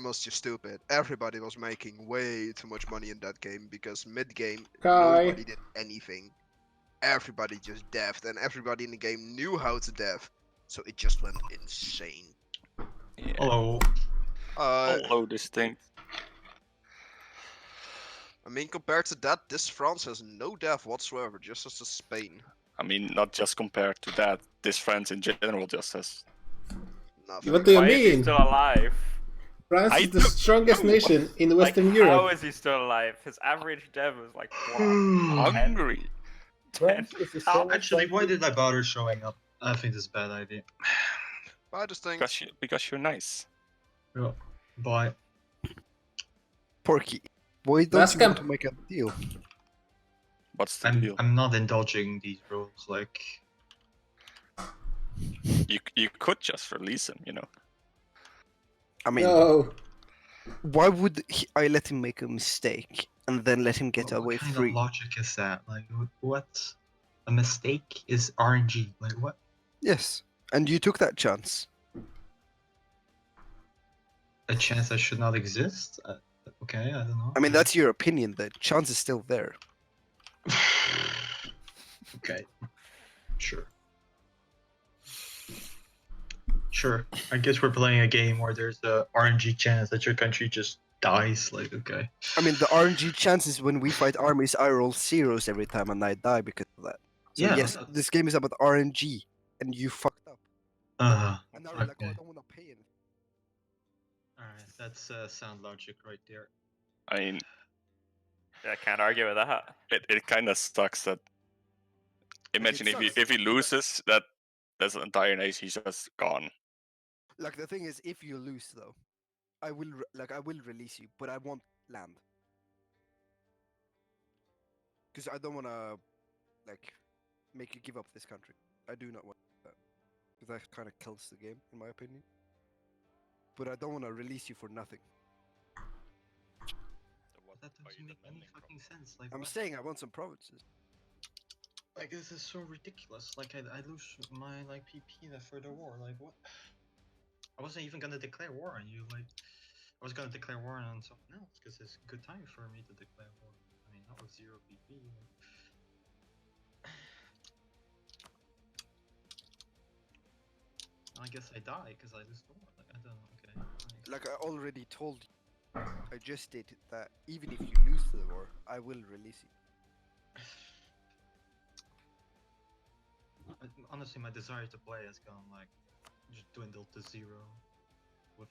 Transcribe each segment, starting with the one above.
was just stupid. Everybody was making way too much money in that game because mid-game Kai. nobody did anything. Everybody just devved, and everybody in the game knew how to dev, so it just went insane. Yeah. Hello. Hello, distinct. I mean, compared to that, this France has no dev whatsoever, just as the Spain. I mean, not just compared to that. This France in general just has. Nothing. What do you Why is he mean? still alive? France I is the don't strongest know. nation in Western Like, Europe. how is he still alive? His average dev is like what? Hungry. France is the strongest Actually, why country- did I bother showing up? I think this is a bad idea. I just think Because you're nice. Yeah. Bye. Porky, why don't Last you want camp. to make a deal? What's the deal? I'm not indulging these rules. Like, You could just release him, you know. I mean, No. why would I let him make a mistake and then let him get what away kind free? of logic is that? Like, what? A mistake is RNG. Like, what? Yes, and you took that chance. A chance that should not exist? Okay, I don't know. I mean, that's your opinion. The chance is still there. Okay. Sure. Sure. I guess we're playing a game where there's a RNG chance that your country just dies. Like, okay. I mean, the RNG chances when we fight armies, I roll zeros every time and I die because of that. So Yeah. yes, this game is about RNG, and you fucked up. And now you're like, oh, I Okay. don't want to pay anything. Alright, that's sound logic right there. I mean, Yeah, I can't argue with that. it kind of sucks that. Imagine sucks. if he loses, that this entire nation he's just gone. Like the thing is, if you lose though, I will I will release you, but I want land. Because I don't want to like make you give up this country. I do not want that. Because that kind of kills the game, in my opinion. But I don't want to release you for nothing. That doesn't make any fucking sense. Like, I'm what? saying I want some provinces. Like, this is so ridiculous. Like, I lose my like PP for the war. Like, what? I wasn't even gonna declare war on you. Like, I was gonna declare war on someone else because it's a good time for me to declare war. I mean, not with 0 PP. I guess I die because I lose the war. Like, I don't know. Okay. Like I already told you, I just stated that even if you lose the war, I will release you. Honestly, my desire to play has gone like just dwindled to 0. With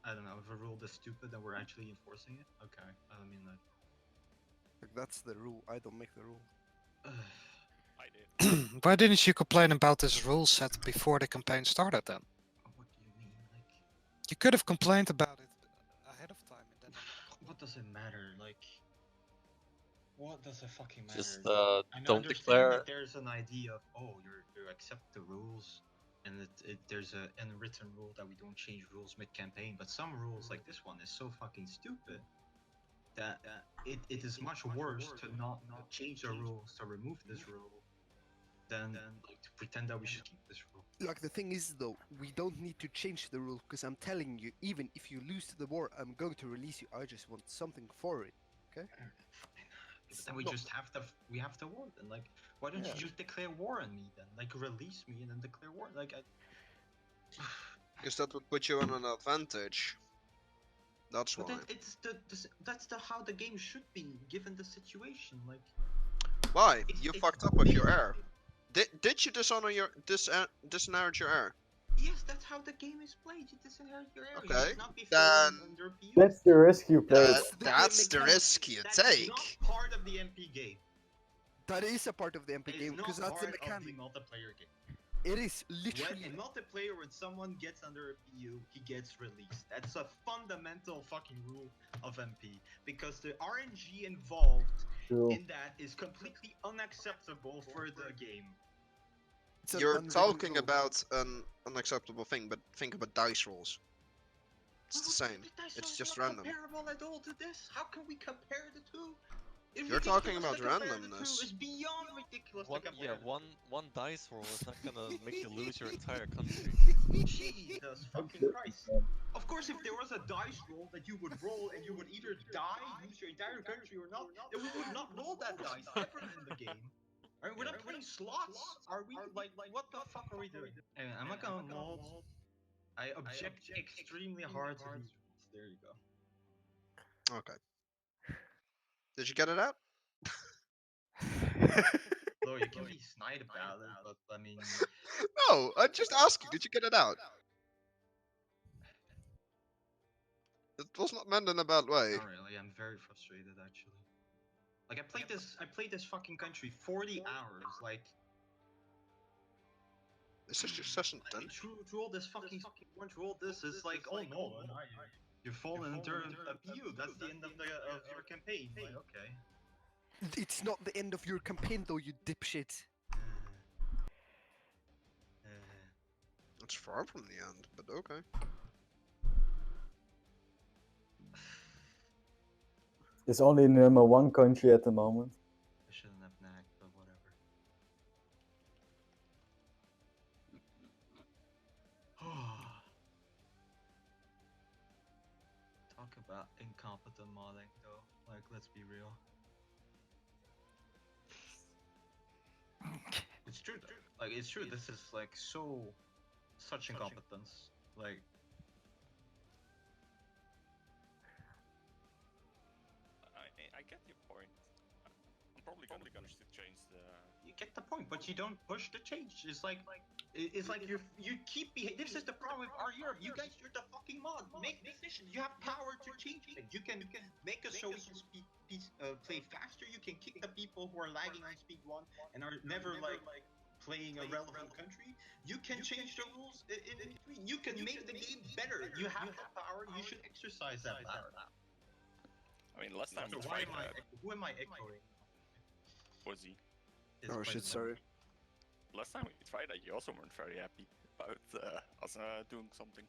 I don't know, if a rule this stupid and we're actually enforcing it. Okay, I mean like. Like that's the rule. I don't make the rule. I did. Why didn't you complain about this rule set before the campaign started then? What do you mean? Like, You could have complained about it ahead of time and then. what does it matter? Like, what does it fucking matter? Just I don't understand declare. that there's an idea of you accept the rules, and there's a unwritten rule that we don't change rules mid-campaign. But some rules like this one is so fucking stupid that it is much worse to not change the rules to remove this rule than like to pretend that we should keep this rule. Like the thing is though, we don't need to change the rule because I'm telling you, even if you lose the war, I'm going to release you. I just want something for it. Okay? Then we just have the war then. Like, why don't you just declare war on me then? Like, release me and then declare war. Like, because that would put you in an advantage. That's why. but that's how the game should be given the situation. Like, Why? It's- You it's fucked up with your based- heir. Did you dishonor your disinherit your heir? yes, that's how the game is played. You disinherit your area. Okay, You should not be then- fallen under PU. That's the risk you play. That's the risk you That is take. not part of the MP game. That is a part of the MP It is game not because that's the part of the mechanic. multiplayer game. It is When literally. in multiplayer, when someone gets under a PU, he gets released. That's a fundamental fucking rule of MP. Because the RNG involved True. in that is completely unacceptable for the game. It's an You're unwritten talking rule. about an unacceptable thing, but think about dice rolls. It's the same. The dice It's roll is just not random. comparable at all to this. How can we compare the two? You're talking about Ridiculous, the comparative randomness. too is beyond ridiculous. One, the yeah, comparative. one dice roll is not gonna make you lose your entire country. Jesus fucking Christ. Of course, if there was a dice roll that you would roll and you would either die, lose your entire country or not, then we would not roll that dice ever in the game. I mean, we're not playing slots, are we? Like, what the fuck are we doing? Anyway, I'm not gonna mold. I object extremely hard to these rules. There you go. Okay. Did you get it out? Though you can be snide about it, but I mean, No, I'm just asking. Did you get it out? It was not meant in a bad way. not really. I'm very frustrated actually. Like I played this fucking country 40 hours. Like It's just your session done. through all this fucking through all this is like, oh no, you've fallen into a PU. That's the end of your campaign. Like, okay. It's not the end of your campaign though, you dipshit. It's far from the end, but okay. It's only number 1 country at the moment. I shouldn't have nagged, but whatever. Talk about incompetent modding, though. Like, let's be real. It's true, though. Like, it's true. This is like such incompetence. Like, I get your point. I'm probably gonna change the. you get the point, but you don't push the change. It's like you keep this is the problem with our Europe. You guys, you're the fucking mod. Make decisions. You have power to change things. You can make us so we can play faster. You can kick the people who are lagging on speed 1 and are never like playing a relevant country. You can change the rules in between. You can make the game better. You have the power. You should exercise that power. I mean, last time So we why tried am I? Who am I echoing? Fuzzy. Is Oh President. shit, sorry. Last time we tried that, you also weren't very happy about us doing something.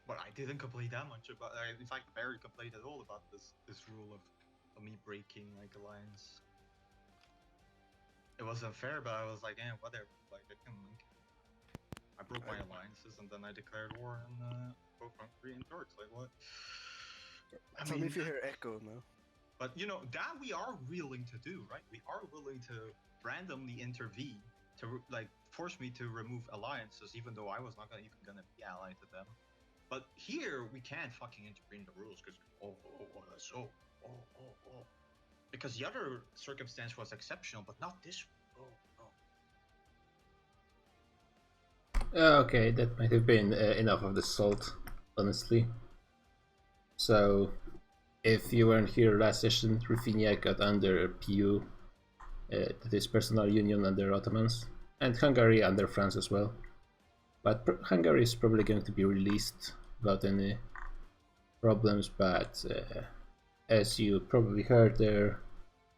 But I didn't complain that much about. In fact, Barry complained at all about this rule of me breaking like alliance. It was unfair, but I was like, whatever. Like I broke my alliances and then I declared war on both Hungary and Turks. Like what? Tell me if you hear echo now. But you know that we are willing to do, right? We are willing to randomly intervene to like force me to remove alliances, even though I was not even gonna be allied to them. But here we can't fucking intervene the rules because because the other circumstance was exceptional, but not this. Okay, that might have been enough of the salt, honestly. So, if you weren't here last session, Ruthenia got under PU, that is personal union under Ottomans, and Hungary under France as well. But Hungary is probably going to be released without any problems, but as you probably heard, there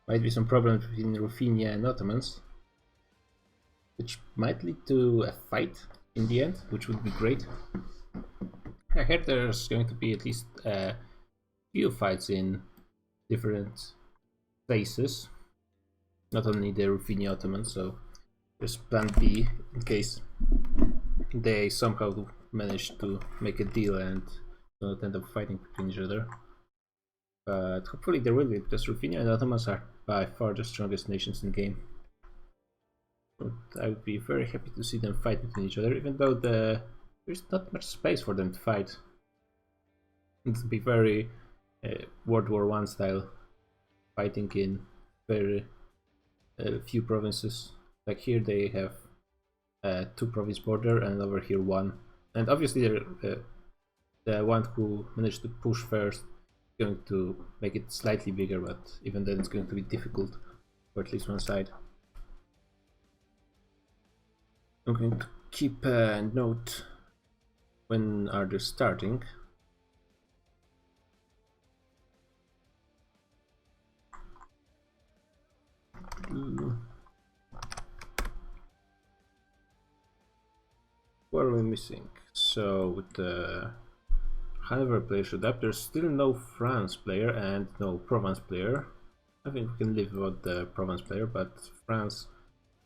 might be some problems between Ruthenia and Ottomans, which might lead to a fight in the end, which would be great. I heard there's going to be at least a few fights in different places, not only the Ruthenia Ottomans, so there's plan B in case they somehow manage to make a deal and don't end up fighting between each other. But hopefully there will be, because Ruthenia and Ottomans are by far the strongest nations in the game. But I would be very happy to see them fight between each other, even though there's not much space for them to fight. It would be very World War I style, fighting in very few provinces. Like here they have 2 province border, and over here 1. And obviously the one who managed to push first is going to make it slightly bigger, but even then it's going to be difficult for at least one side. I'm going to keep a note when are they starting. What are we missing? So with the Hanover player showed up, there's still no France player and no Provence player. I think we can live without the Provence player, but France,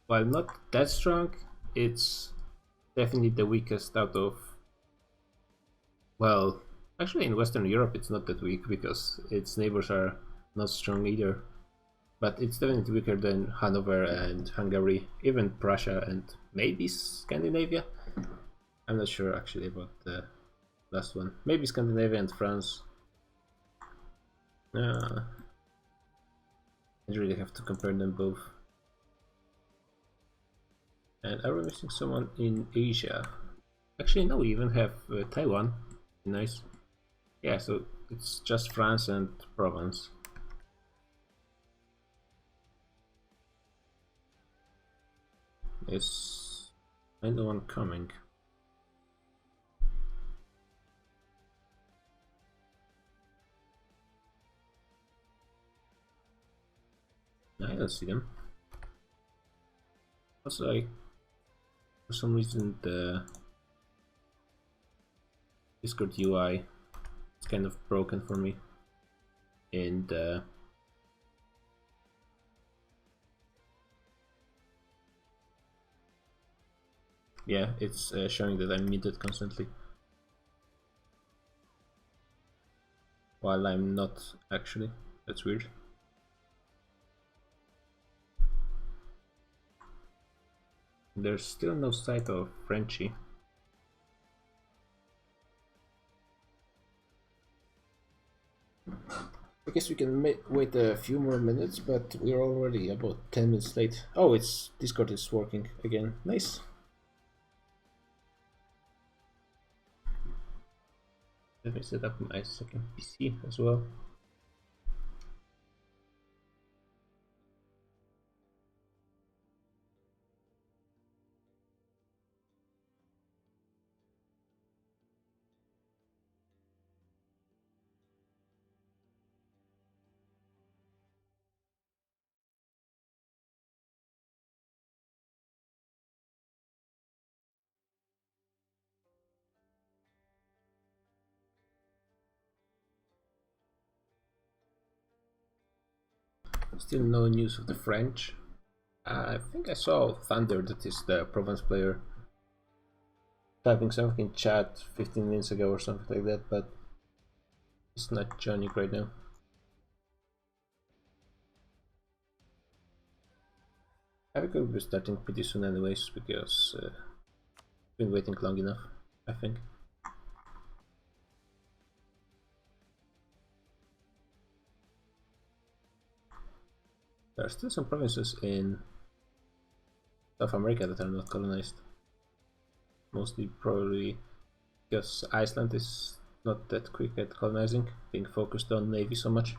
while not that strong, it's definitely the weakest out of... Well, actually in Western Europe it's not that weak because its neighbors are not strong either. But it's definitely weaker than Hanover and Hungary, even Prussia and maybe Scandinavia. I'm not sure actually about the last one. Maybe Scandinavia and France. I really have to compare them both. And are we missing someone in Asia? Actually, no, we even have Taiwan. Nice. Yeah, so it's just France and Provence. Is anyone coming? I don't see them. Also, for some reason the Discord UI is kind of broken for me. And yeah, it's showing that I'm muted constantly, while I'm not actually. That's weird. There's still no sight of Frenchie. I guess we can wait a few more minutes, but we're already about 10 minutes late. Oh, it's Discord is working again. Nice. Let me set up my second PC as well. Still no news of the French. I think I saw Thunder, that is the Provence player, typing something in chat 15 minutes ago or something like that, but it's not joining right now. I think we'll be starting pretty soon anyways, because I've been waiting long enough, I think. There are still some provinces in South America that are not colonized. Mostly probably because Iceland is not that quick at colonizing, being focused on navy so much.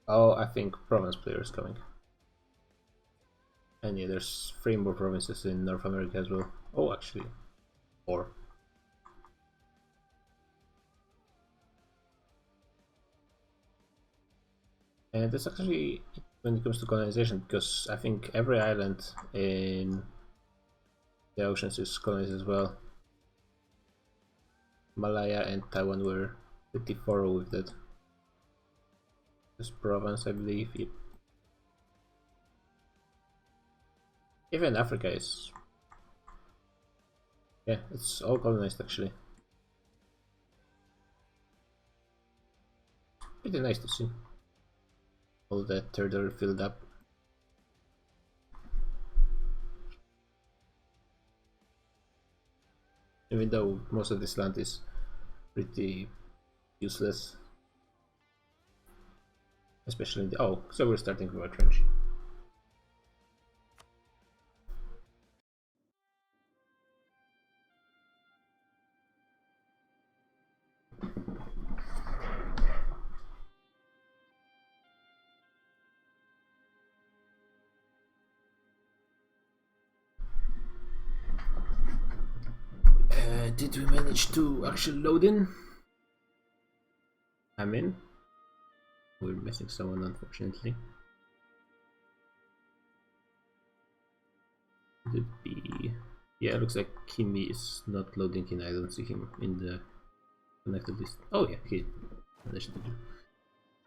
Oh, I think Provence player is coming. And yeah, there's 3 more provinces in North America as well. Oh, actually, 4. And that's actually when it comes to colonization, because I think every island in the oceans is colonized as well. Malaya and Taiwan were pretty thorough with that. This Provence, I believe. Yep. Even Africa is... yeah, it's all colonized actually. Pretty nice to see. All that territory filled up. Even though most of this land is pretty useless. Especially in the... oh, so we're starting with our trench. Did we manage to actually load in? I'm in. We're missing someone, unfortunately. Could it be... yeah, it looks like Kimi is not loading in. I don't see him in the connected this. Oh yeah, he managed to do.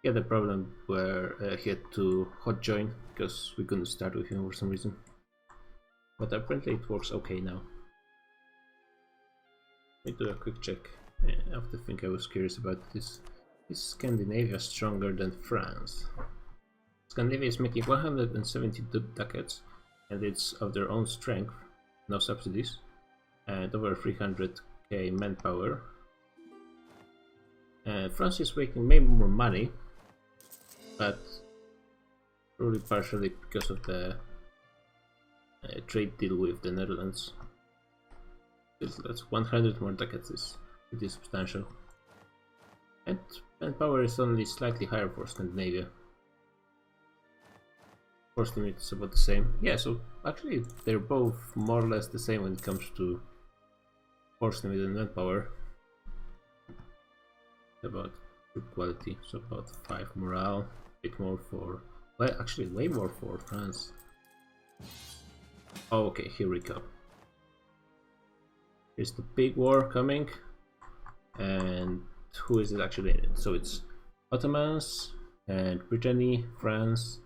He had a problem where he had to hot join because we couldn't start with him for some reason. But apparently it works okay now. Let me do a quick check. After I think I was curious about this. Is Scandinavia stronger than France? Scandinavia is making 170 ducats, and it's of their own strength, no subsidies, and over 300k manpower. France is making maybe more money, but probably partially because of the trade deal with the Netherlands. That's 100 more ducats is pretty substantial. And manpower is only slightly higher for Scandinavia. Force limit is about the same. Yeah, so actually they're both more or less the same when it comes to force limit and manpower. About good quality, so about 5 morale, a bit more for... well, actually way more for France. Oh, okay, here we go. Here's the big war coming, and who is it actually in it? So it's Ottomans and Brittany, France,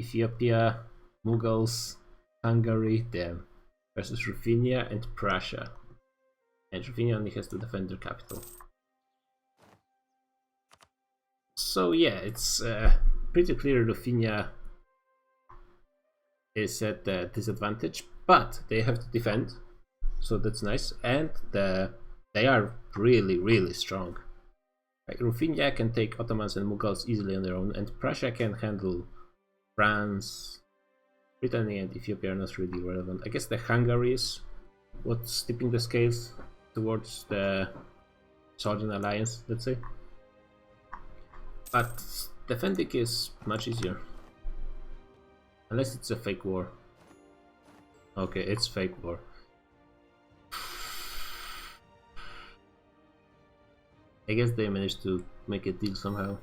Ethiopia, Mughals, Hungary, them, versus Ruthenia and Prussia. And Ruthenia only has to defend their capital. So yeah, it's pretty clear Ruthenia is at the disadvantage, but they have to defend, so that's nice, and they are really strong. Like, Ruthenia can take Ottomans and Mughals easily on their own, and Prussia can handle France. Brittany and Ethiopia are not really relevant. I guess the Hungary is what's tipping the scales towards the Southern Alliance, let's say. But defending is much easier. Unless it's a fake war. Okay, it's fake war. I guess they managed to make a deal somehow.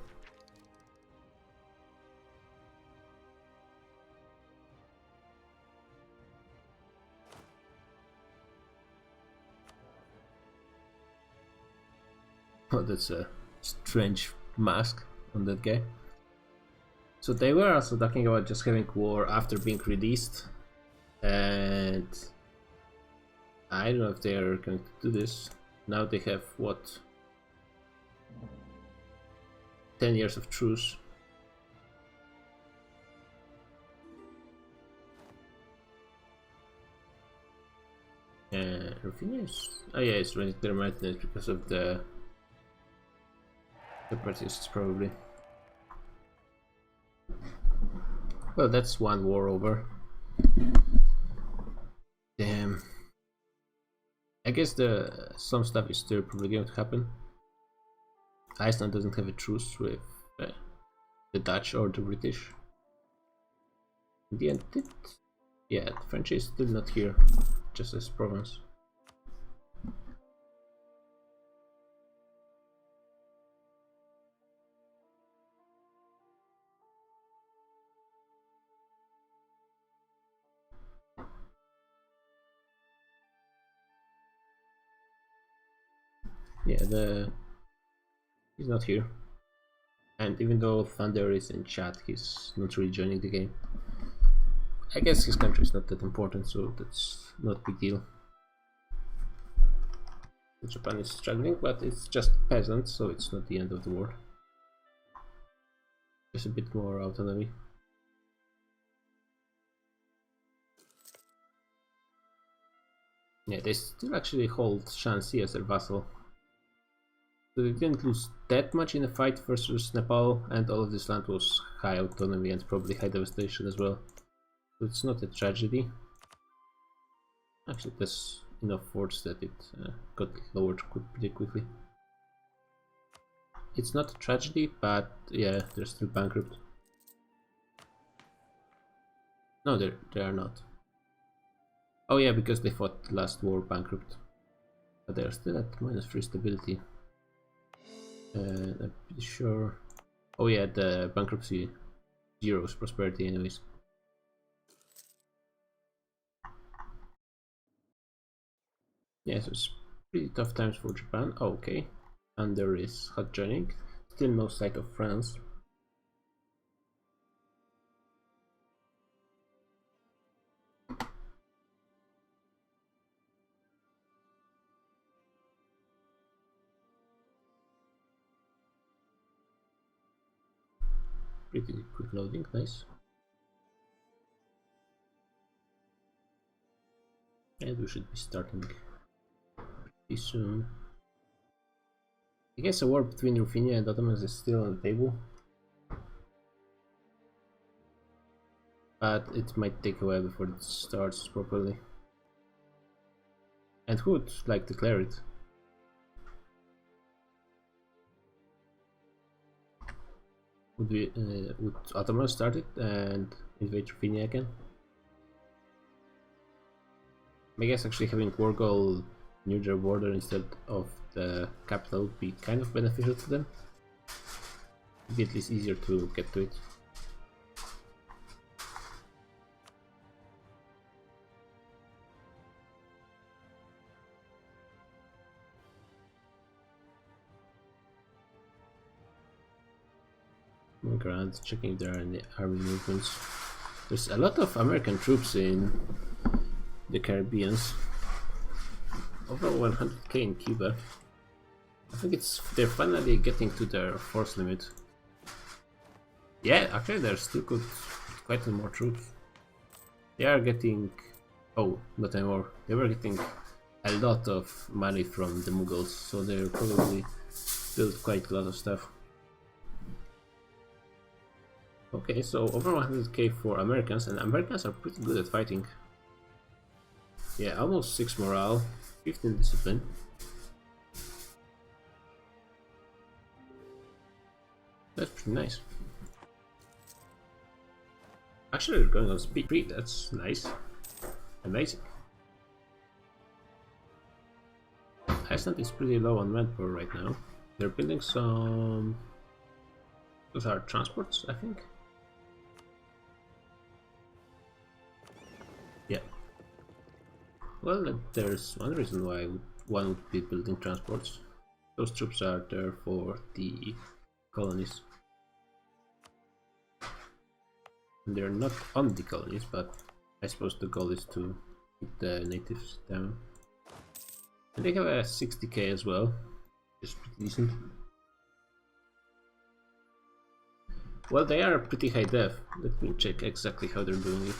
Oh, that's a strange mask on that guy. So they were also talking about just having war after being released, and I don't know if they are going to do this. Now they have what, 10 years of truce. Ruthenia is... oh yeah, it's running their maintenance because of the separatists probably. Well, that's one war over. Damn. I guess some stuff is still probably going to happen. Iceland doesn't have a truce with the Dutch or the British. In the end, yeah, the French is still not here, just as Provence. Yeah, he's not here. And even though Thunder is in chat, he's not really joining the game. I guess his country is not that important, so that's not a big deal. Japan is struggling, but it's just peasants, so it's not the end of the world. Just a bit more autonomy. Yeah, they still actually hold Shanxi as their vassal. So they didn't lose that much in the fight versus Nepal, and all of this land was high autonomy and probably high devastation as well. So it's not a tragedy. Actually, there's enough forts that it got lowered pretty quickly. It's not a tragedy, but yeah, they're still bankrupt. No, they are not. Oh yeah, because they fought the last war bankrupt. But they're still at -3 stability. I'm pretty sure. Oh yeah, the bankruptcy zeros prosperity anyways. Yeah, so it's pretty tough times for Japan. Oh, okay. under is hot joining. Still no sight of France. Pretty quick loading, nice. And we should be starting pretty soon. I guess a war between Ruthenia and Ottomans is still on the table, but it might take a while before it starts properly. And who would like declare it? Would Ottomans start it and invade Ruthenia again? I guess actually having war goal near their border instead of the capital would be kind of beneficial to them. It'd be at least easier to get to it. Ground, checking if there are any army movements. There's a lot of American troops in the Caribbeans. Over 100k in Cuba. I think they're finally getting to their force limit. Yeah, actually they're still quite a more troops. They are getting... oh, not anymore. They were getting a lot of money from the Mughals, so they're probably built quite a lot of stuff. Okay, so over 100k for Americans, and Americans are pretty good at fighting. Yeah, almost 6 morale, 15 discipline. That's pretty nice. Actually, we're going on speed 3, that's nice. Amazing. Iceland is pretty low on manpower right now. They're building some... those are transports, I think. Yeah. Well, there's one reason why one would be building transports. Those troops are there for the colonies. And they're not on the colonies, but I suppose the goal is to keep the natives down. And they have a 60k as well, which is pretty decent. Well, they are pretty high def. Let me check exactly how they're doing it.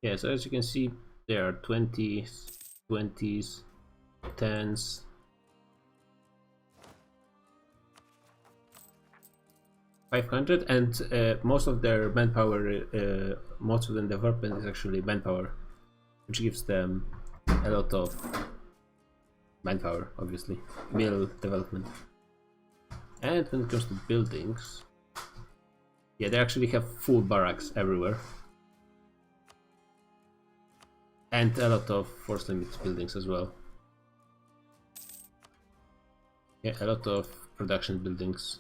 Yeah, so as you can see, there are 20s, 20s, 10s. And most of their manpower, most of the development is actually manpower, which gives them a lot of manpower, obviously, mill development. And when it comes to buildings, yeah, they actually have full barracks everywhere. And a lot of force limits buildings as well. Yeah, a lot of production buildings.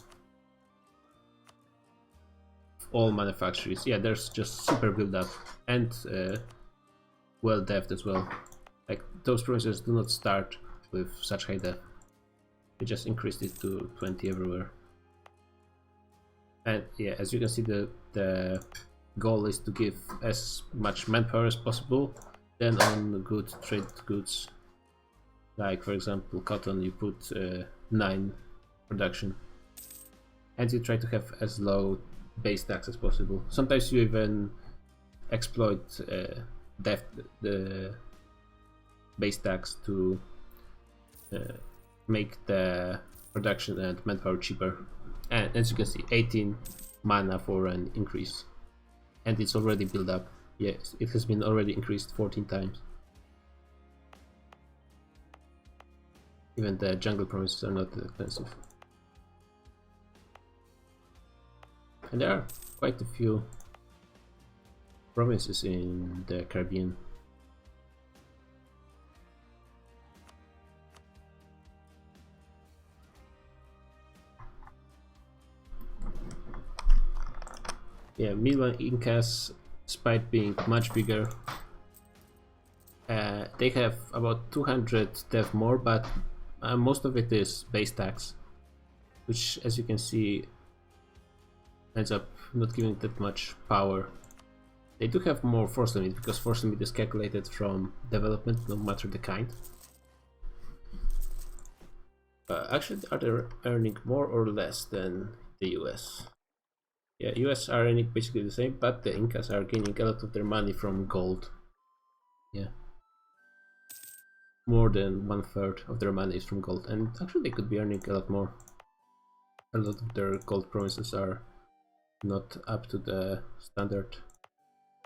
All manufacturers. Yeah, there's just super build up and well depth as well. Like those provinces do not start with such high depth. They just increased it to 20 everywhere. And yeah, as you can see, the goal is to give as much manpower as possible. Then on good trade goods, like for example cotton, you put 9 production, and you try to have as low base tax as possible. Sometimes you even exploit the base tax to make the production and manpower cheaper. And as you can see, 18 mana for an increase, and it's already built up. Yes, it has been already increased 14 times. Even the jungle provinces are not that expensive. And there are quite a few provinces in the Caribbean. Yeah, meanwhile Incas, despite being much bigger, They have about 200 dev more, but most of it is base tax, which, as you can see, ends up not giving that much power. They do have more force limit, because force limit is calculated from development, no matter the kind. Actually, are they earning more or less than the US? Yeah, US are earning basically the same, but the Incas are gaining a lot of their money from gold. Yeah. More than 1/3 of their money is from gold, and actually they could be earning a lot more. A lot of their gold provinces are not up to the standard.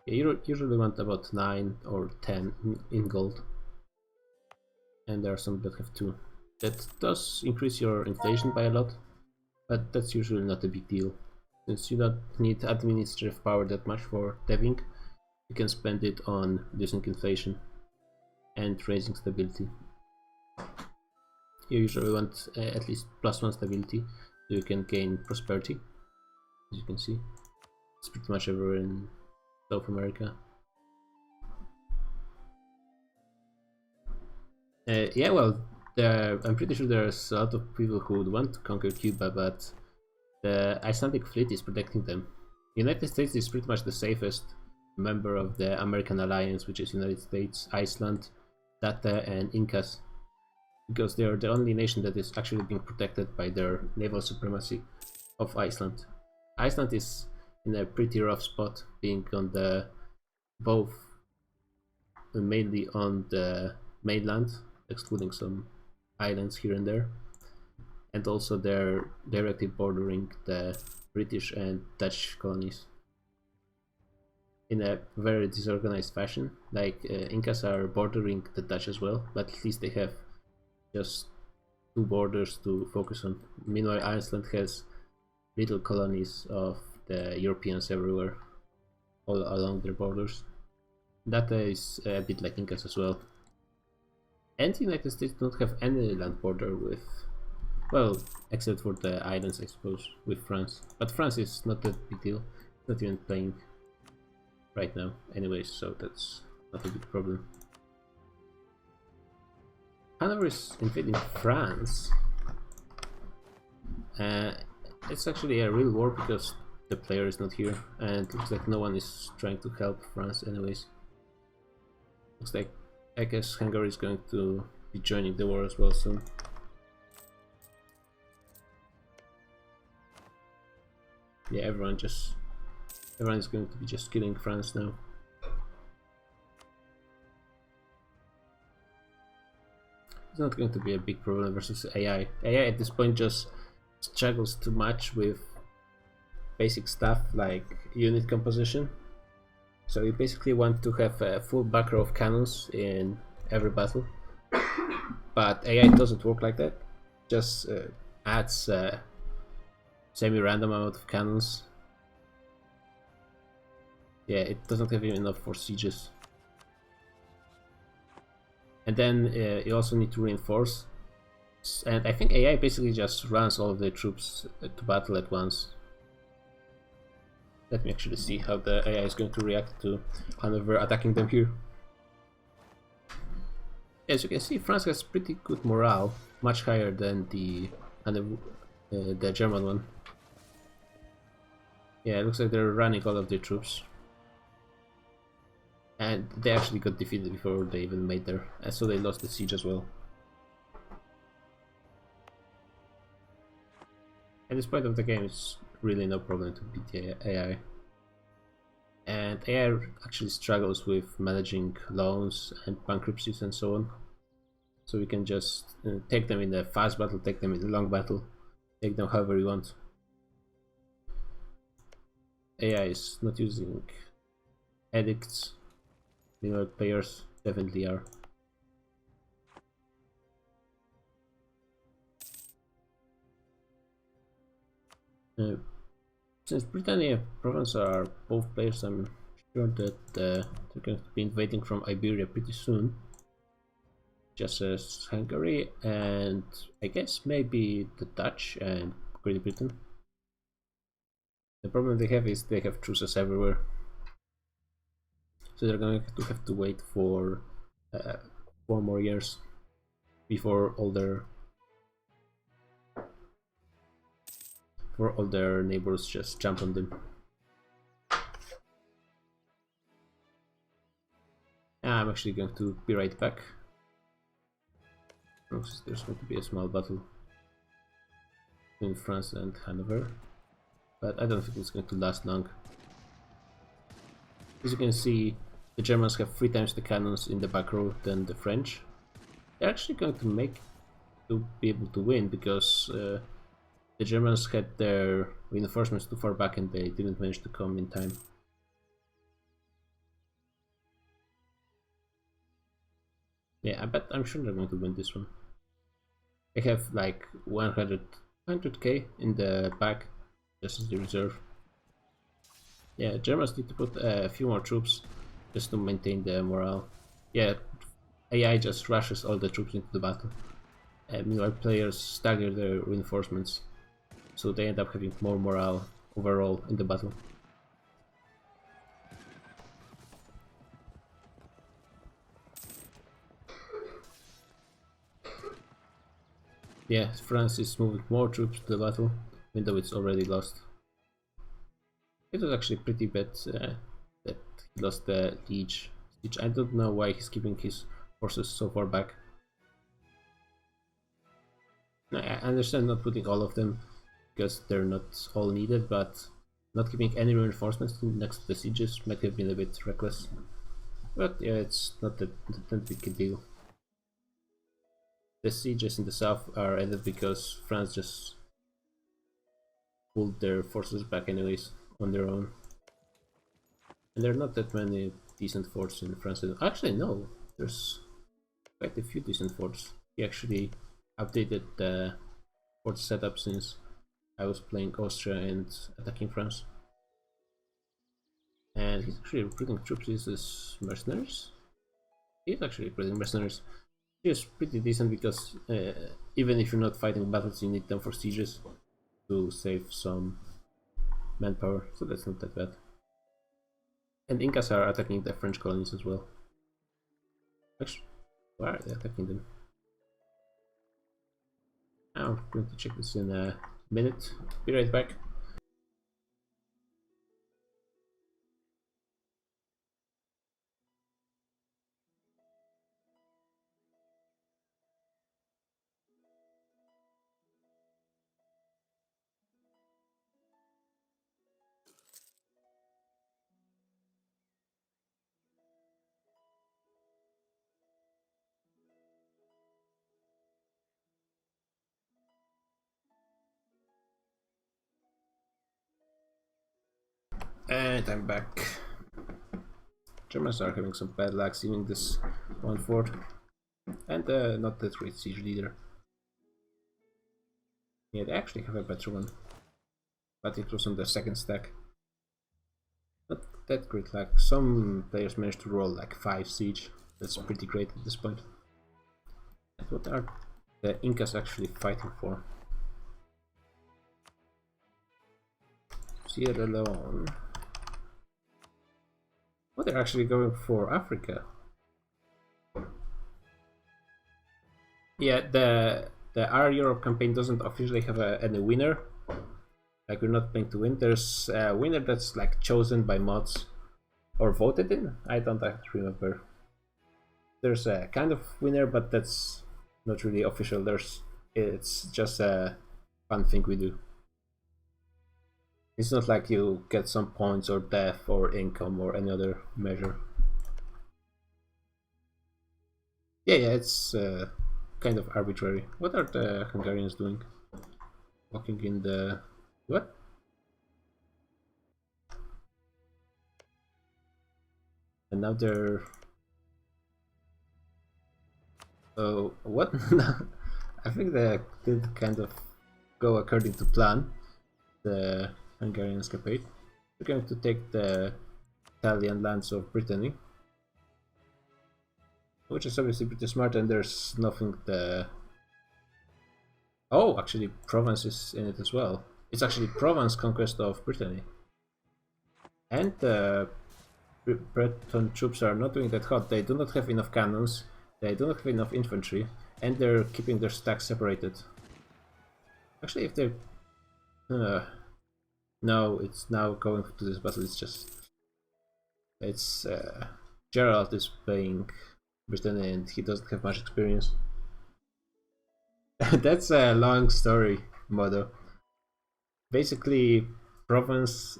You usually want about 9 or 10 in gold, and there are some that have 2. That does increase your inflation by a lot, but that's usually not a big deal. Since you don't need administrative power that much for deving, you can spend it on reducing inflation and raising stability. You usually want at least +1 stability, so you can gain prosperity. As you can see, it's pretty much everywhere in South America. Yeah, well, I'm pretty sure there's a lot of people who would want to conquer Cuba, but the Icelandic fleet is protecting them. United States is pretty much the safest member of the American alliance, which is United States, Iceland, Data, and Incas, because they are the only nation that is actually being protected by their naval supremacy of Iceland. Iceland is in a pretty rough spot, being on the mainly on the mainland, excluding some islands here and there, and also they're directly bordering the British and Dutch colonies in a very disorganized fashion. Like Incas are bordering the Dutch as well, but at least they have just 2 borders to focus on. Meanwhile, Iceland has little colonies of the Europeans everywhere, all along their borders. That is a bit like Incas as well. And the United States don't have any land border with, well, except for the islands, I suppose, with France. But France is not a big deal, not even playing right now anyways, so that's not a big problem. Hanover is invading France. It's actually a real war because the player is not here, and it looks like no one is trying to help France anyways. Looks like, I guess Hungary is going to be joining the war as well soon. Yeah, everyone is going to be just killing France now. It's not going to be a big problem versus AI. AI at this point just struggles too much with basic stuff like unit composition. So you basically want to have a full back row of cannons in every battle. But AI doesn't work like that. Just adds a semi-random amount of cannons. Yeah, it doesn't have even enough for sieges. And then you also need to reinforce. And I think AI basically just runs all of the troops to battle at once. Let me actually see how the AI is going to react to Hanover attacking them here. As you can see, France has pretty good morale, much higher than the German one. Yeah, it looks like they're running all of their troops. And they actually got defeated before they even made there, and so they lost the siege as well. At this point of the game, it's really no problem to beat the AI. And AI actually struggles with managing loans and bankruptcies and so on. So we can just take them in the fast battle, take them in the long battle, take them however you want. AI is not using edicts. Meanwhile, players definitely are. Since Britannia and Provence are both players, I'm sure that they're going to be invading from Iberia pretty soon. Just as Hungary and I guess maybe the Dutch and Great Britain. The problem they have is they have truces everywhere. So they're going to have to wait for 4 more years before all their neighbors just jump on them. I'm actually going to be right back. There's going to be a small battle between France and Hanover, but I don't think it's going to last long. As you can see, the Germans have 3 times the cannons in the back row than the French. They're actually going to be able to win because the Germans had their reinforcements too far back and they didn't manage to come in time. Yeah, but I'm sure they're going to win this one. They have like 100k in the back, just as the reserve. Yeah, Germans need to put a few more troops just to maintain the morale. Yeah, AI just rushes all the troops into the battle. Meanwhile, players stagger their reinforcements, so they end up having more morale overall in the battle. Yeah, France is moving more troops to the battle, even though it's already lost. It was actually pretty bad that he lost the siege. I don't know why he's keeping his forces so far back. I understand not putting all of them because they're not all needed, but not keeping any reinforcements next to the sieges might have been a bit reckless. But yeah, it's not that big a deal. The sieges in the south are ended because France just pulled their forces back anyways on their own. And there are not that many decent forts in France. Actually no, there's quite a few decent forts. He actually updated the fort setup since I was playing Austria and attacking France. And he's actually recruiting troops as mercenaries. He's actually recruiting mercenaries. It's pretty decent because even if you're not fighting battles, you need them for sieges to save some manpower, so that's not that bad. And Incas are attacking the French colonies as well. Actually, why are they attacking them? I'm going to check this in a minute. Be right back. And I'm back. Germans are having some bad luck seeing this one fort, and not that great siege leader. Yeah, they actually have a better one, but it was on the second stack. Not that great luck. Some players managed to roll like 5 siege. That's pretty great at this point. And what are the Incas actually fighting for? Sierra Leone. Oh, they're actually going for Africa. Yeah, the Our Europe campaign doesn't officially have any winner. Like, we're not playing to win. There's a winner that's like chosen by mods or voted in. I don't remember. There's a kind of winner, but that's not really official. It's just a fun thing we do. It's not like you get some points or death or income or any other measure. Yeah, it's kind of arbitrary. What are the Hungarians doing? Walking in the... what? And now they're... oh, what? I think they did kind of go according to plan. The Hungarian escapade. We're going to take the Italian lands of Brittany, which is obviously pretty smart, and there's nothing the... oh, actually Provence is in it as well. It's actually Provence conquest of Brittany. And Breton troops are not doing that hot. They do not have enough cannons, they do not have enough infantry, and they're keeping their stacks separated. Actually, if they... no, it's now going to this battle, it's just... It's... Gerald is playing Brittany and he doesn't have much experience. That's a long story, Modo. Basically, Provence...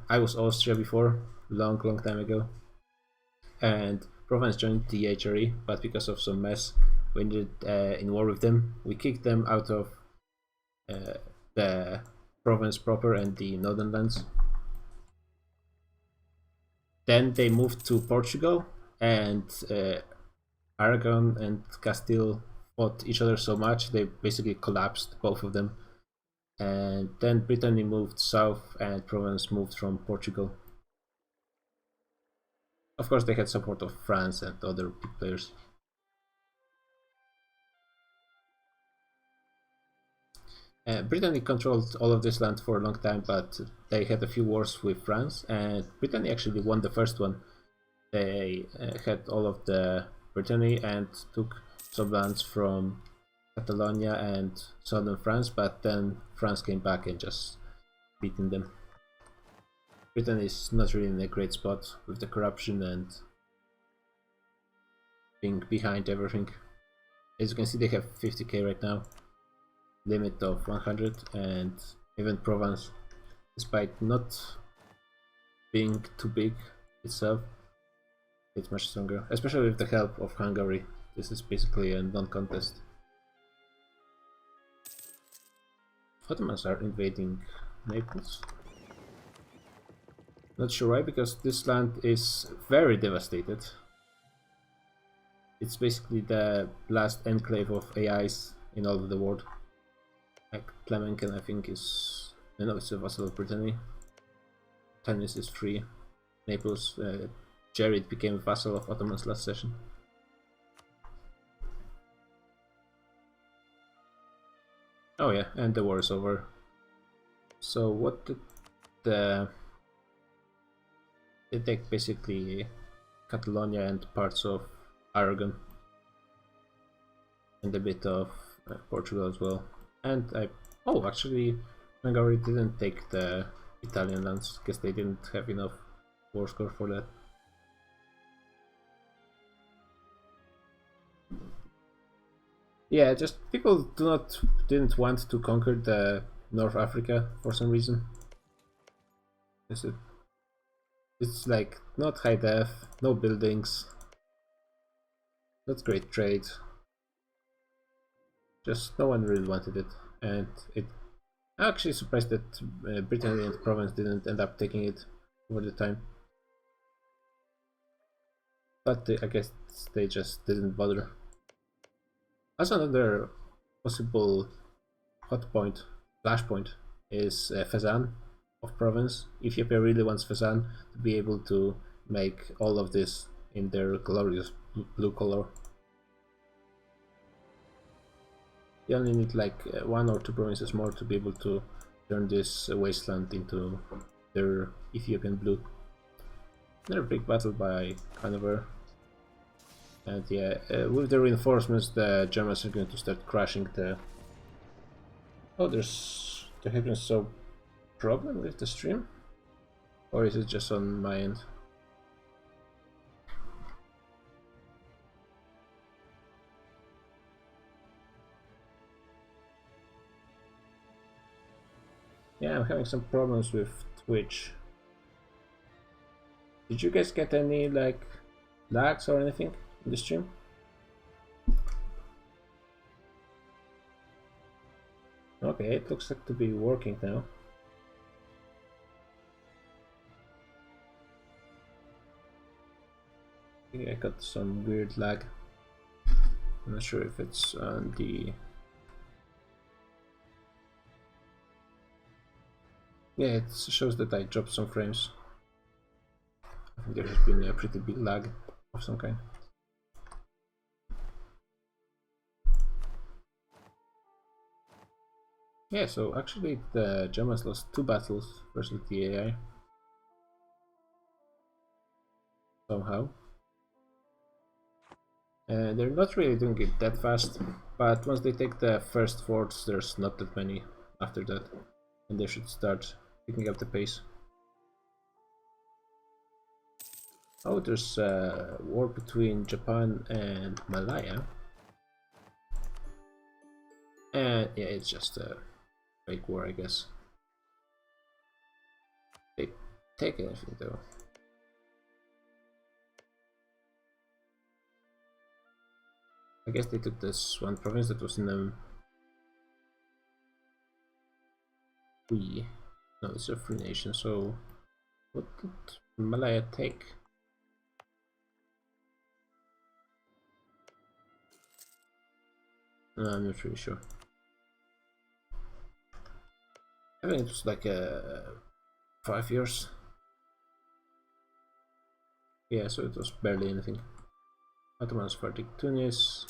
I was Austria before, long time ago. And Provence joined the HRE, but because of some mess we ended in war with them. We kicked them out of the province proper and the northern lands. Then they moved to Portugal, and Aragon and Castile fought each other so much they basically collapsed, both of them. And then Brittany moved south and Provence moved from Portugal. Of course they had support of France and other big players. Brittany controlled all of this land for a long time, but they had a few wars with France, and Brittany actually won the first one. They had all of the Brittany and took some lands from Catalonia and southern France, but then France came back and just beaten them. Britain is not really in a great spot with the corruption and being behind everything. As you can see, they have 50k right now, limit of 100, and even Provence, despite not being too big itself, it's much stronger, especially with the help of Hungary. This is basically a non-contest. Ottomans are invading Naples. Not sure why, because this land is very devastated. It's basically the last enclave of AIs in all of the world. Like Plemenken, I think, is... no, it's a vassal of Brittany. Tennis is free. Naples, Jared became a vassal of Ottomans last session. Oh yeah, and the war is over. So what did the... They take basically Catalonia and parts of Aragon. And a bit of Portugal as well. And oh, actually, Hungary didn't take the Italian lands, because they didn't have enough war score for that. Yeah, just people didn't want to conquer the North Africa for some reason. It's like not high def, no buildings, not great trade. Just no one really wanted it, and I'm actually surprised that Brittany and Provence didn't end up taking it over the time. But I guess they just didn't bother. Also, another possible hot point, flashpoint, is Fezzan of Provence. Ethiopia really wants Fezzan to be able to make all of this in their glorious blue color. You only need like 1 or 2 provinces more to be able to turn this wasteland into their Ethiopian blue. Another big battle by Hanover. And yeah, with the reinforcements, the Germans are going to start crashing the... Oh, there has been some problem with the stream? Or is it just on my end? Yeah, I'm having some problems with Twitch. Did you guys get any like lags or anything in the stream? Okay, it looks like to be working now. I think I got some weird lag. I'm not sure if it's on the... Yeah, it shows that I dropped some frames. I think there has been a pretty big lag of some kind. Yeah, so actually the Germans lost 2 battles versus the AI. somehow. And they're not really doing it that fast, but once they take the first forts, there's not that many after that, and they should start picking up the pace. Oh, there's a war between Japan and Malaya. And yeah, it's just a fake war, I guess. They take anything though. I guess they took this one province that was in free. No, it's a free nation, so what did Malaya take? No, I'm not really sure. I think it was like 5 years. Yeah, so it was barely anything. Ottomans fighting Tunis.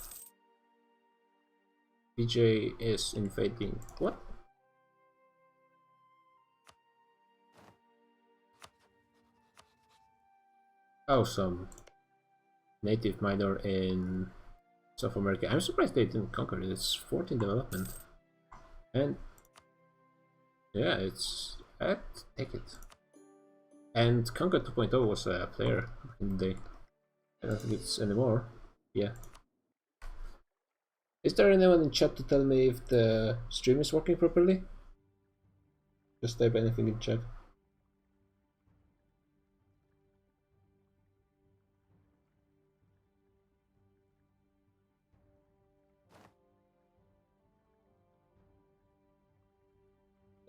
BJ is invading. What? Oh, some native minor in South America. I'm surprised they didn't conquer it. It's 14 development. And yeah, it's. I'd take it. And Conquer 2.0 was a player in the day. I don't think it's anymore. Yeah. Is there anyone in chat to tell me if the stream is working properly? Just type anything in chat.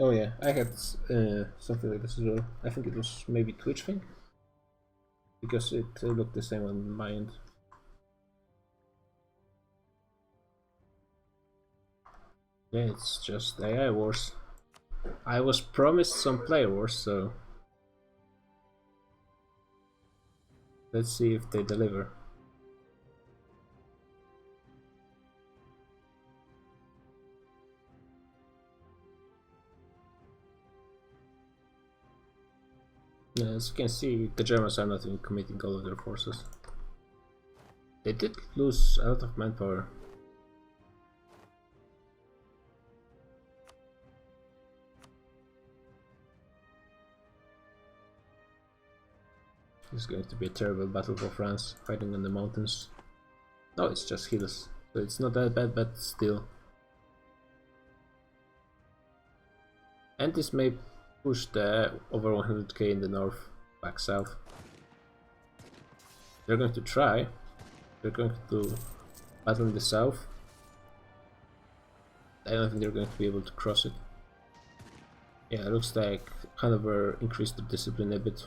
Oh yeah, I had something like this as well. I think it was maybe Twitch thing, because it looked the same on my end. Yeah, it's just AI wars. I was promised some player wars, so let's see if they deliver. As you can see, the Germans are not even committing all of their forces. They did lose a lot of manpower. It's going to be a terrible battle for France, fighting on the mountains. No, it's just hills, so it's not that bad, but still. And this may push the over 100k in the north back south. They're going to try. They're going to battle in the south. I don't think they're going to be able to cross it. Yeah, it looks like Hanover increased the discipline a bit.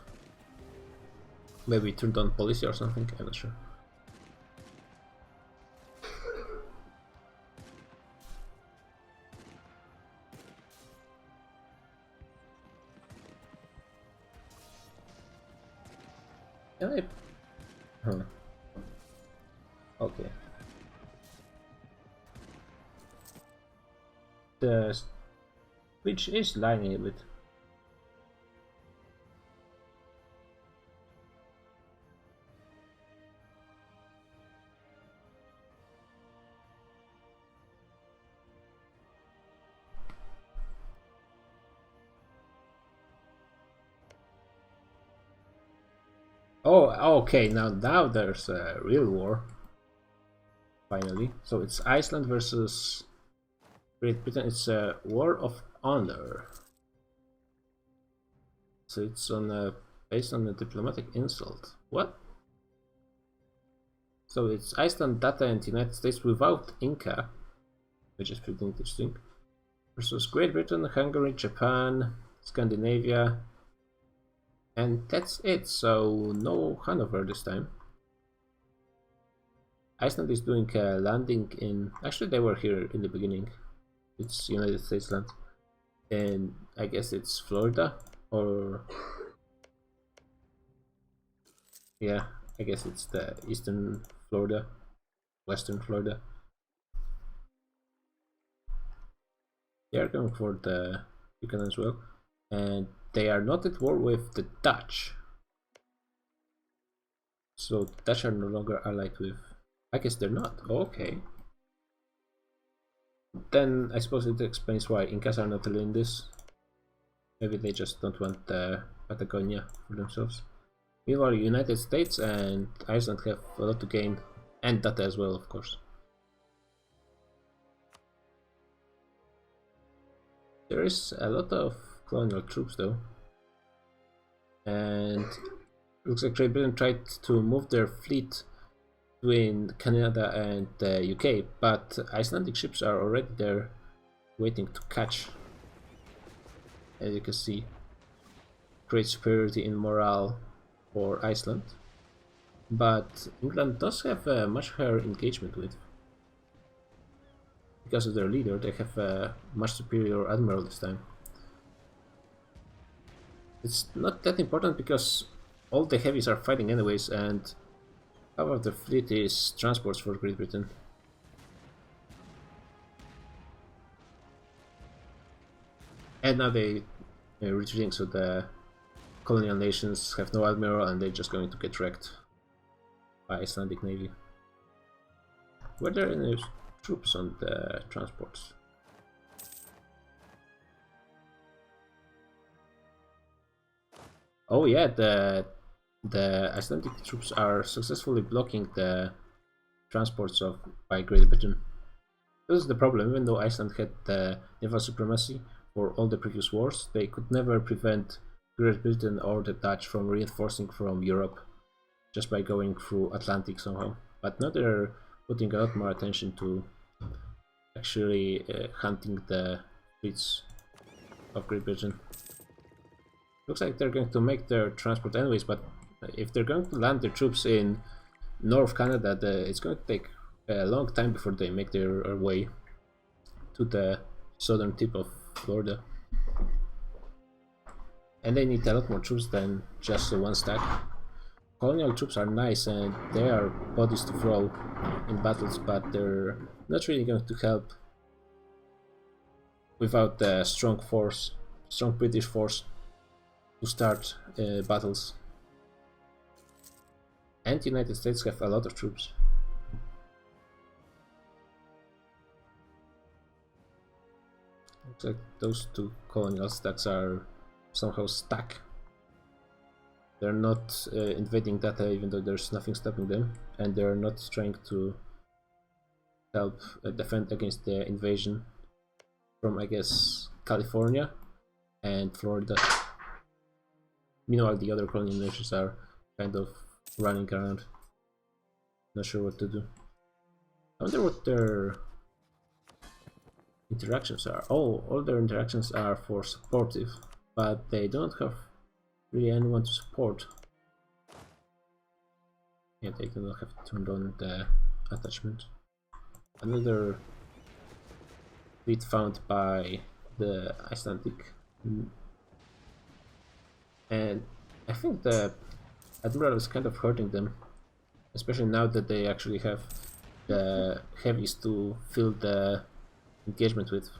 Maybe turned on policy or something, I'm not sure. Can I? Huh. Okay. The switch is lagging a bit. Oh, okay, now there's a real war. Finally. So it's Iceland versus Great Britain. It's a war of honor. So it's on based on a diplomatic insult. What? So it's Iceland, Data, and United States without Inca, which is pretty interesting. Versus Great Britain, Hungary, Japan, Scandinavia. And that's it, so no Hanover this time. Iceland is doing a landing in... Actually, they were here in the beginning. It's United States land. And I guess it's Florida, or... Yeah, I guess it's the eastern Florida, western Florida. They are going for the Yukon as well. And they are not at war with the Dutch. So the Dutch are no longer allied with. I guess they're not. Okay. Then I suppose it explains why Incas are not in this. Maybe they just don't want Patagonia for themselves. Meanwhile, United States and Iceland have a lot to gain, and data as well, of course. There is a lot of colonial troops though, and looks like Great Britain tried to move their fleet between Canada and the UK, but Icelandic ships are already there waiting to catch. As you can see, great superiority in morale for Iceland, but England does have a much higher engagement with. Because of their leader, they have a much superior admiral this time. It's not that important because all the heavies are fighting anyways, and half of the fleet is transports for Great Britain. And now they are retreating, so the colonial nations have no admiral and they're just going to get wrecked by Icelandic Navy. Were there any troops on the transports? Oh yeah, the Icelandic troops are successfully blocking the transports by Great Britain. This is the problem. Even though Iceland had the naval supremacy for all the previous wars, they could never prevent Great Britain or the Dutch from reinforcing from Europe just by going through Atlantic somehow. But now they're putting a lot more attention to actually hunting the fleets of Great Britain. Looks like they're going to make their transport anyways, but if they're going to land their troops in North Canada, it's going to take a long time before they make their way to the southern tip of Florida. And they need a lot more troops than just one stack. Colonial troops are nice and they are bodies to throw in battles, but they're not really going to help without the strong British force to start battles. And United States have a lot of troops. Looks like those two colonial stacks are somehow stuck. They're not invading data even though there's nothing stopping them, and they're not trying to help defend against the invasion from, I guess, California and Florida. Meanwhile, the other colonial nations are kind of running around, not sure what to do. I wonder what their interactions are. Oh, all their interactions are for supportive, but they don't have really anyone to support. Yeah, they do not have turned on the attachment. Another fleet found by the Icelandic, and I think the admiral is kind of hurting them, especially now that they actually have the heavies to fill the engagement with.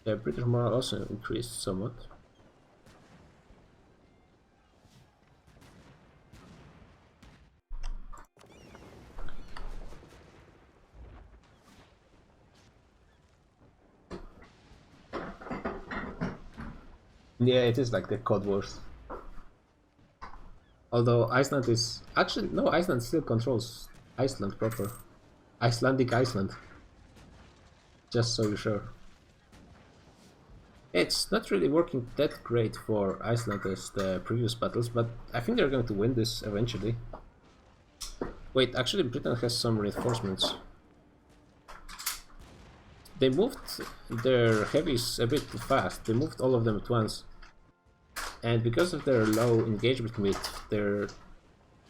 The British morale also increased somewhat. Yeah, it is like the Cold Wars. Although Iceland is actually no, Iceland still controls Iceland proper. Icelandic Iceland. Just so you're sure. It's not really working that great for Iceland as the previous battles, but I think they're going to win this eventually. Wait, actually Britain has some reinforcements. They moved their heavies a bit too fast. They moved all of them at once. And because of their low engagement width, they're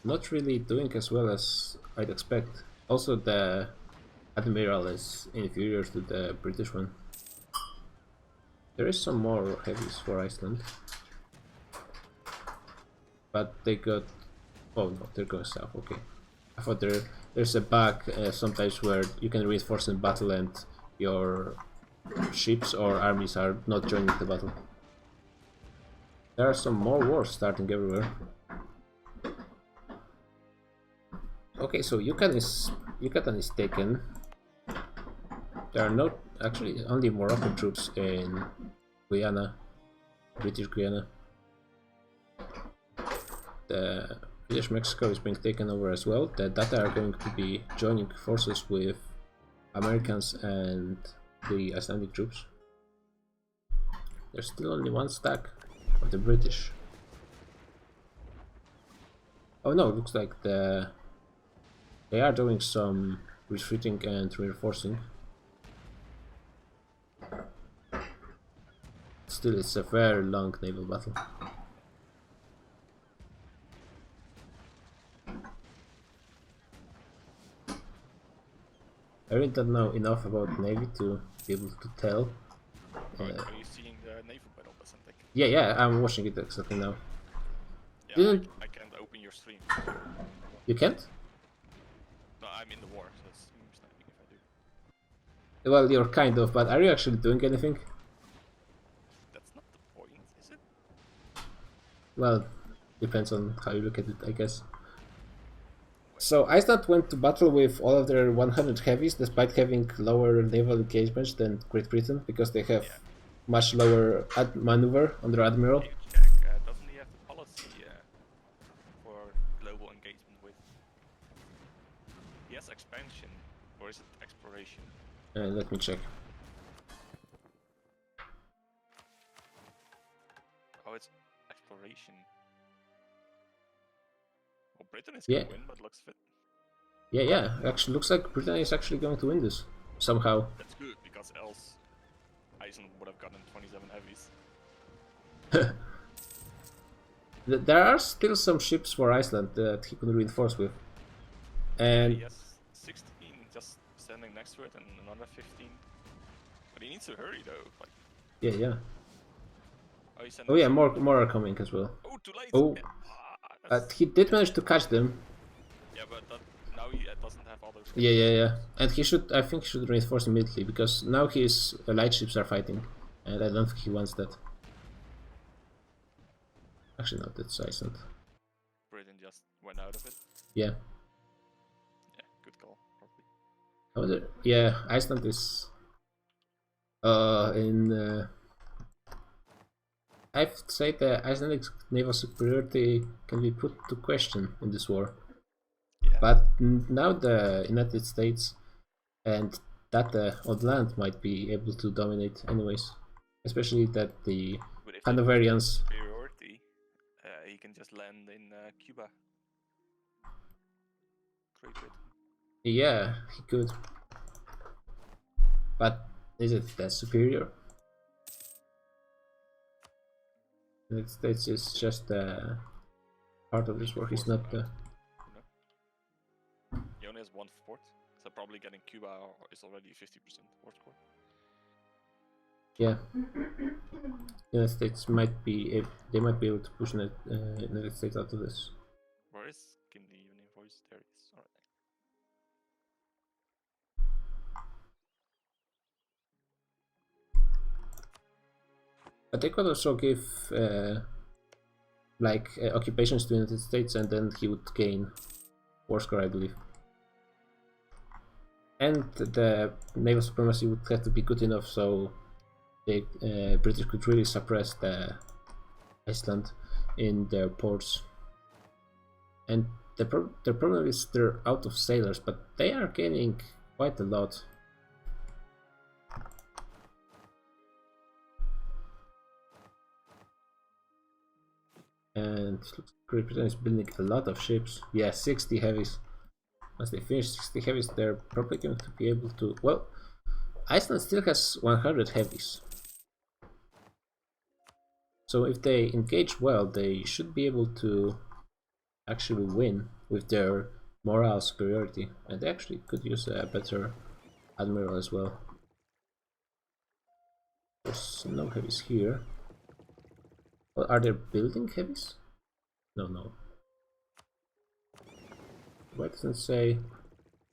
not really doing as well as I'd expect. Also, the Admiral is inferior to the British one. There is some more heavies for Iceland. But they got... oh no, they're going south, okay. I thought there's a bug sometimes where you can reinforce in battle and your ships or armies are not joining the battle. There are some more wars starting everywhere. Okay, so Yucatan is taken. There are no actually only Moroccan troops in Guyana, British Guyana. The British Mexico is being taken over as well. The Data are going to be joining forces with Americans and the Icelandic troops. There's still only one stack of the British. Oh no, it looks like they are doing some retreating and reinforcing. Still, it's a very long naval battle. I really don't know enough about Navy to be able to tell. Are you seeing the naval battle, Basantek? Yeah, I'm watching it exactly now. Yeah, Didn't- I can't open your stream. You can't? No, I'm in the war, so it's stream sniping if I do. Well, you're kind of, but are you actually doing anything? That's not the point, is it? Well, depends on how you look at it, I guess. So Iceland went to battle with all of their 100 heavies, despite having lower naval engagements than Great Britain, because they have much lower maneuver on their admiral. You check, doesn't he have the policy for global engagement with? He has expansion, or is it exploration? Let me check. Oh, it's exploration. Well, Britain is Yeah. gonna win, but looks fit. Yeah, actually looks like Britain is actually going to win this, somehow. That's good, because else Iceland would have gotten 27 heavies. There are still some ships for Iceland that he could reinforce with. And He has 16 just standing next to it, and another 15. But he needs to hurry though. Like, yeah. oh, he's Oh yeah, more are coming as well. Oh, too late. Oh. Yeah, that's- He did manage to catch them. yeah, but now he doesn't have others. Yeah. And I think he should reinforce immediately, because now his light ships are fighting. And I don't think he wants that. Actually, no, that's Iceland. Britain just went out of it. Yeah. Yeah, good call, probably. Yeah, Iceland is I'd say the Icelandic naval superiority can be put to question in this war. Yeah. But now the United States and Data on land might be able to dominate anyways. Especially that the But if Hanoverians. superiority, he can just land in Cuba. Great Britain. Yeah, he could. But is it that superior? The United States is just part of this war. He's not the. He only has 1 fort, so probably getting Cuba is already 50% fort score. Yeah. United States might be they might be able to push United States out of this. Where is Gimli even in voice? There it is. Alright. But they could also give occupations to the United States, and then he would gain war score, I believe. And the naval supremacy would have to be good enough so the British could really suppress the Iceland in their ports. And the problem is they're out of sailors, but they are gaining quite a lot. And looks like Great Britain is building a lot of ships. Yeah, 60 heavies. Once they finish 60 heavies, they're probably going to be able to... Well, Iceland still has 100 heavies. So if they engage well, they should be able to actually win with their morale superiority. And they actually could use a better admiral as well. There's no heavies here. Well, are they building heavies? No. Why doesn't it say?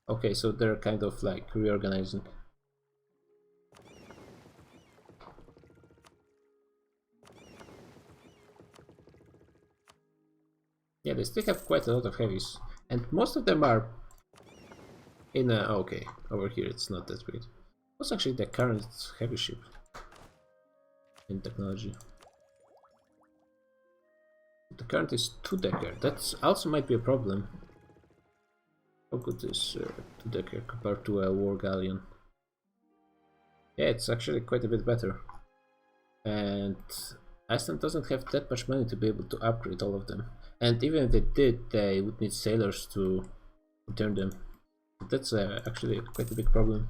Okay, so they're kind of like reorganizing. Yeah, they still have quite a lot of heavies, and most of them are Okay, over here it's not that great. What's actually the current heavy ship in technology? The current is 2-decker. That also might be a problem. How good is 2-decker compared to a war galleon? Yeah, it's actually quite a bit better. And Iceland doesn't have that much money to be able to upgrade all of them. And even if they did, they would need sailors to return them. That's actually quite a big problem.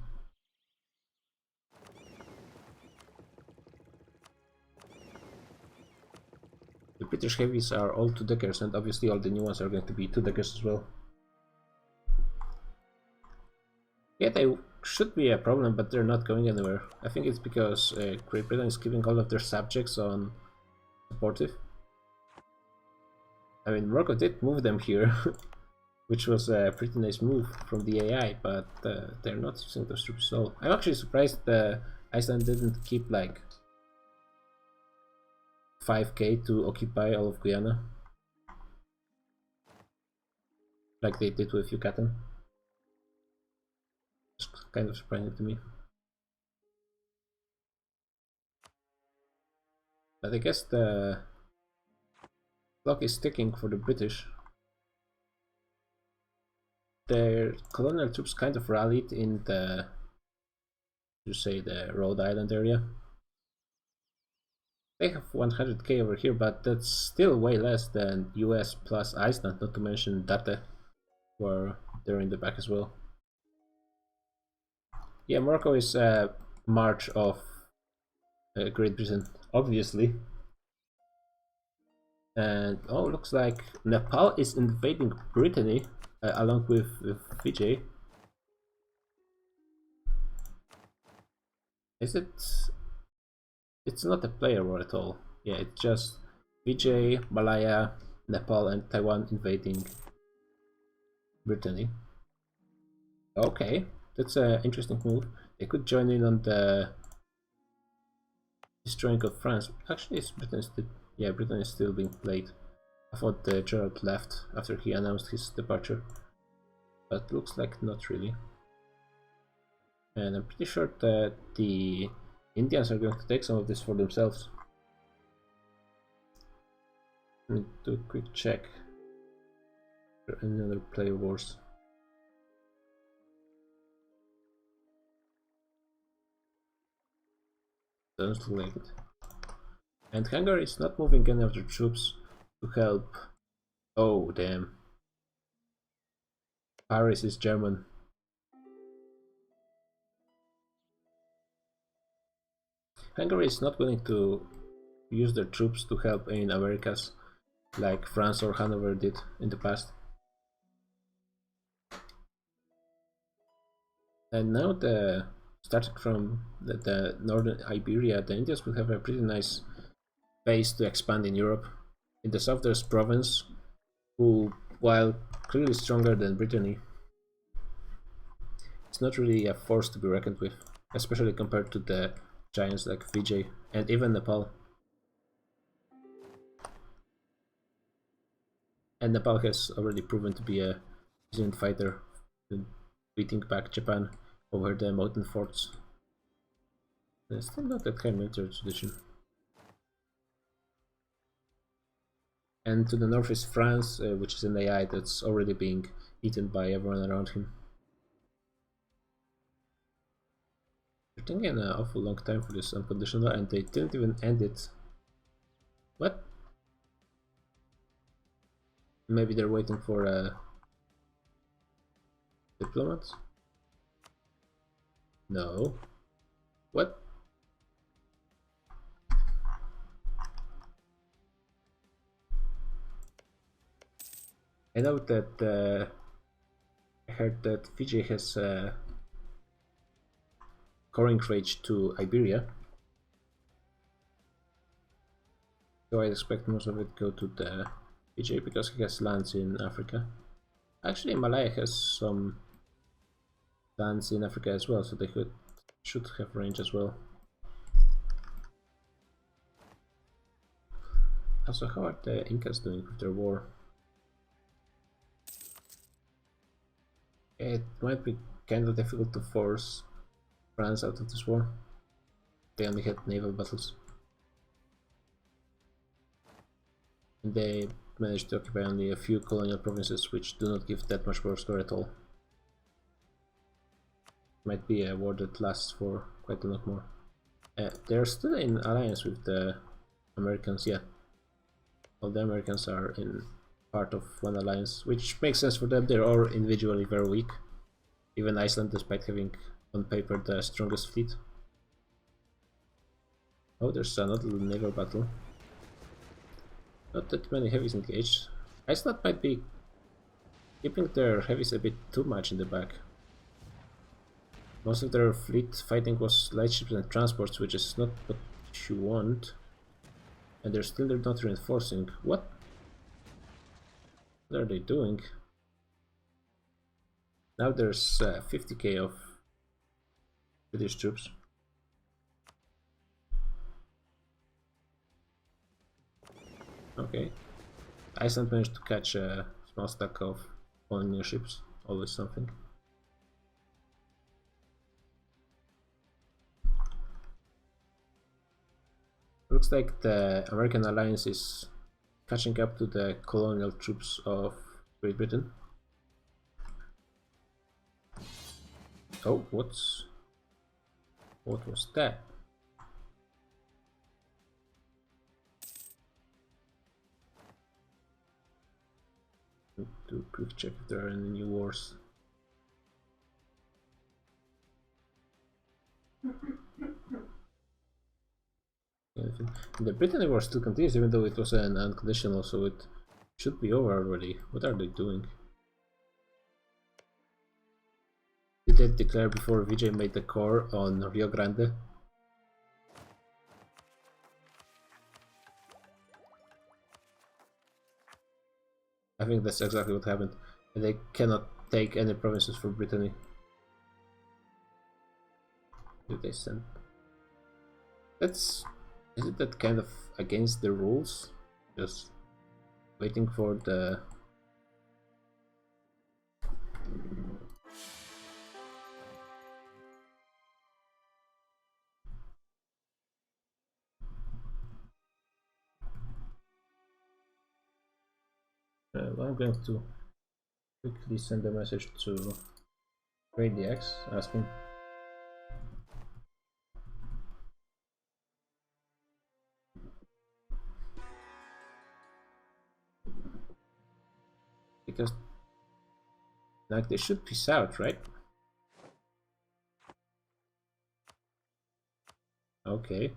The British heavies are all 2-deckers, and obviously all the new ones are going to be 2-deckers as well. Yeah, they should be a problem, but they're not going anywhere. I think it's because Great Britain is keeping all of their subjects on supportive. I mean, Morocco did move them here, which was a pretty nice move from the AI, but they're not using those troops at all. I'm actually surprised Iceland didn't keep like 5k to occupy all of Guyana, like they did with Yucatan. It's kind of surprising to me. But I guess the clock is ticking for the British. Their colonial troops kind of rallied in the, the Rhode Island area. They have 100k over here, but that's still way less than US plus Iceland, not to mention Date, where they're in the back as well. Yeah, Morocco is a march of Great Britain, obviously. And oh, looks like Nepal is invading Brittany along with Fiji. Is it? It's not a player war at all. Yeah, it's just Fiji, Malaya, Nepal, and Taiwan invading Brittany. Okay, that's an interesting move. They could join in on the destroying of France. Actually, it's Britain still. Yeah, Britain is still being played. I thought Gerald left after he announced his departure, but looks like not really. And I'm pretty sure that the Indians are going to take some of this for themselves. Let me do a quick check. Are there any other player wars? Doesn't look like it. And Hungary is not moving any of their troops to help. Oh, damn. Paris is German. Hungary is not willing to use their troops to help in Americas like France or Hanover did in the past. And now starting from the northern Iberia, the Indians will have a pretty nice base to expand in Europe. In the south there's Provence, who, while clearly stronger than Brittany, it's not really a force to be reckoned with, especially compared to the giants like Fiji and even Nepal. And Nepal has already proven to be a resilient fighter, beating back Japan over the mountain forts. There's still not that high military tradition. And to the north is France, which is an AI that's already being eaten by everyone around him. They're taking an awful long time for this unconditional, and they didn't even end it. What? Maybe they're waiting for a diplomat? No. What? I know that I heard that Fiji has coring rage to Iberia, so I expect most of it go to the Fiji because he has lands in Africa. Actually, Malaya has some lands in Africa as well, so they should have range as well. Also, how are the Incas doing with their war? It might be kind of difficult to force France out of this war. They only had naval battles. And they managed to occupy only a few colonial provinces, which do not give that much war score at all. Might be a war that lasts for quite a lot more. They're still in alliance with the Americans, yeah. All the Americans are in part of one alliance, which makes sense for them. They're all individually very weak. Even Iceland, despite having on paper the strongest fleet. Oh, there's another naval battle. Not that many heavies engaged. Iceland might be keeping their heavies a bit too much in the back. Most of their fleet fighting was light ships and transports, which is not what you want. And they're not reinforcing. What are they doing? Now there's 50k of British troops. Okay. Iceland managed to catch a small stack of colonial ships. Always something. Looks like the American alliance is catching up to the colonial troops of Great Britain. Oh, what was that? Do a quick check if there are any new wars. The Brittany war still continues, even though it was an unconditional, so it should be over already. What are they doing? Did they declare before Vijay made the core on Rio Grande? I think that's exactly what happened. They cannot take any provinces for Brittany. Did they send? Isn't that kind of against the rules? Just waiting for the... Well, I'm going to quickly send a message to RadioX asking because like they should peace out, right? Okay,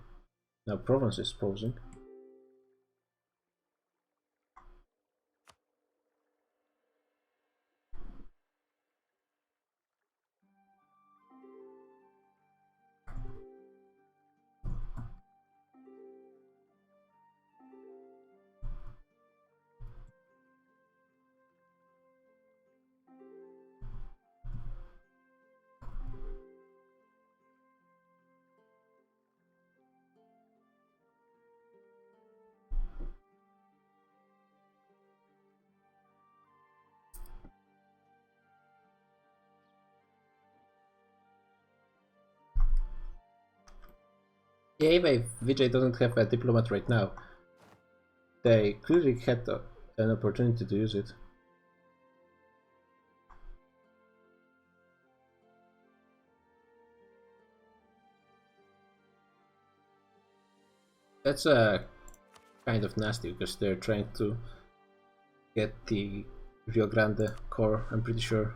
now Provence is posing. Yeah, even if Vijay doesn't have a diplomat right now, they clearly had an opportunity to use it. That's kind of nasty because they're trying to get the Rio Grande core, I'm pretty sure.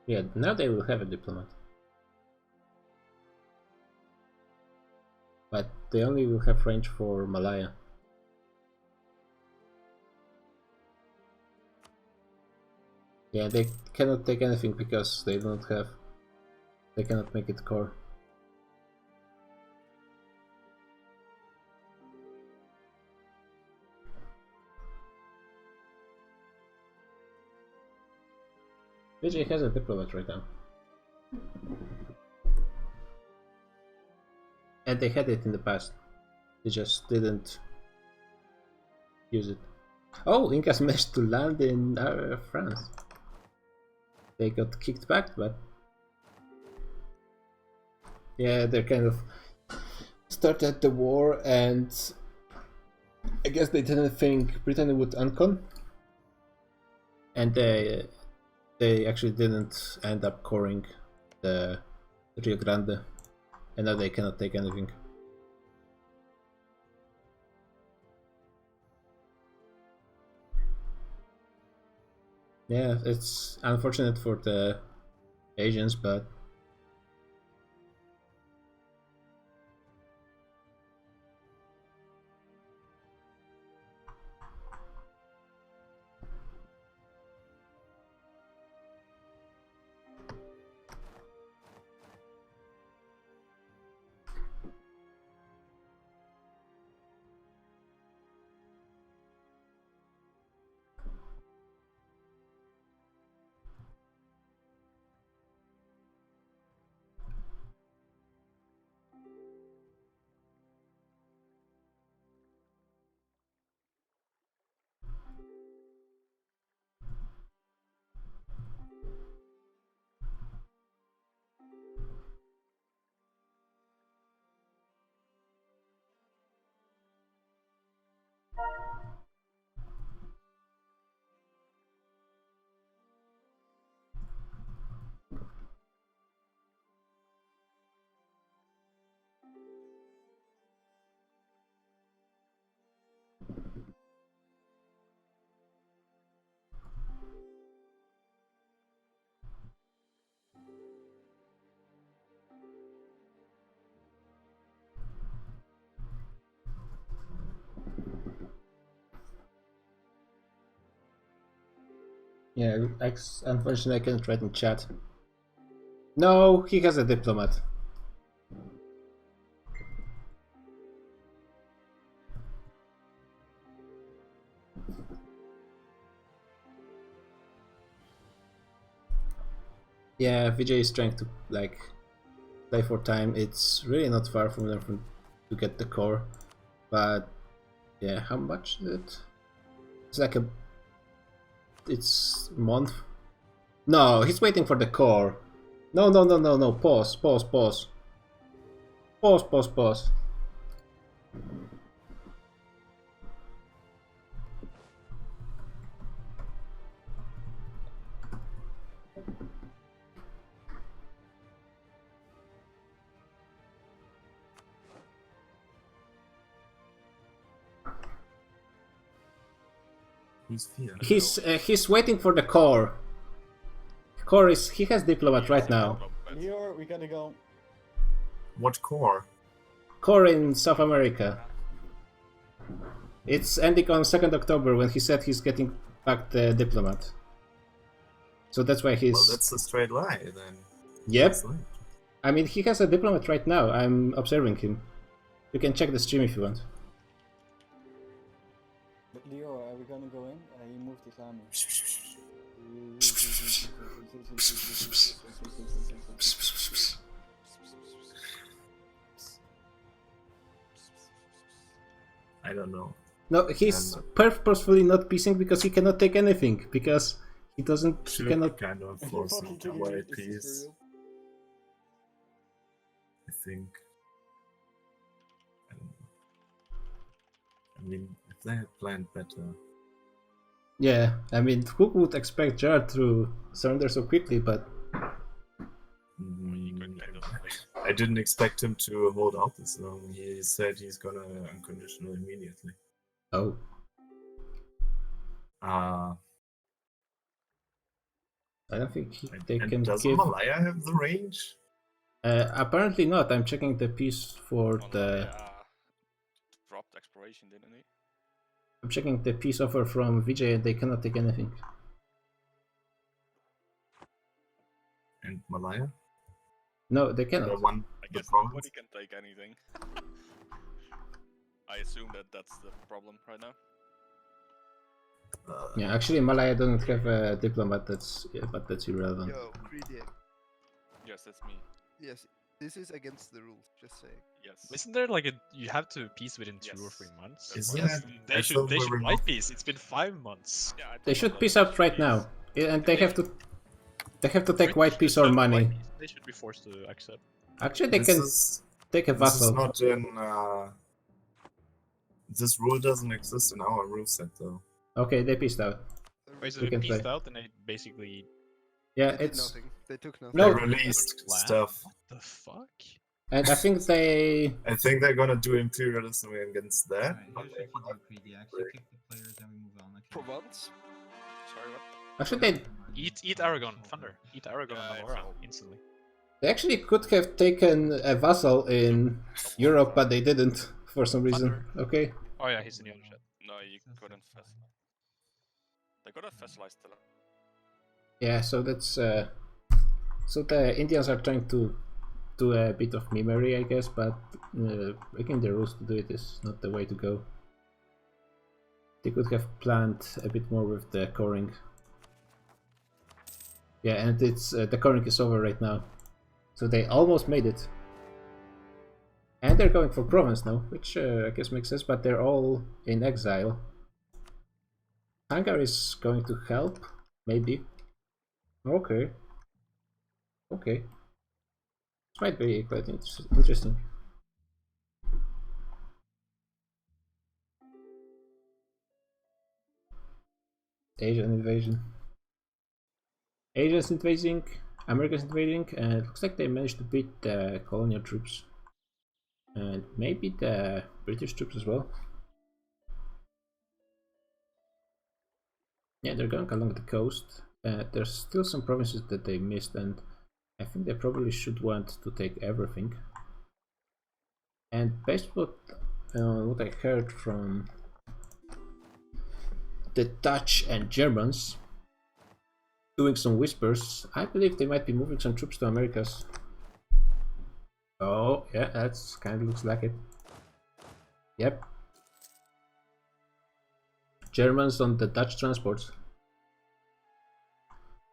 Yeah, now they will have a diplomat. But they only will have range for Malaya. Yeah, they cannot take anything because they don't have... They cannot make it core. Vijay has a diplomat right now. And they had it in the past. They just didn't use it. Oh, Incas managed to land in France. they got kicked back, but yeah, they're kind of started the war, and I guess they didn't think Britain would uncon, and they actually didn't end up coring the Rio Grande, and now they cannot take anything. Yeah, it's unfortunate for the Asians, but yeah, unfortunately I can't write in chat. No, he has a diplomat. Yeah, Vijay is trying to like play for time. It's really not far from them to get the core, but yeah, how much is it? It's like it's month. No, he's waiting for the core. No. Pause. Pause. He's waiting for the core. Core is he has diplomat right now. Lior, we gotta go. What core? Core in South America. It's ending on 2nd October when he said he's getting back the diplomat. So that's why he's. Well, that's a straight lie then. Yep. That's right. I mean, he has a diplomat right now. I'm observing him. You can check the stream if you want. Lior, are we gonna go in? He moved his army. I don't know. No, he's purposefully not piecing because he cannot take anything because he doesn't. He Should cannot. kind of force them to white piece. I think. I mean, if they had planned better. Yeah, I mean, who would expect Gerard to surrender so quickly? But I didn't expect him to hold out this long. He said he's gonna unconditional immediately. Oh. I don't think they can does give. Malaya have the range? Apparently not. I'm checking the piece for the. Dropped exploration, didn't he? I'm checking the peace offer from Vijay and they cannot take anything. And Malaya? No, they cannot. The one, I the guess province? nobody can take anything. I assume that that's the problem right now. Yeah, actually Malaya doesn't have a diplomat. But that's irrelevant. Yo, Greedy. Yes, that's me. Yes, this is against the rules. Just saying. Yes. Isn't there like you have to peace within 2 or 3 months? Is Yes, that- they I should thought they we should were white not- peace. It's been 5 months. Yeah, I They thought should that peace was out right peace. now, and they have to. They have to take white piece or money. They should be forced to accept. Actually, they This can is take a this is vassal. not in. This rule doesn't exist in our rule set though. Okay, they pieced out. Basically, can pieced play. out, and they basically. Yeah, They did it's nothing. They took nothing. No. They released Wow, stuff. What the fuck? and I think they I think they're gonna do imperialism against that. Alright, here's what you do, Creedy. Actually kick the players and we move on. Okay. For once. Sorry, what? actually they Eat Aragon, Thunder. Eat Aragon and Namora instantly. they actually could have taken a vassal in Europe, but they didn't for some reason. Thunder. Okay. Oh yeah, he's in the other chat. No, you couldn't festival. They could have festivalized the. Yeah, so that's so the Indians are trying to do a bit of memory, I guess, but breaking the rules to do it is not the way to go. They could have planned a bit more with the coring. Yeah, and it's the coring is over right now, so they almost made it. And they're going for province now, which I guess makes sense, but they're all in exile. Hungary is going to help, maybe. Okay. Okay. This might be quite interesting. Asian invasion. Asians invading, Americans invading, and it looks like they managed to beat the colonial troops. And maybe the British troops as well. Yeah, they're going along the coast. There's still some provinces that they missed, and I think they probably should want to take everything. And based on what I heard from the Dutch and Germans, doing some whispers, I believe they might be moving some troops to Americas. Oh, yeah, that's kind of looks like it. Yep. Germans on the Dutch transports.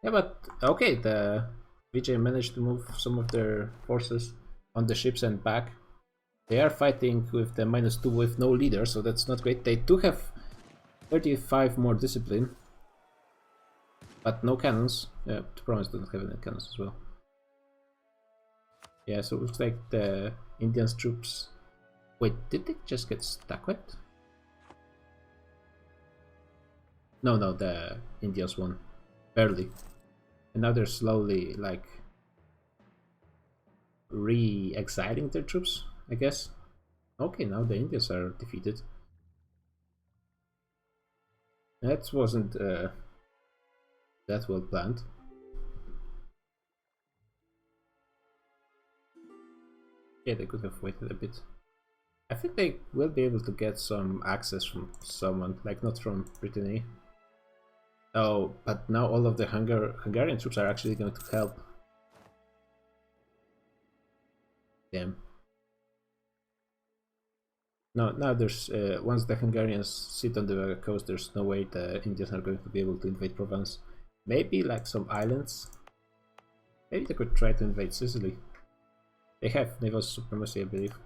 Yeah, but okay, the VJ managed to move some of their forces on the ships and back. They are fighting with the -2 with no leader, so that's not great. They do have 35 more discipline, but no cannons. Yeah, the province doesn't have any cannons as well. Yeah, so it looks like the Indians troops. Wait, did they just get stuck with? No, the Indians won. Barely. And now they're slowly, like, re-exiling their troops, I guess. Okay, now the Indians are defeated. That wasn't that well planned. Yeah, they could have waited a bit. I think they will be able to get some access from someone, like not from Brittany. Oh, but now all of the Hungarian troops are actually going to help. Damn. No, now there's once the Hungarians sit on the coast, there's no way the Indians are going to be able to invade Provence. Maybe like some islands. Maybe they could try to invade Sicily. They have naval supremacy, I believe,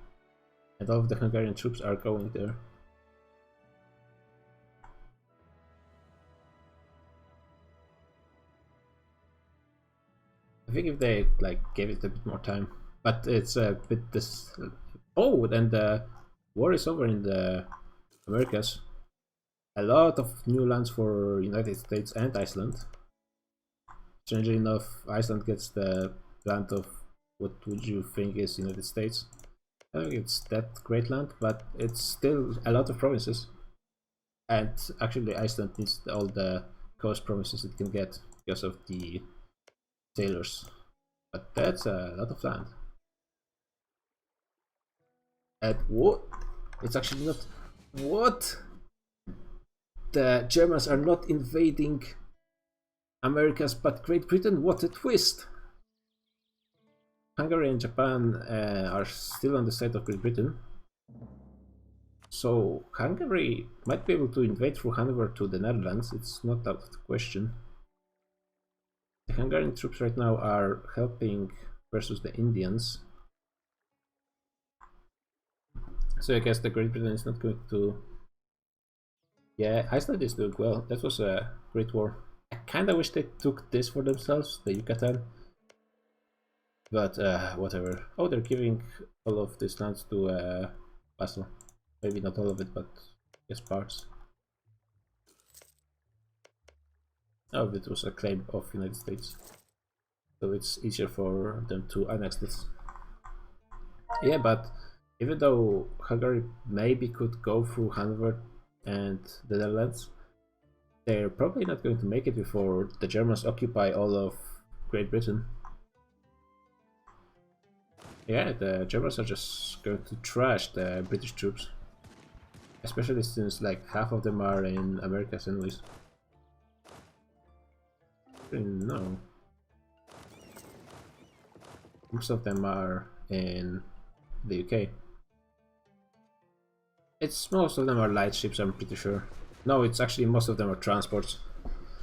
and all of the Hungarian troops are going there. I think if they like gave it a bit more time, but it's a bit this. Oh, and the war is over in the Americas. A lot of new lands for United States and Iceland. Strangely enough, Iceland gets the land of what would you think is United States. I don't think it's that great land, but it's still a lot of provinces. And actually Iceland needs all the coast provinces it can get because of the sailors. But that's a lot of land. And what? It's actually not... What? The Germans are not invading Americas but Great Britain? What a twist! Hungary and Japan are still on the side of Great Britain. So Hungary might be able to invade through Hanover to the Netherlands, it's not out of the question. The Hungarian troops right now are helping versus the Indians. So I guess the Great Britain is not going to... Yeah, Iceland is doing well. That was a great war. I kinda wish they took this for themselves, the Yucatan. But whatever. Oh, they're giving all of this lands to Vassal. Maybe not all of it, but just parts. Oh, it was a claim of United States. So it's easier for them to annex this. Yeah, but even though Hungary maybe could go through Hanover and the Netherlands, they're probably not going to make it before the Germans occupy all of Great Britain. Yeah, the Germans are just going to trash the British troops. Especially since like half of them are in Americas anyways. No. Most of them are in the UK. Most of them are light ships, I'm pretty sure. No, it's actually most of them are transports.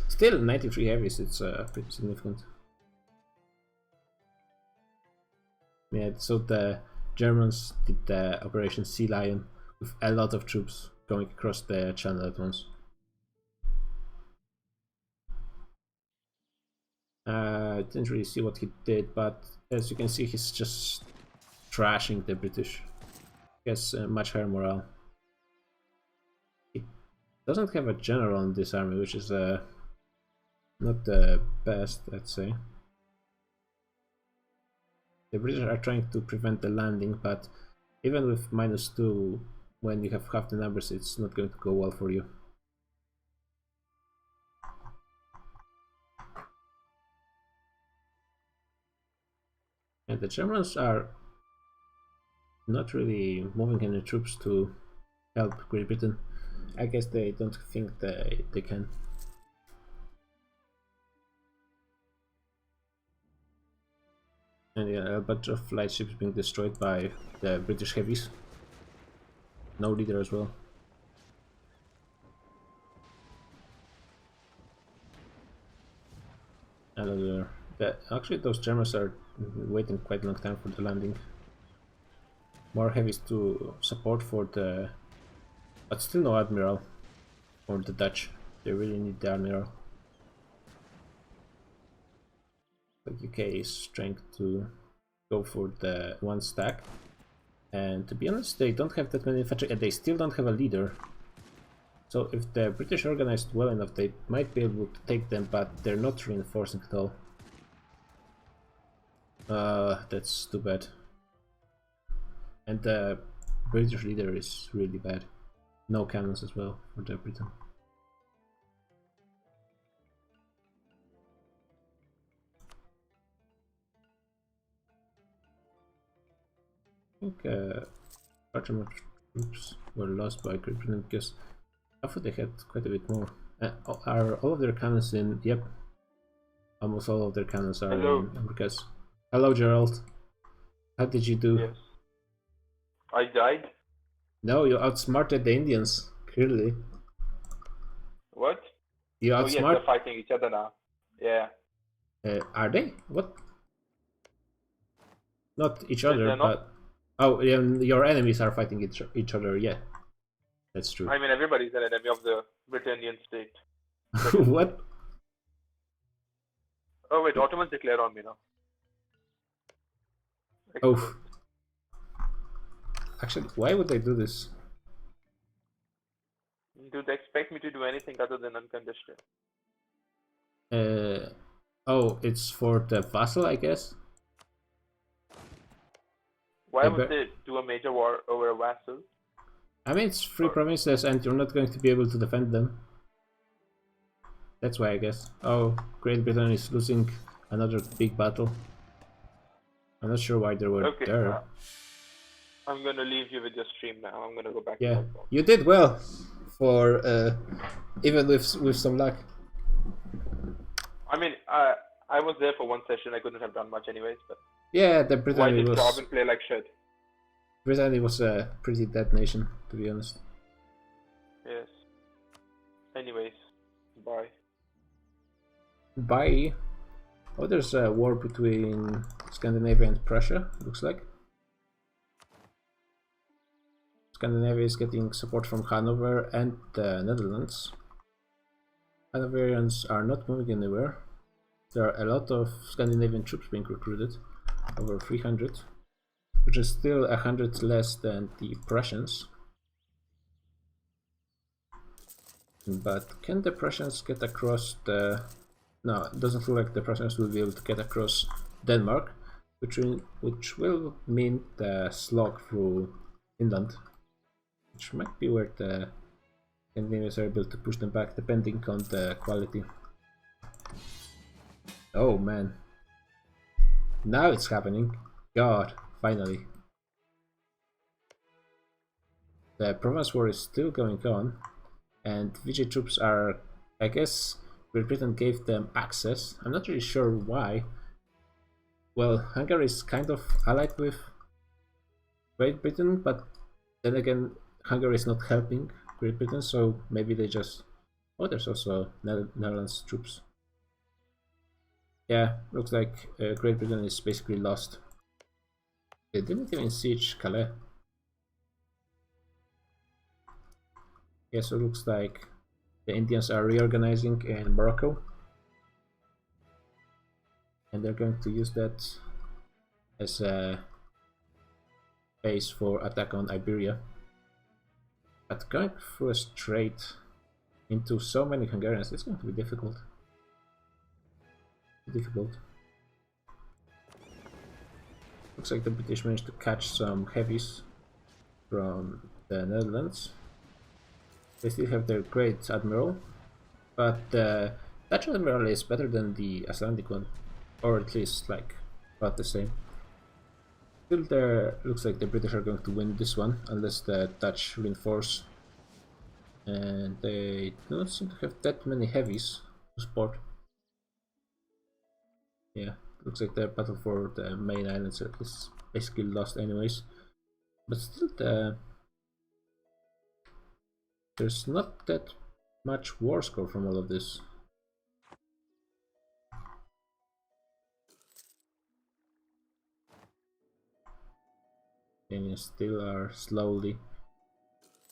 Still 93 heavies, it's pretty significant. Yeah, so the Germans did the Operation Sea Lion with a lot of troops going across the channel at once. I didn't really see what he did, but as you can see, he's just trashing the British. He has much higher morale. He doesn't have a general in this army, which is not the best, I'd say. The British are trying to prevent the landing, but even with -2, when you have half the numbers, it's not going to go well for you. And the Germans are not really moving any troops to help Great Britain. I guess they don't think they can. And yeah, a bunch of light ships being destroyed by the British heavies. No leader as well. Another. Actually, those Germans are waiting quite a long time for the landing. More heavies to support for the... But still no admiral for the Dutch. They really need the admiral. The UK is trying to go for the one stack. And to be honest, they don't have that many infantry and they still don't have a leader. So if the British organized well enough, they might be able to take them, but they're not reinforcing at all. That's too bad. And the British leader is really bad. No cannons as well for the Britain. I think large amount of troops were lost by Great Britain because I thought they had quite a bit more. Are all of their cannons in? Yep. Almost all of their cannons are in Americas. Hello, Gerald. How did you do? Yes. I died. No, you outsmarted the Indians, clearly. What? You Oh yes, outsmart? they're fighting each other now. Yeah. Are they? What? Not each Yes, other, they're not. but... Oh, your enemies are fighting each other, yeah. That's true. I mean, everybody's an enemy of the Britannian state. What? Oh wait, Ottomans declare on me now. Oh. Actually, why would they do this? Do they expect me to do anything other than unconditional? Oh, it's for the vassal, I guess? Why would they do a major war over a vassal? I mean, it's free provinces and you're not going to be able to defend them. That's why, I guess. Oh, Great Britain is losing another big battle. I'm not sure why they were Okay, there. I'm gonna leave you with your stream now. I'm gonna go back Yeah, to my phone. you did well for even with some luck. I mean, I was there for one session. I couldn't have done much anyways, but Yeah, the why Britannia did was Robin play like shit? Britannia was a pretty dead nation, to be honest. Yes. Anyways, bye. Bye. Oh, there's a war between Scandinavia and Prussia, looks like. Scandinavia is getting support from Hanover and the Netherlands. Hanoverians are not moving anywhere. There are a lot of Scandinavian troops being recruited, over 300, which is still 100 less than the Prussians. But can the Prussians get across the... No, it doesn't look like the Prussians will be able to get across Denmark, which will mean the slog through Finland, which might be where the Scandinavians are able to push them back, depending on the quality. Oh man. Now it's happening. God, finally. The Provence war is still going on, and Vichy troops are, I guess, Great Britain gave them access. I'm not really sure why. Well, Hungary is kind of allied with Great Britain, but then again, Hungary is not helping Great Britain, so maybe they just... Oh, there's also Netherlands troops. Yeah, looks like Great Britain is basically lost. They didn't even siege Calais. Yeah, so it looks like the Indians are reorganizing in Morocco. And they're going to use that as a base for attack on Iberia. But going through a strait into so many Hungarians, it's going to be difficult. Looks like the British managed to catch some heavies from the Netherlands. They still have their great admiral, but the Dutch admiral is better than the Icelandic one, or at least like about the same. Still, there looks like the British are going to win this one unless the Dutch reinforce, and they do not seem to have that many heavies to support. Yeah, looks like the battle for the main islands is basically lost anyways, but still there's not that much war score from all of this. And still are slowly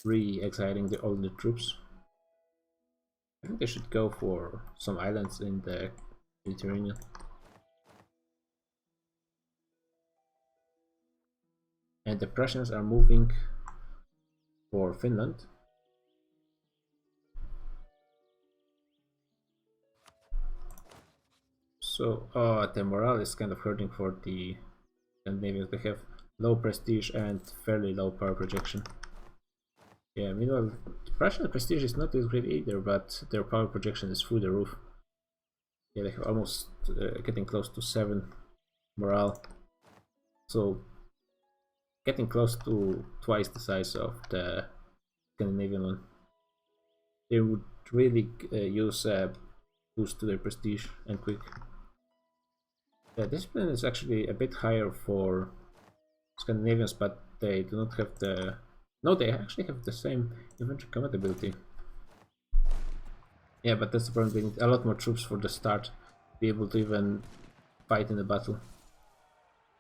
re-exiling all the troops. I think they should go for some islands in the Mediterranean. And the Prussians are moving for Finland. So, the morale is kind of hurting for the Scandinavians. They have low prestige and fairly low power projection. Yeah, meanwhile, Russian prestige is not that great either, but their power projection is through the roof. Yeah, they have almost getting close to 7 morale. So, getting close to twice the size of the Scandinavian one. They would really use a boost to their prestige and quick. The discipline is actually a bit higher for Scandinavians, but they do not have the... No, they actually have the same infantry combat ability. Yeah, but that's the problem, they need a lot more troops for the start to be able to even fight in the battle.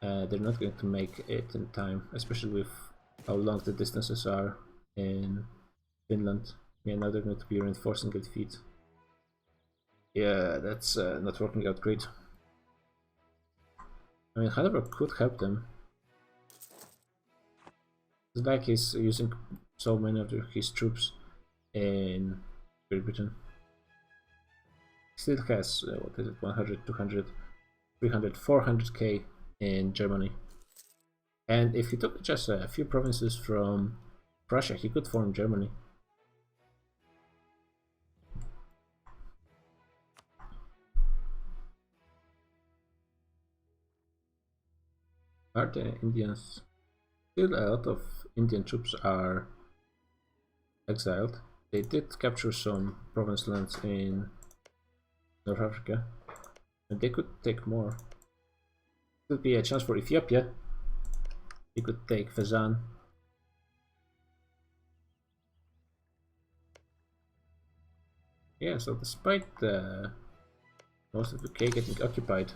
They're not going to make it in time, especially with how long the distances are in Finland. Yeah, now they're going to be reinforcing at feet. Yeah, that's not working out great. I mean, Hanover could help them. It's like he's using so many of his troops in Great Britain. He still has, what is it, 100, 200, 300, 400k in Germany. And if he took just a few provinces from Prussia, he could form Germany. Are the Indians? Still a lot of Indian troops are exiled. They did capture some province lands in North Africa, and they could take more. Could be a chance for Ethiopia. They could take Fezzan. Yeah, so despite most of the UK getting occupied,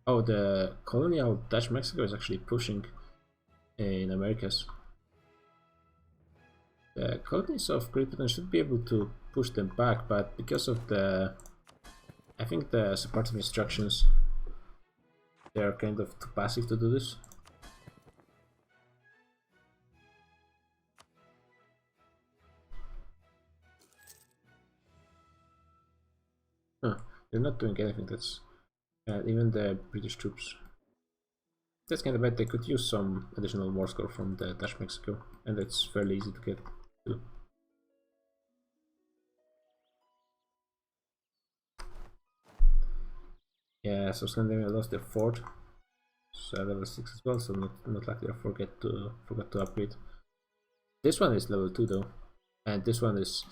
oh, the colonial Dutch Mexico is actually pushing in Americas. The colonies of Great Britain should be able to push them back, but because of the, I think the supportive instructions, they are kind of too passive to do this. Huh, they're not doing anything. That's even the British troops. That's kind of bad. They could use some additional war score from the Dutch Mexico, and it's fairly easy to get to. Yeah, so Scandinavia lost their fort, so level 6 as well. So not likely to forgot to upgrade. This one is level 2 though, and this one is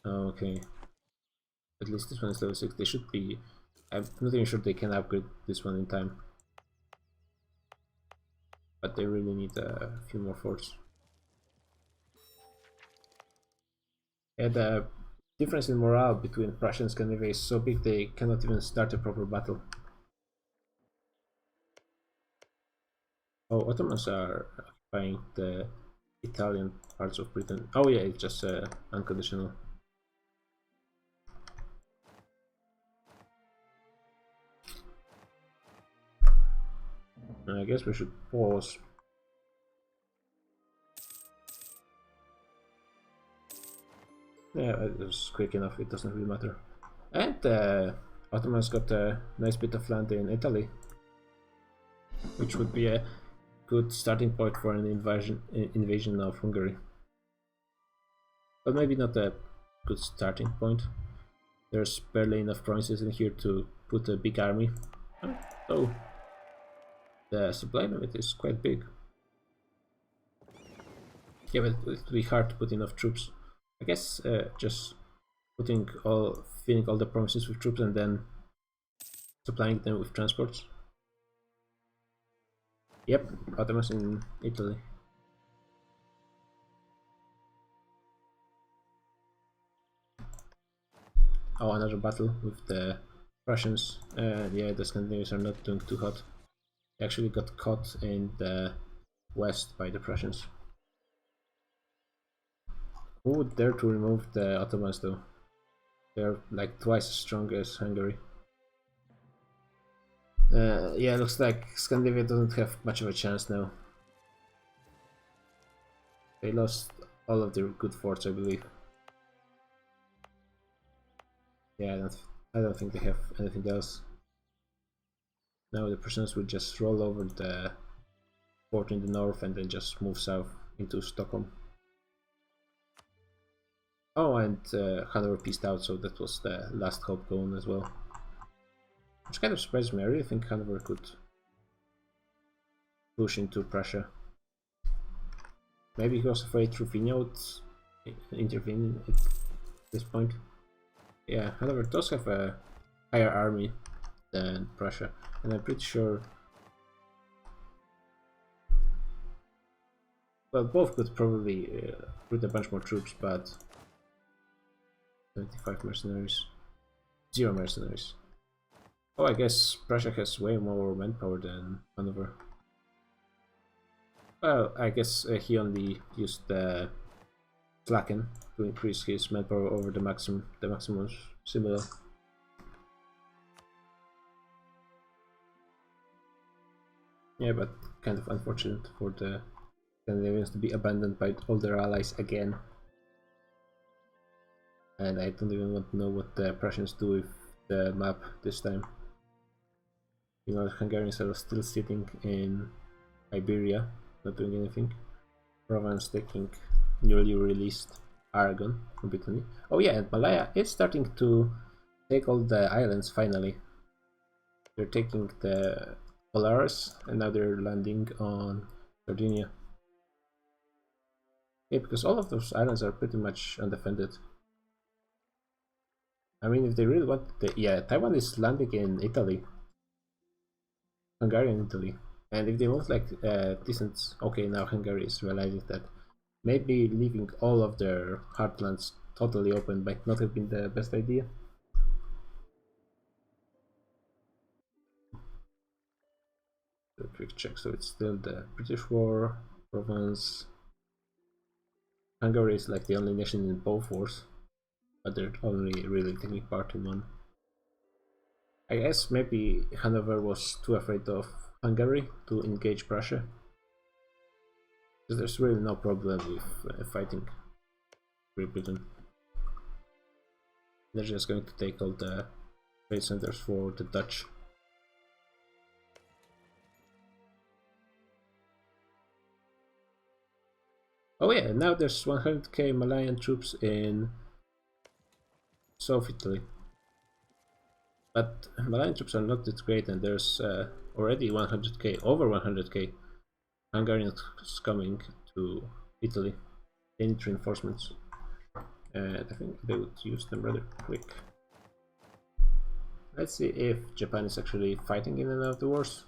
okay. At least this one is level 6. They should be. I'm not even sure they can upgrade this one in time. But they really need a few more forts. Yeah, the difference in morale between Prussia and Scandinavia is so big they cannot even start a proper battle. Oh, Ottomans are occupying the Italian parts of Britain. Oh yeah, it's just unconditional. I guess we should pause. Yeah, it was quick enough, it doesn't really matter. And Ottomans got a nice bit of land in Italy, which would be a good starting point for an invasion of Hungary. But maybe not a good starting point. There's barely enough provinces in here to put a big army. Oh, the supply limit is quite big. Yeah, but it would be hard to put enough troops. I guess just filling all the provinces with troops and then supplying them with transports. Yep, Ottomans in Italy. Oh, another battle with the Russians. Yeah, the Scandinavians are not doing too hot. They actually got caught in the west by the Prussians. Who would dare to remove the Ottomans though? They're like twice as strong as Hungary. Yeah, looks like Scandinavia doesn't have much of a chance now. They lost all of their good forts, I believe. Yeah, I don't think they have anything else. Now the Prussians will just roll over the fort in the north and then just move south into Stockholm. Oh, and Hanover pieced out, so that was the last hope gone as well. Which kind of surprised me. I really think Hanover could push into Prussia. Maybe he was afraid Ruthenia would intervene at this point. Yeah, Hanover does have a higher army than Prussia, and I'm pretty sure. Well, both could probably recruit a bunch more troops, but 25 mercenaries, 0 mercenaries. Oh, I guess Prussia has way more manpower than Hanover. Well, I guess he only used the Slacken to increase his manpower over the maximum. The maximum is similar. Yeah, but kind of unfortunate for the Scandinavians to be abandoned by all their allies again. And I don't even want to know what the Prussians do with the map this time. You know, the Hungarians are still sitting in Iberia, not doing anything. Provence taking newly released Aragon from Brittany. Oh yeah, and Malaya is starting to take all the islands finally. They're taking the Polaris and now they're landing on Sardinia. Yeah, because all of those islands are pretty much undefended. I mean, if they really want yeah, Taiwan is landing in Italy. Hungary and Italy. And if they want like decent... Okay, now Hungary is realizing that maybe leaving all of their heartlands totally open might not have been the best idea. Do a quick check, so it's still the British War, Provence, Hungary is like the only nation in both wars, but they're only really taking part in one. I guess maybe Hanover was too afraid of Hungary to engage Prussia. Because there's really no problem with fighting Great Britain. They're just going to take all the trade centers for the Dutch. Oh yeah, now there's 100k Malayan troops in South Italy. But Malayan troops are not that great, and there's already 100k, over 100k Hungarians coming to Italy. They need reinforcements, and I think they would use them rather quick. Let's see if Japan is actually fighting in any of the wars.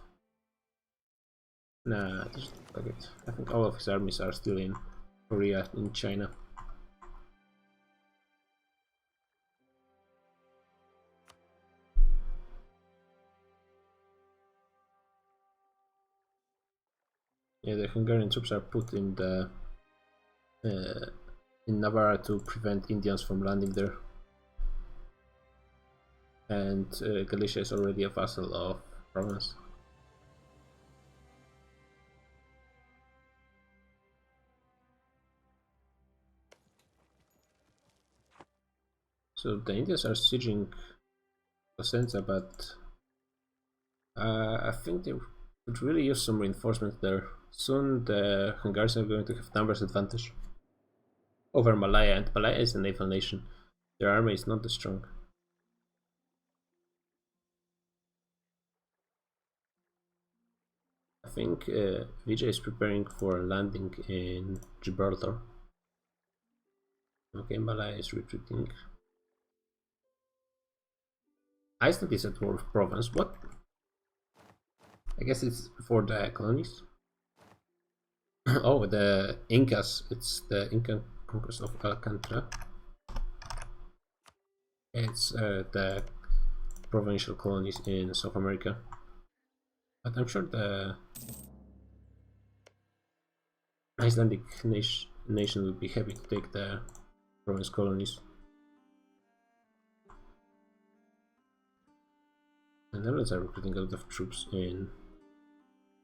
Nah, just like it. I think all of his armies are still in Korea, in China. Yeah, the Hungarian troops are put in the in Navarra to prevent Indians from landing there. And Galicia is already a vassal of Provence. So the Indians are sieging Cosenza, but I think they would really use some reinforcement there. Soon the Hungarians are going to have numbers advantage over Malaya, and Malaya is a naval nation. Their army is not as strong. I think Vijay is preparing for a landing in Gibraltar. Okay, Malaya is retreating. Iceland is at war with Provence. What? I guess it's for the colonies. Oh, the Incas. It's the Inca conquest of Alcantara. It's the provincial colonies in South America. But I'm sure the Icelandic nation will be happy to take the province colonies. The Netherlands are recruiting a lot of troops in.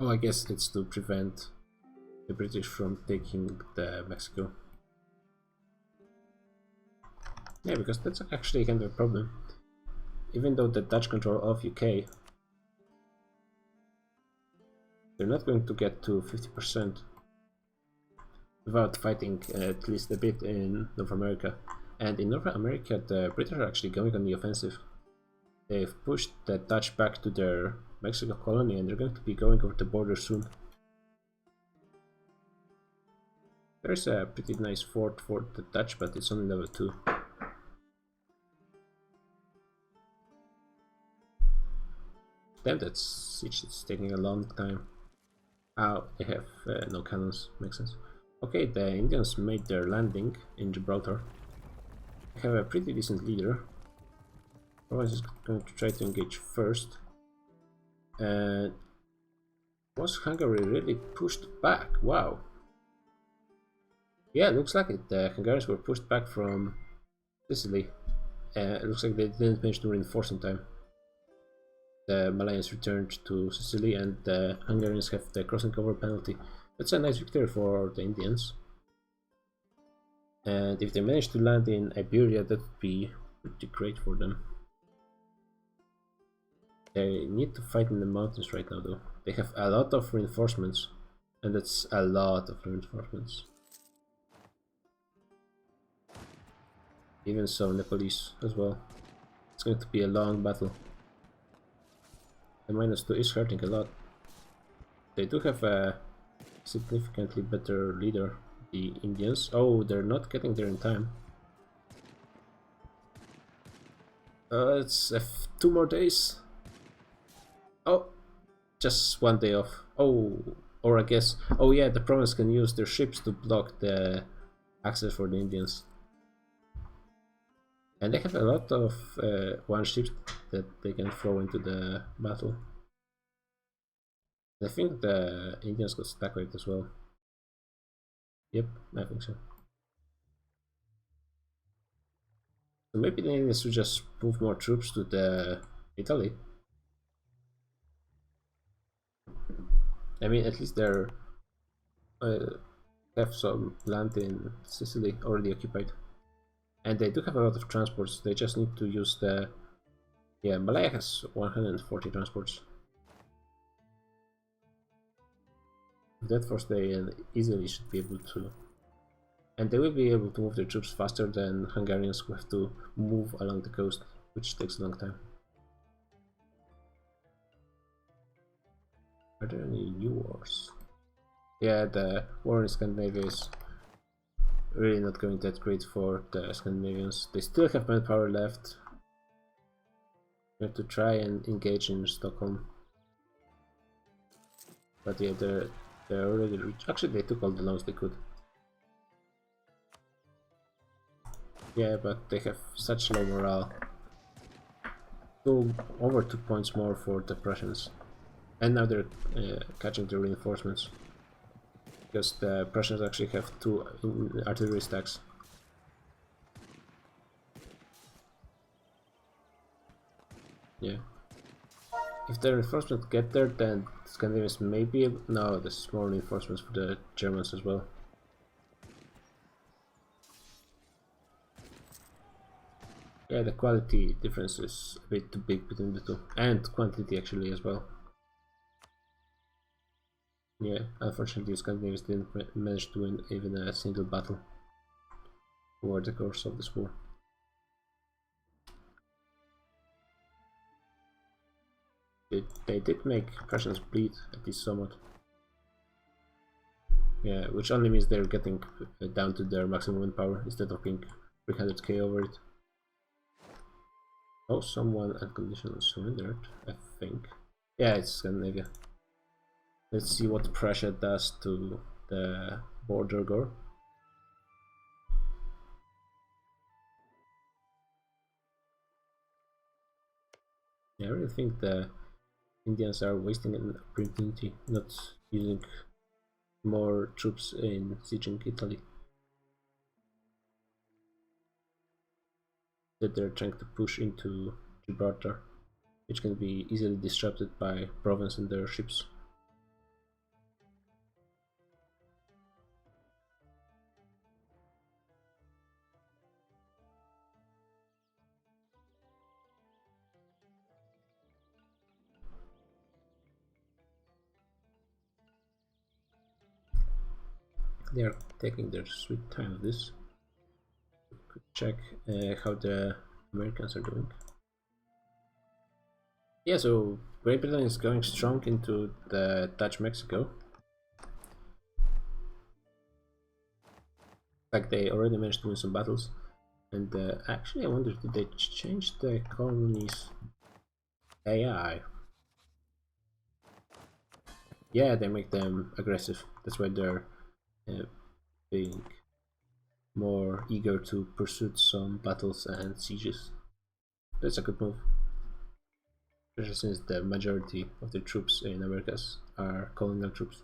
Oh, I guess it's to prevent the British from taking the Mexico. Yeah, because that's actually kind of a problem. Even though the Dutch control of UK, they're not going to get to 50% without fighting at least a bit in North America. And in North America, the British are actually going on the offensive. They've pushed the Dutch back to their Mexico colony, and they're going to be going over the border soon. There's a pretty nice fort for the Dutch, but it's only level 2. Damn, that siege is taking a long time. Oh, they have no cannons, makes sense. Okay, the Indians made their landing in Gibraltar. They have a pretty decent leader. Provence is going to try to engage first. And was Hungary really pushed back? Wow. Yeah, looks like it. The Hungarians were pushed back from Sicily. It looks like they didn't manage to reinforce in time. The Malayans returned to Sicily, and the Hungarians have the crossing cover penalty. That's a nice victory for the Indians. And if they manage to land in Iberia, that would be pretty great for them. They need to fight in the mountains right now, though. They have a lot of reinforcements, and that's a lot of reinforcements. Even so, Nepalese as well. It's going to be a long battle. The -2 is hurting a lot. They do have a significantly better leader, the Indians. Oh, they're not getting there in time. It's 2 more days. Oh, just 1 day off. Oh, or I guess, oh yeah, the province can use their ships to block the access for the Indians. And they have a lot of one ships that they can throw into the battle. I think the Indians got stack rate as well. Yep, I think so. So maybe they need to just move more troops to the Italy. I mean, at least they're have some land in Sicily already occupied, and they do have a lot of transports. They just need to use the Malaya has 140 transports. With that force, they easily should be able to, and they will be able to move their troops faster than Hungarians who have to move along the coast, which takes a long time. Are there any new wars? Yeah, the war in Scandinavia is really not going that great for the Scandinavians. They still have manpower left. We have to try and engage in Stockholm. But yeah, they're already reached. Actually, they took all the loans they could. Yeah, but they have such low morale. Over 2 points more for the Prussians. And now they're catching the reinforcements. Because the Prussians actually have 2 artillery stacks. Yeah. If the reinforcements get there, then Scandinavians may be able... No, there's more reinforcements for the Germans as well. Yeah, the quality difference is a bit too big between the two. And quantity actually as well. Yeah, unfortunately Scandinavians didn't manage to win even a single battle over the course of this war. They did make Prussians bleed, at least somewhat. Yeah, which only means they're getting down to their maximum manpower instead of being 300k over it. Oh, someone unconditionally surrendered, I think. Yeah, it's Scandinavia. Let's see what Prussia does to the border gore. Yeah, I really think the Indians are wasting an opportunity not using more troops in sieging Italy. That they're trying to push into Gibraltar, which can be easily disrupted by Provence and their ships. They are taking their sweet time with this. Check how the Americans are doing. Yeah, so Great Britain is going strong into the Dutch Mexico. Like they already managed to win some battles. And actually I wonder, did they change the colonies AI? Yeah, they make them aggressive. That's why they're being more eager to pursue some battles and sieges. That's a good move. Especially since the majority of the troops in Americas are colonial troops.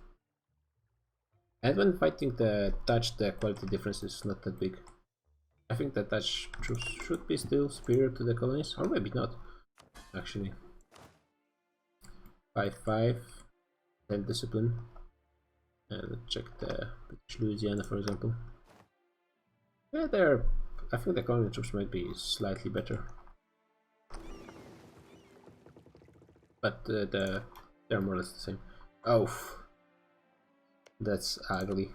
And when fighting the Dutch, the quality difference is not that big. I think the Dutch troops should be still superior to the colonies, or maybe not, actually. 5-5, 10 discipline. And check the British Louisiana, for example. Yeah, I think the colonial troops might be slightly better. But they're more or less the same. Oh, that's ugly.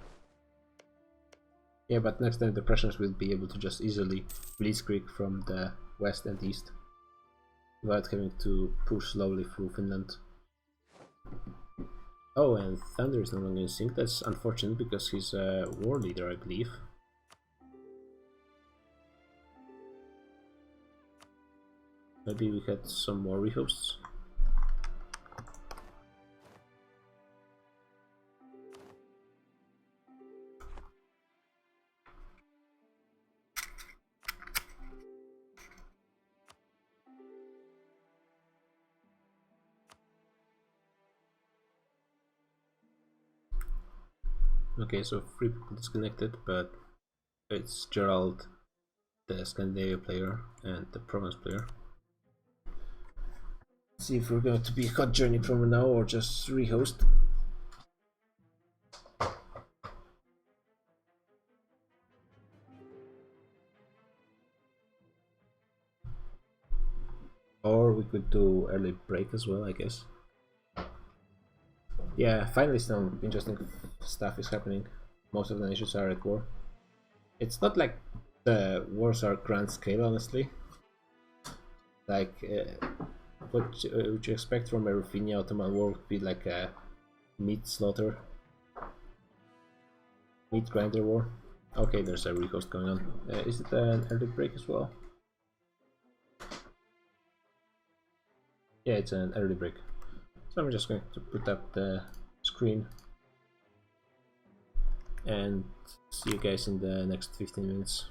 Yeah, but next time the Prussians will be able to just easily blitzkrieg from the west and east without having to push slowly through Finland. Oh, and Thunder is no longer in sync. That's unfortunate because he's a war leader, I believe. Maybe we had some more rehosts. Okay, so 3 people disconnected, but it's Gerald, the Scandinavia player and the province player. See if we're going to be Hot Journey from now or just rehost. Or we could do early break as well, I guess. Yeah, finally some interesting stuff is happening. Most of the nations are at war. It's not like the wars are grand scale, honestly. Like, what would you expect from a Ruthenia Ottoman war would be like a meat slaughter, meat grinder war. Okay, there's a rehost going on. Is it an early break as well? Yeah, it's an early break. So I'm just going to put up the screen and see you guys in the next 15 minutes.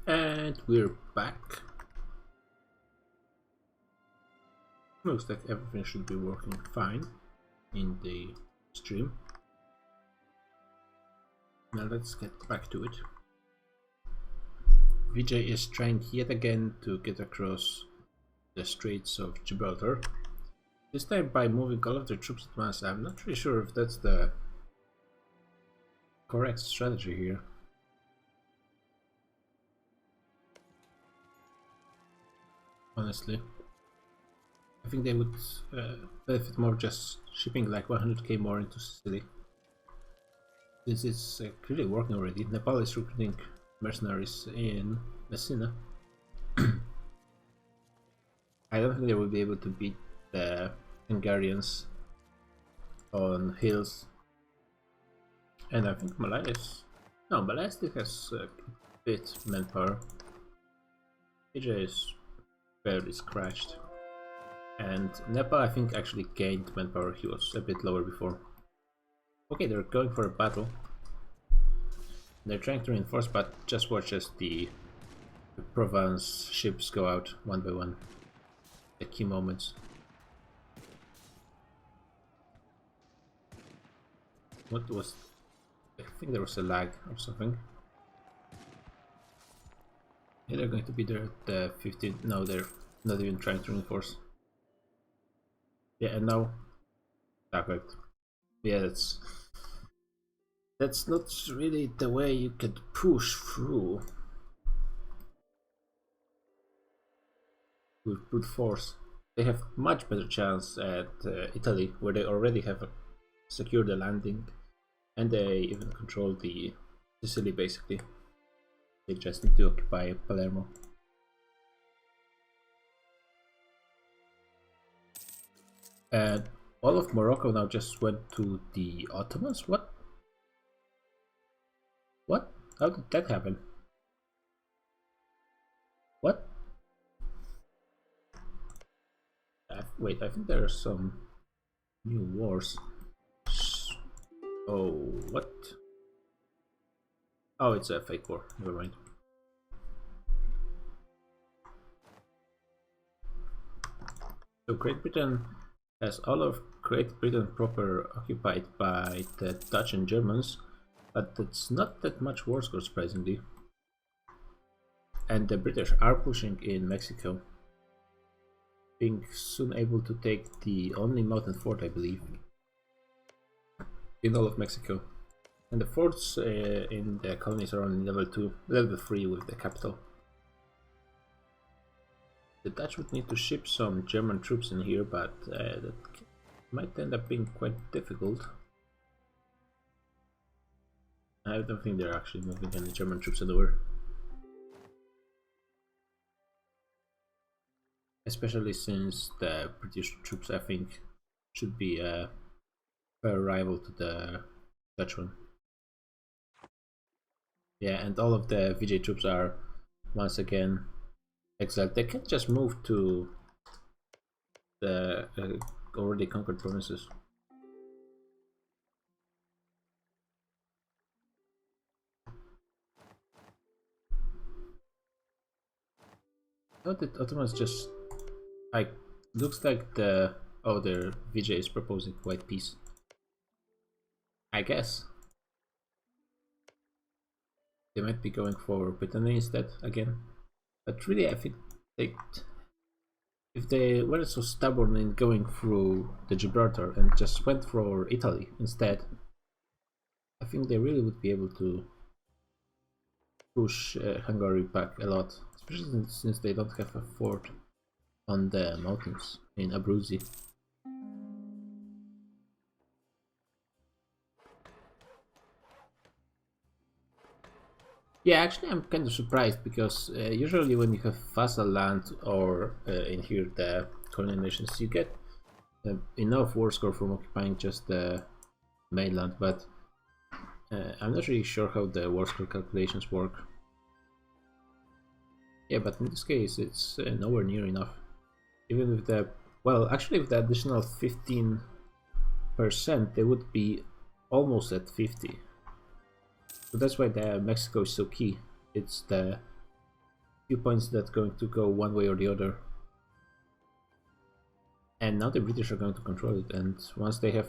And we're back. Looks like everything should be working fine in the stream. Now let's get back to it. Vijay is trying yet again to get across the Straits of Gibraltar. This time by moving all of their troops at once. I'm not really sure if that's the correct strategy here. Honestly, I think they would benefit more just shipping like 100k more into Sicily. This is clearly working already. Nepal is recruiting mercenaries in Messina. I don't think they will be able to beat the Hungarians on hills. And I think Malaya still has a bit manpower. Asia is barely scratched. And Nepal, I think, actually gained manpower. He was a bit lower before. Okay, they're going for a battle. They're trying to reinforce, but just watch as the Provence ships go out one by one. The key moments. What was... I think there was a lag or something. Yeah, they're going to be there at the 15... No, they're not even trying to reinforce. Yeah, and now... Perfect. Yeah, that's not really the way you could push through with brute force. They have much better chance at Italy, where they already have secured the landing, and they even control the Sicily basically. They just need to occupy Palermo. And all of Morocco now just went to the Ottomans? What? What? How did that happen? What? Wait, I think there are some new wars. Oh, what? Oh, it's a fake war. Never mind. So Great Britain has all of Great Britain proper occupied by the Dutch and Germans, but it's not that much war score, surprisingly. And the British are pushing in Mexico, being soon able to take the only mountain fort, I believe, in all of Mexico. And the forts in the colonies are only level 2, level 3 with the capital. The Dutch would need to ship some German troops in here, but that might end up being quite difficult. I don't think they're actually moving any German troops anywhere. Especially since the British troops, I think, should be a fair rival to the Dutch one. Yeah, and all of the Vijay troops are once again exiled. They can't just move to the already conquered provinces. How did Ottomans just... like, looks like the... oh, their Vijay is proposing white peace. I guess. They might be going for Britannia instead, again. But really, I think if they weren't so stubborn in going through the Gibraltar and just went for Italy instead, I think they really would be able to push Hungary back a lot, especially since they don't have a fort on the mountains in Abruzzi. Yeah, actually I'm kind of surprised, because usually when you have vassal land or in here the colonial nations, you get enough war score from occupying just the mainland, but I'm not really sure how the war score calculations work. Yeah, but in this case it's nowhere near enough. Even with the... well, actually with the additional 15%, they would be almost at 50. So that's why the Mexico is so key. It's the few points that's going to go one way or the other. And now the British are going to control it, and once they have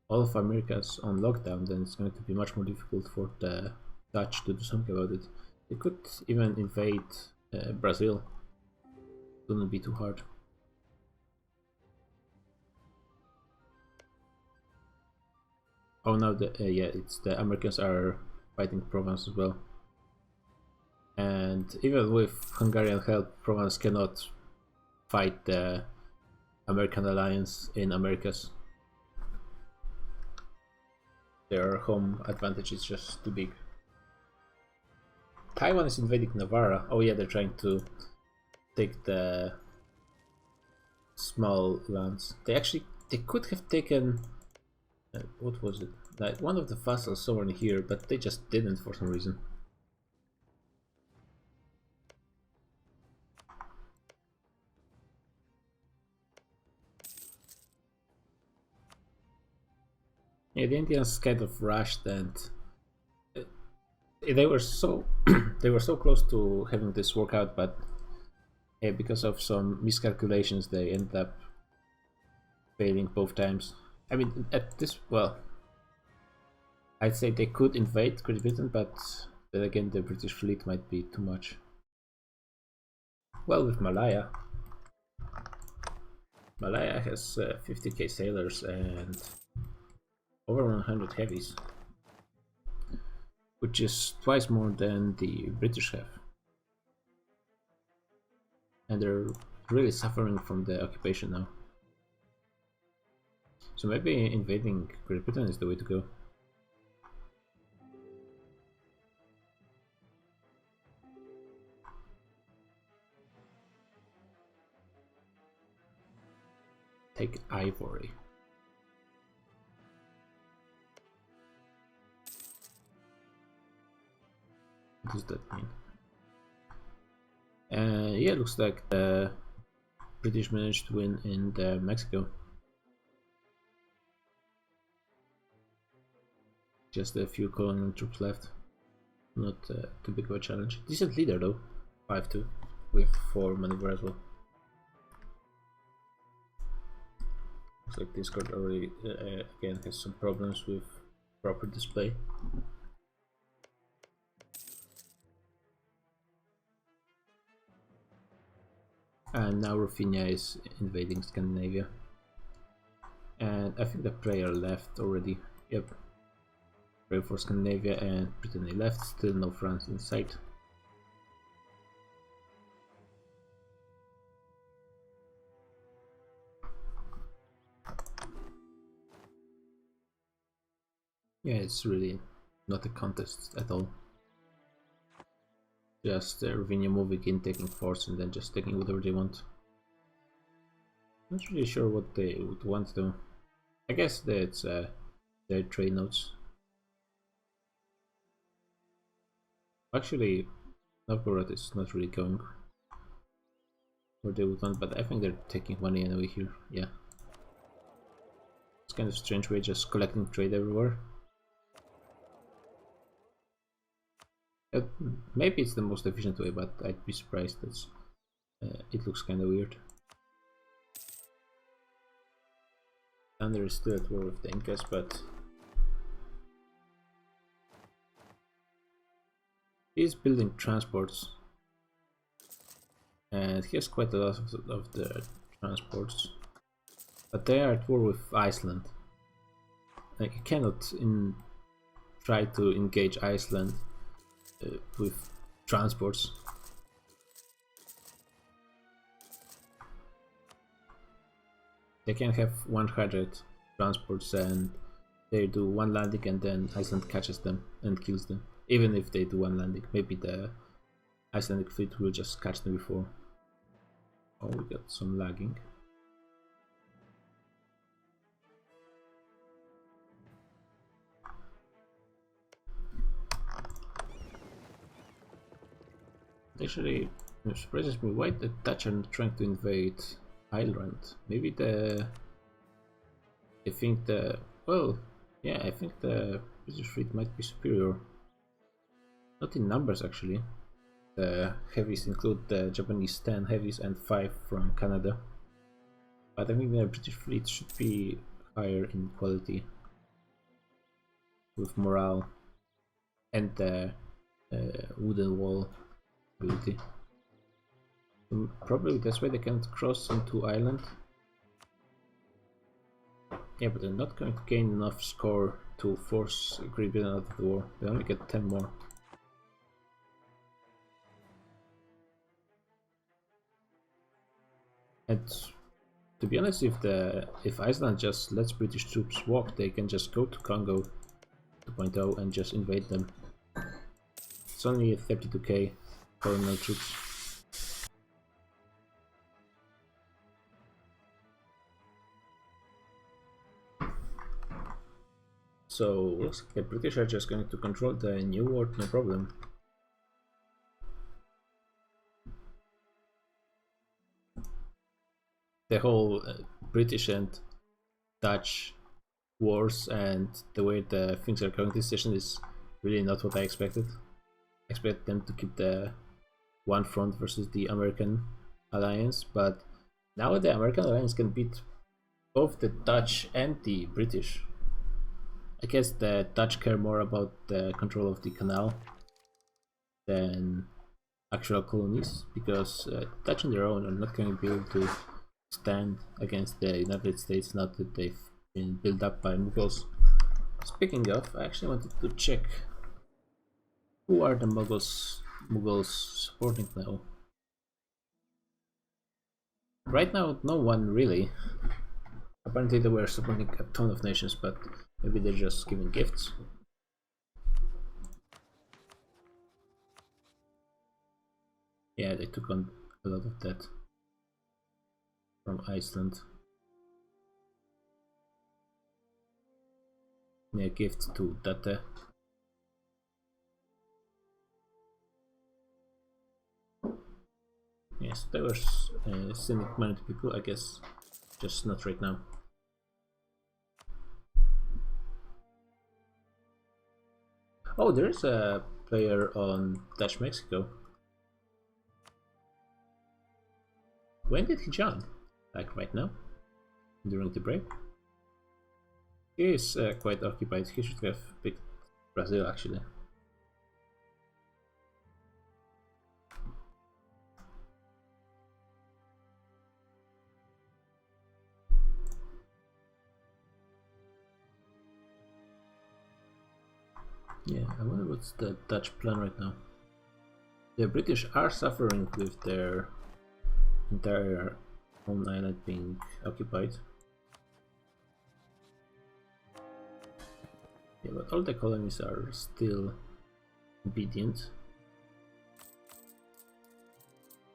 all of Americas on lockdown, then it's going to be much more difficult for the Dutch to do something about it. They could even invade Brazil. Wouldn't be too hard. Oh, now yeah, it's the Americans are fighting Provence as well. And even with Hungarian help, Provence cannot fight the American alliance in Americas. Their home advantage is just too big. Taiwan is invading Navarra. Oh yeah, they're trying to take the small lands. They could have taken what was it? Like one of the vassals somewhere in here, but they just didn't for some reason. Yeah, the Indians kind of rushed, and they were so they were so close to having this work out, but because of some miscalculations, they ended up failing both times. I mean, at this, well, I'd say they could invade Great Britain, but then again, the British fleet might be too much. Well, with Malaya has 50k sailors and over 100 heavies, which is twice more than the British have. And they're really suffering from the occupation now. So maybe invading Great Britain is the way to go. Take Ivory. What does that mean? Yeah, it looks like the British managed to win in Mexico. Just a few colonial troops left. Not too big of a challenge. Decent leader though, 5-2 with 4 maneuver as well. Looks like Discord already again has some problems with proper display. And now Ruthenia is invading Scandinavia. And I think the player left already. Yep. Prayer for Scandinavia and Brittany left, still no France in sight. Yeah, it's really not a contest at all. Just Ruthenia moving in, taking force, and then just taking whatever they want. Not really sure what they would want though. I guess that's their trade notes. Actually, Novgorod is not really going where they would want, but I think they're taking money anyway here. Yeah. It's kind of strange way, just collecting trade everywhere. Maybe it's the most efficient way, but I'd be surprised. That's it looks kind of weird. Thunder is still at war with the Incas, but he's building transports, and he has quite a lot of the transports, but they are at war with Iceland. Like, you cannot try to engage Iceland with transports. They can have 100 transports and they do one landing and then Iceland catches them and kills them. Even if they do one landing, maybe the Icelandic fleet will just catch them before. Oh, we got some lagging. Actually, it surprises me why the Dutch are trying to invade Ireland. Maybe I think the British fleet might be superior. Not in numbers actually, The heavies include the Japanese 10 heavies and 5 from Canada. But I think the British fleet should be higher in quality with morale and the wooden wall ability. Probably that's why they can't cross into island. Yeah, but they're not going to gain enough score to force Great Britain out of the war. They only get 10 more. And to be honest, if Iceland just lets British troops walk, they can just go to Congo 2.0 and just invade them. It's only 32k colonial troops. So looks like the British are just going to control the new world, no problem. The whole British and Dutch wars and the way the things are going this session is really not what I expected. I expect them to keep the one front versus the American alliance, but now the American alliance can beat both the Dutch and the British. I guess the Dutch care more about the control of the canal than actual colonies, because Dutch on their own are not going to be able to stand against the United States, not that they've been built up by Mughals. Speaking of, I actually wanted to check who are the Mughals supporting now. Right now, no one really. Apparently they were supporting a ton of nations, but maybe they're just giving gifts. Yeah, they took on a lot of that from Iceland. Yeah, gift to Date. Yes, there was sending money to people, I guess, just not right now. Oh, there's a player on Dutch Mexico. When did he join? Like right now? During the break? He is quite occupied. He should have picked Brazil actually. Yeah, I wonder what's the Dutch plan right now. The British are suffering with their entire home island being occupied. Yeah, but all the colonies are still obedient.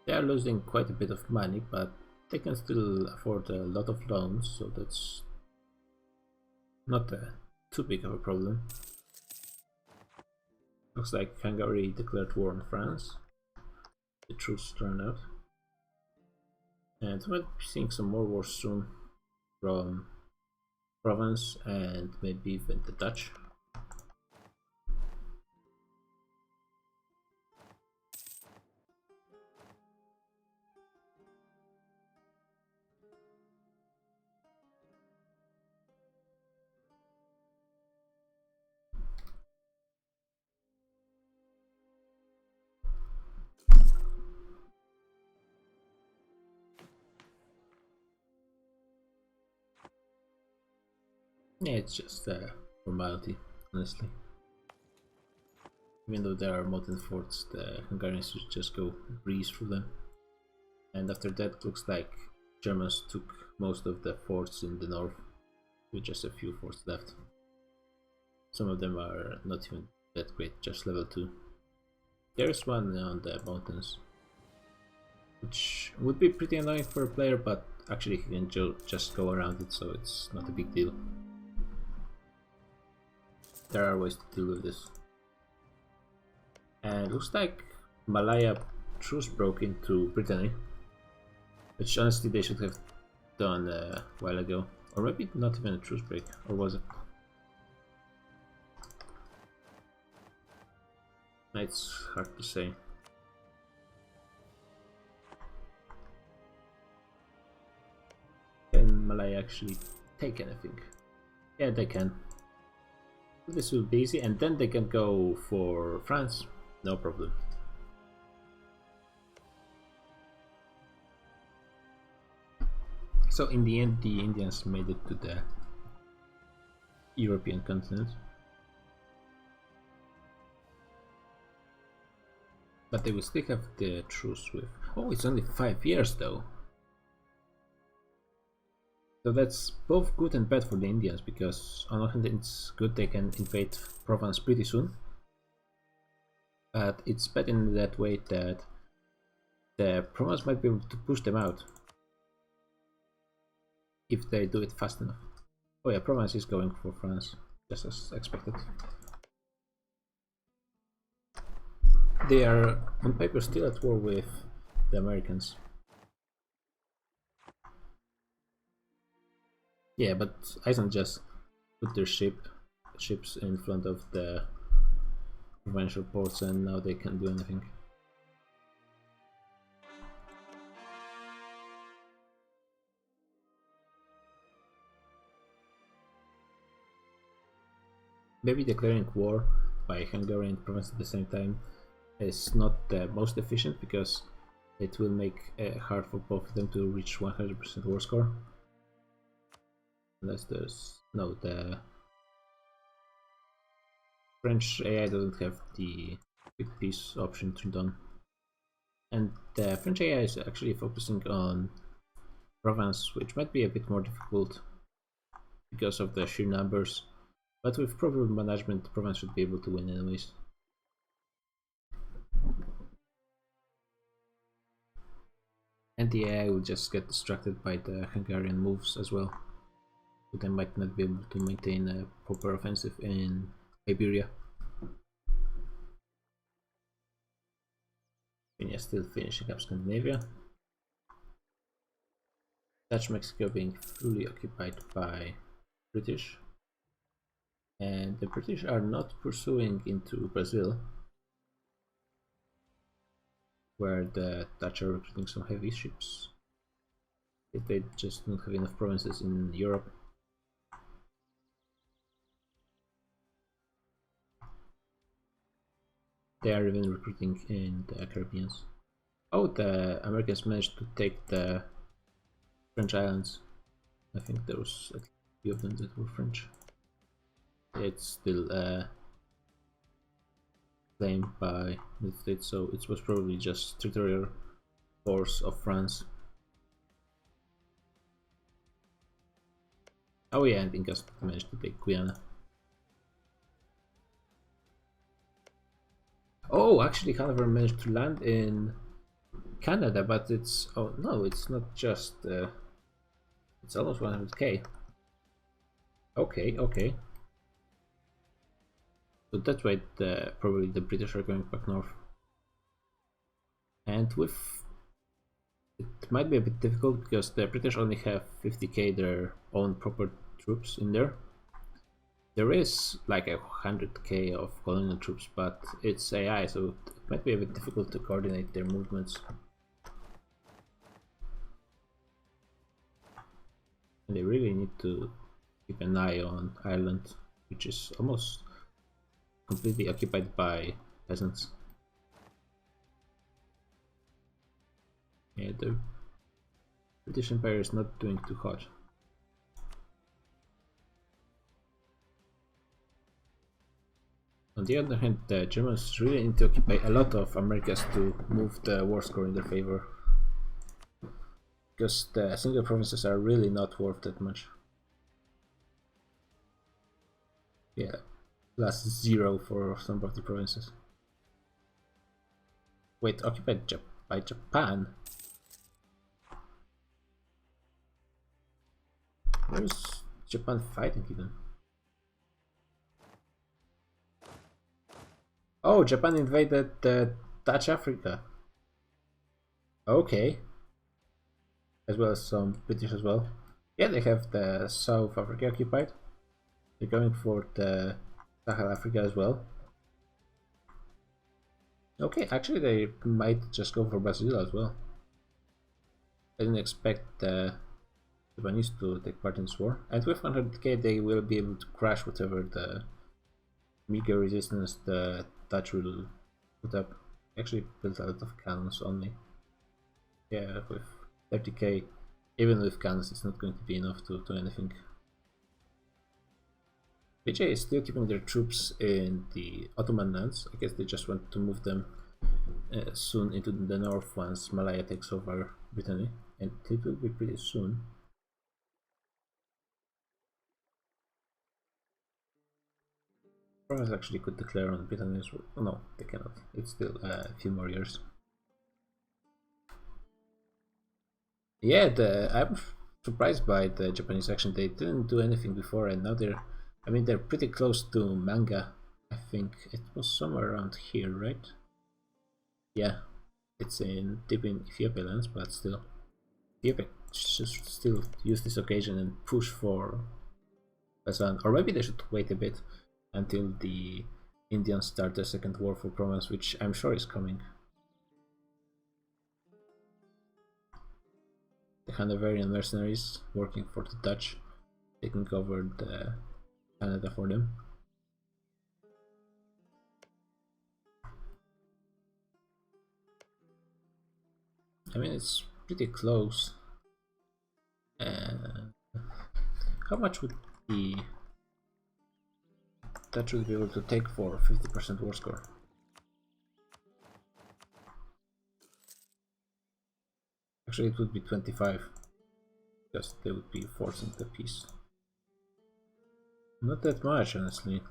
They are losing quite a bit of money, but they can still afford a lot of loans, so that's not too big of a problem. Looks like Hungary declared war on France. The truce ran out. And we might be seeing some more wars soon from Provence and maybe even the Dutch. Yeah, it's just a formality, honestly. Even though there are modern forts, the Hungarians should just go breeze through them. And after that, it looks like Germans took most of the forts in the north, with just a few forts left. Some of them are not even that great, just level 2. There's one on the mountains, which would be pretty annoying for a player, but actually he can just go around it, so it's not a big deal. There are ways to deal with this. And it looks like Malaya truce broke into Brittany, which honestly they should have done a while ago. Or maybe not even a truce break, or was it? It's hard to say. actually take anything. Yeah, they can. This will be easy, and then they can go for France. No problem. So in the end, the Indians made it to the European continent. But they will still have the truce with... Oh, it's only 5 years though. So that's both good and bad for the Indians, because on one hand it's good they can invade Provence pretty soon. But it's bad in that way that the Provence might be able to push them out. If they do it fast enough. Oh yeah, Provence is going for France, just as expected. They are on paper still at war with the Americans. Yeah, but Iceland just put their ships in front of the provincial ports and now they can't do anything. Maybe declaring war by Hungary and Provence at the same time is not the most efficient, because it will make it hard for both of them to reach 100% war score. Unless there's... no, the French AI doesn't have the quick peace option turned on. And the French AI is actually focusing on Provence, which might be a bit more difficult because of the sheer numbers. But with proper management, Provence should be able to win anyways. And the AI will just get distracted by the Hungarian moves as well. So they might not be able to maintain a proper offensive in Iberia. Slovenia still finishing up Scandinavia. Dutch Mexico being fully occupied by British. And the British are not pursuing into Brazil, where the Dutch are recruiting some heavy ships. If they just don't have enough provinces in Europe. They are even recruiting in the Caribbean. Oh, the Americans managed to take the French islands. I think there was a few of them that were French. It's still claimed by the States, so it was probably just territorial force of France. Oh yeah, and Incas managed to take Guyana. Oh, actually Hanover managed to land in Canada, but it's... oh no, it's not just... it's almost 100k. Okay, okay. So that's why probably the British are going back north. And with... it might be a bit difficult because the British only have 50k their own proper troops in there. There is like 100k of colonial troops, but it's AI, so it might be a bit difficult to coordinate their movements. And they really need to keep an eye on Ireland, which is almost completely occupied by peasants. Yeah, the British Empire is not doing too hot. On the other hand, the Germans really need to occupy a lot of Americas to move the war score in their favor. Because the single provinces are really not worth that much. Yeah, +0 for some of the provinces. Wait, occupied by Japan? Where is Japan fighting even? Oh, Japan invaded Dutch Africa. Okay. As well as some British as well. Yeah, they have the South Africa occupied. They're going for the Sahel Africa as well. Okay, actually they might just go for Brazil as well. I didn't expect the Japanese to take part in this war. And with 100k they will be able to crash whatever the meager resistance the Dutch will put up. Actually built a lot of cannons only. Yeah, with 30k, even with cannons it's not going to be enough to do anything. Vijay is still keeping their troops in the Ottoman lands. I guess they just want to move them soon into the north once Malaya takes over Brittany, and it will be pretty soon. France actually could declare on Brittany as well. Oh, no, they cannot. It's still a few more years. Yeah, I'm surprised by the Japanese action. They didn't do anything before, and now they're pretty close to Manga. I think it was somewhere around here, right? Yeah, it's deep in Ethiopia lands, but still, Ethiopia should still use this occasion and push for Kazan, or maybe they should wait a bit until the Indians start their second war for Provence, which I'm sure is coming. The Hanoverian mercenaries working for the Dutch, taking over the Canada for them. I mean, it's pretty close. How much would the Dutch would be able to take for 50% war score? Actually, it would be 25, because they would be forcing the peace. Not that much, honestly.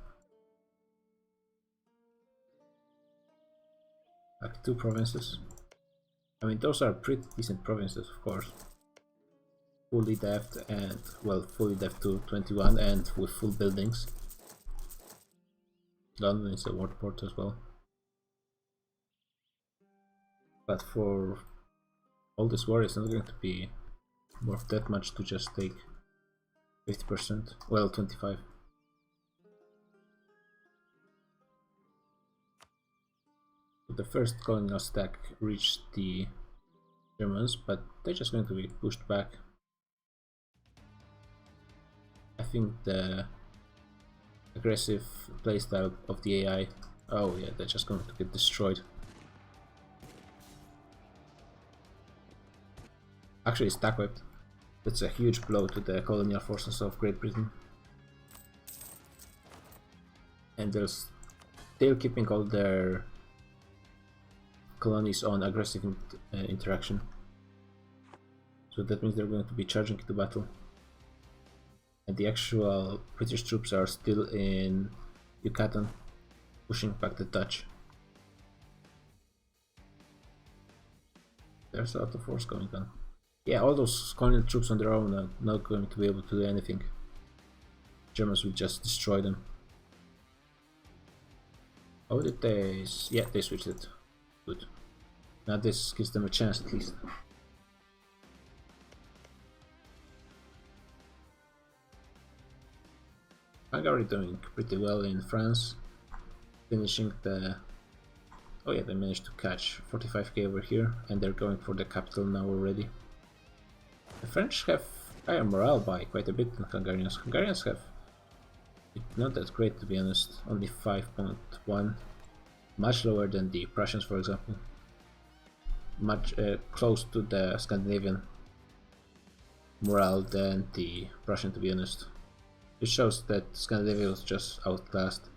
Like 2 provinces. I mean, those are pretty decent provinces, of course. Fully dev'd and, well, fully dev'd to 21 and with full buildings. London is a war port as well. But for all this war, it's not going to be worth that much to just take 50%. Well, 25. The first colonial stack reached the Germans, but they're just going to be pushed back. I think the aggressive playstyle of the AI, oh yeah, they're just going to get destroyed. Actually, stack wiped. That's a huge blow to the colonial forces of Great Britain. And they're still keeping all their colonies on aggressive interaction. So that means they're going to be charging into battle. And the actual British troops are still in Yucatan, pushing back the Dutch. There's a lot of force going on. Yeah, all those colonial troops on their own are not going to be able to do anything. Germans will just destroy them. Oh, did they? Yeah, they switched it. Good. Now this gives them a chance at least. Hungary doing pretty well in France, finishing the... Oh yeah, they managed to catch 45k over here, and they're going for the capital now already. The French have higher morale by quite a bit than Hungarians. Hungarians have not that great, to be honest, only 5.1, much lower than the Prussians, for example. Much close to the Scandinavian morale than the Prussian, to be honest. It shows that Scandinavia was just outclassed.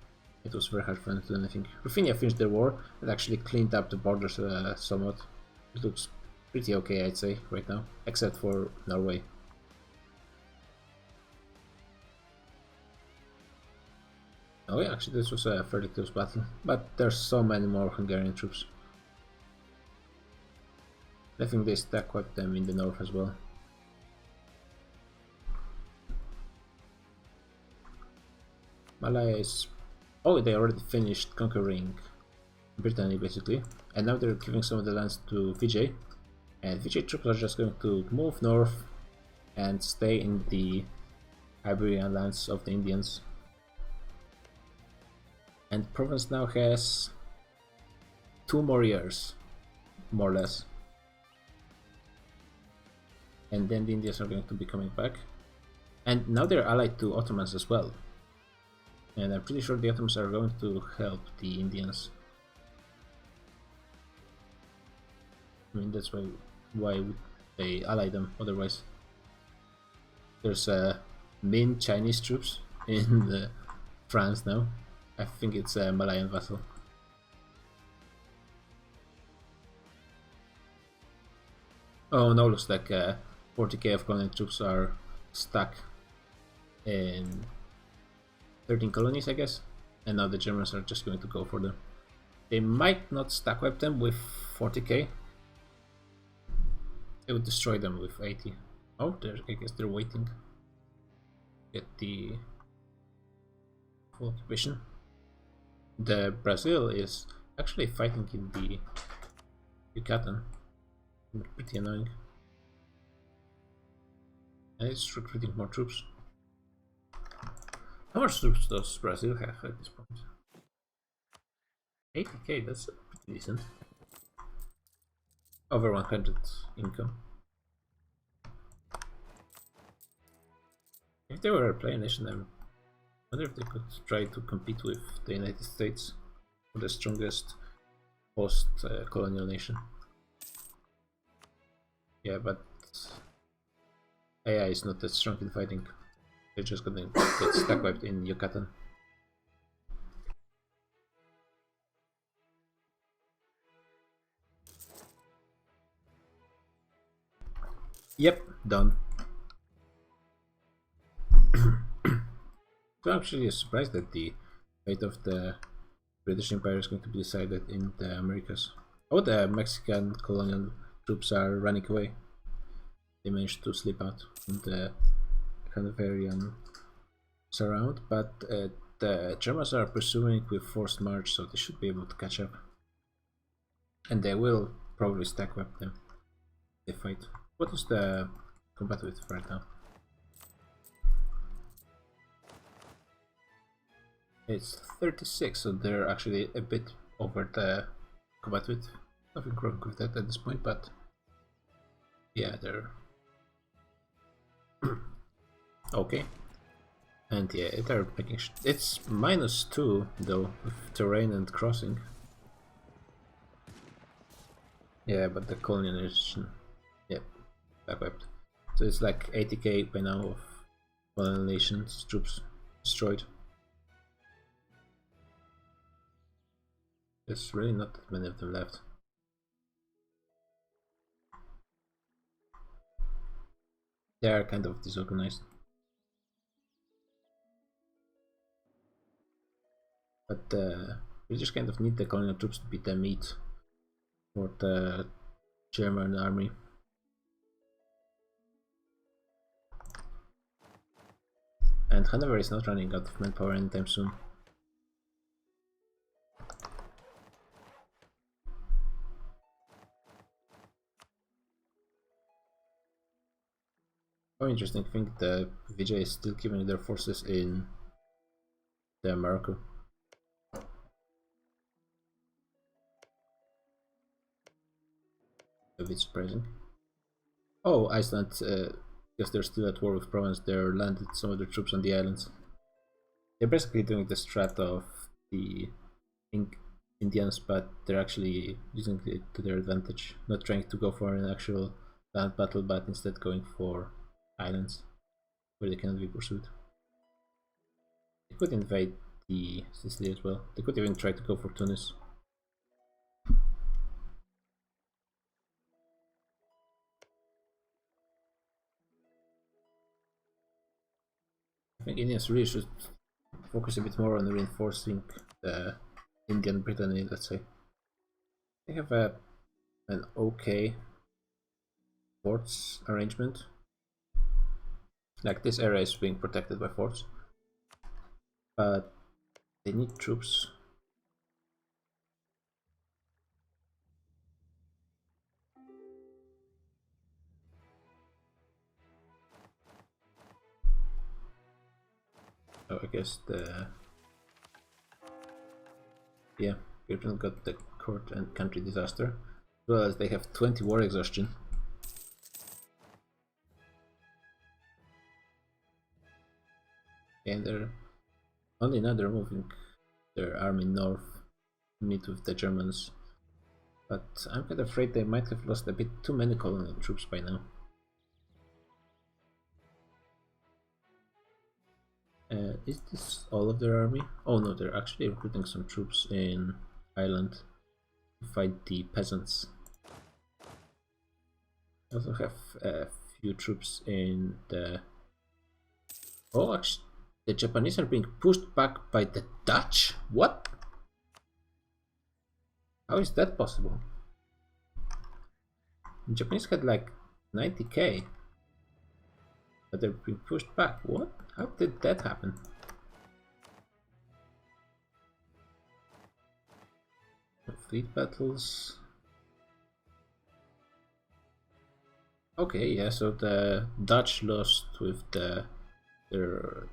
It was very hard for them to do anything. Ruthenia finished their war and actually cleaned up the borders somewhat. It looks pretty okay, I'd say, right now, except for Norway. Oh yeah, actually this was a fairly close battle, but there's so many more Hungarian troops. I think they stack wiped them in the north as well. Malaya is... Oh, they already finished conquering Brittany, basically. And now they're giving some of the lands to Vijay. And Vijay troops are just going to move north and stay in the Iberian lands of the Indians. And Provence now has 2 more years, more or less. and then the Indians are going to be coming back. And now they're allied to Ottomans as well. And I'm pretty sure the Ottomans are going to help the Indians. I mean, that's why would they ally them otherwise? There's main Chinese troops in France now. I think it's a Malayan vassal. Oh no, looks like 40k of colonial troops are stuck in 13 colonies, I guess. And now the Germans are just going to go for them. They might not stack wipe them with 40k. They would destroy them with 80. Oh, I guess they're waiting. Get the full occupation. The Brazil is actually fighting in the Yucatan. Pretty annoying. And it's recruiting more troops. How much troops does Brazil have at this point? 80k, that's pretty decent. Over 100 income. If they were a player nation, I wonder if they could try to compete with the United States for the strongest post-colonial nation. Yeah, but AI is not that strong in fighting. They're just gonna get stack wiped in Yucatan. Yep, done. So I'm actually surprised that the fate of the British Empire is going to be decided in the Americas. Oh, the Mexican colonial troops are running away. They managed to slip out from the Hanoverian surround, but the Germans are pursuing with forced march, so they should be able to catch up. And they will probably stack wipe them if they fight. What is the combat width right now? It's 36, so they're actually a bit over the combat width. Nothing wrong with that at this point, but yeah, they're okay. And yeah, they're making it's -2 though with terrain and crossing. Yeah, but the colonization, yeah, back wiped. So it's like 80k by now of colonial nations troops destroyed. There's really not that many of them left. They are kind of disorganized. But we just kind of need the colonial troops to beat the meat for the German army. And Hanover is not running out of manpower anytime soon. Oh, interesting thing, the Vijay is still keeping their forces in the Morocco. A bit surprising. Oh, Iceland, because they're still at war with Provence, they're landed some of their troops on the islands. They're basically doing the strat of the Indians, but they're actually using it to their advantage, not trying to go for an actual land battle, but instead going for islands where they cannot be pursued. They could invade the Sicily as well. They could even try to go for Tunis. I think Indians really should focus a bit more on reinforcing the Indian Brittany, let's say. They have an okay forts arrangement. Like, this area is being protected by forts, but they need troops. Oh, I guess yeah, Britain got the court and country disaster, as well as they have 20 war exhaustion. and they're only now they're moving their army north to meet with the Germans. But I'm kind of afraid they might have lost a bit too many colonial troops by now. Is this all of their army? Oh no, they're actually recruiting some troops in Ireland to fight the peasants. I also have a few troops in the... Oh, actually, the Japanese are being pushed back by the Dutch? What? How is that possible? The Japanese had like 90k, but they're being pushed back. What? How did that happen? Fleet battles. Okay, yeah, so the Dutch lost with their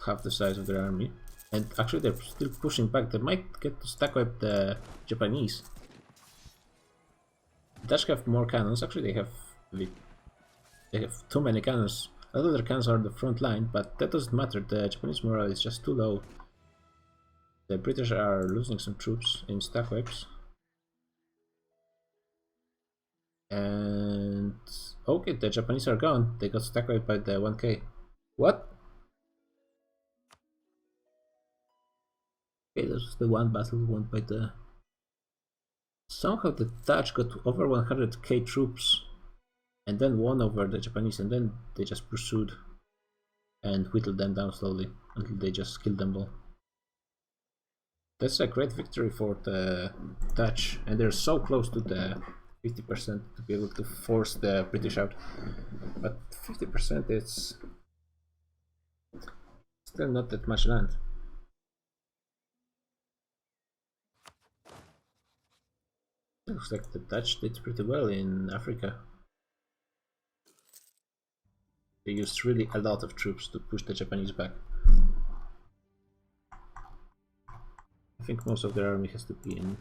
half the size of their army. And actually they're still pushing back. They might get to stack wipe the Japanese. The Dutch have more cannons. Actually they have too many cannons. A lot of their cannons are on the front line, but that doesn't matter. The Japanese morale is just too low. The British are losing some troops in stack wipes. And okay, the Japanese are gone. They got stack wiped by the 1k. What? Okay, this was the one battle won by the... Somehow the Dutch got over 100k troops and then won over the Japanese, and then they just pursued and whittled them down slowly until they just killed them all. That's a great victory for the Dutch, and they're so close to the 50% to be able to force the British out. But 50% is still not that much land. Looks like the Dutch did pretty well in Africa. They used really a lot of troops to push the Japanese back. I think most of their army has to be in.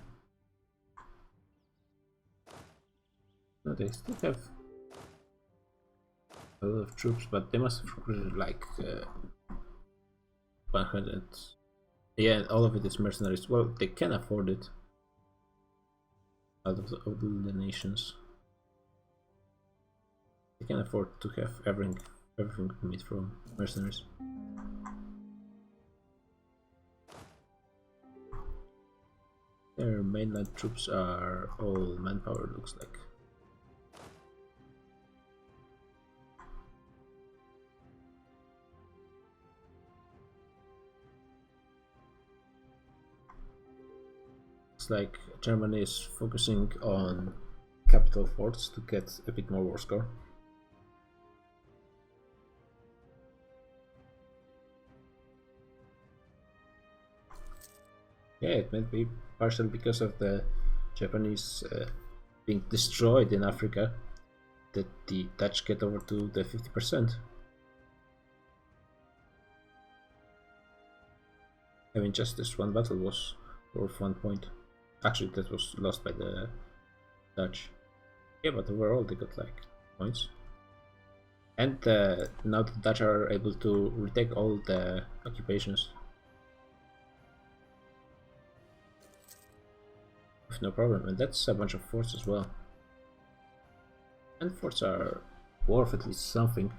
No, they still have a lot of troops, but they must have recruited like 100. Yeah, all of it is mercenaries. Well, they can afford it. Out of the nations, they can afford to have everything made from mercenaries. Their mainland troops are all manpower, looks like. It's like Germany is focusing on capital forts to get a bit more war score. Yeah, it might be partially because of the Japanese being destroyed in Africa that the Dutch get over to the 50%. I mean, just this one battle was worth 1 point. Actually, that was lost by the Dutch. Yeah, but overall they got like points. And now the Dutch are able to retake all the occupations with no problem, and that's a bunch of forts as well. And forts are worth at least something.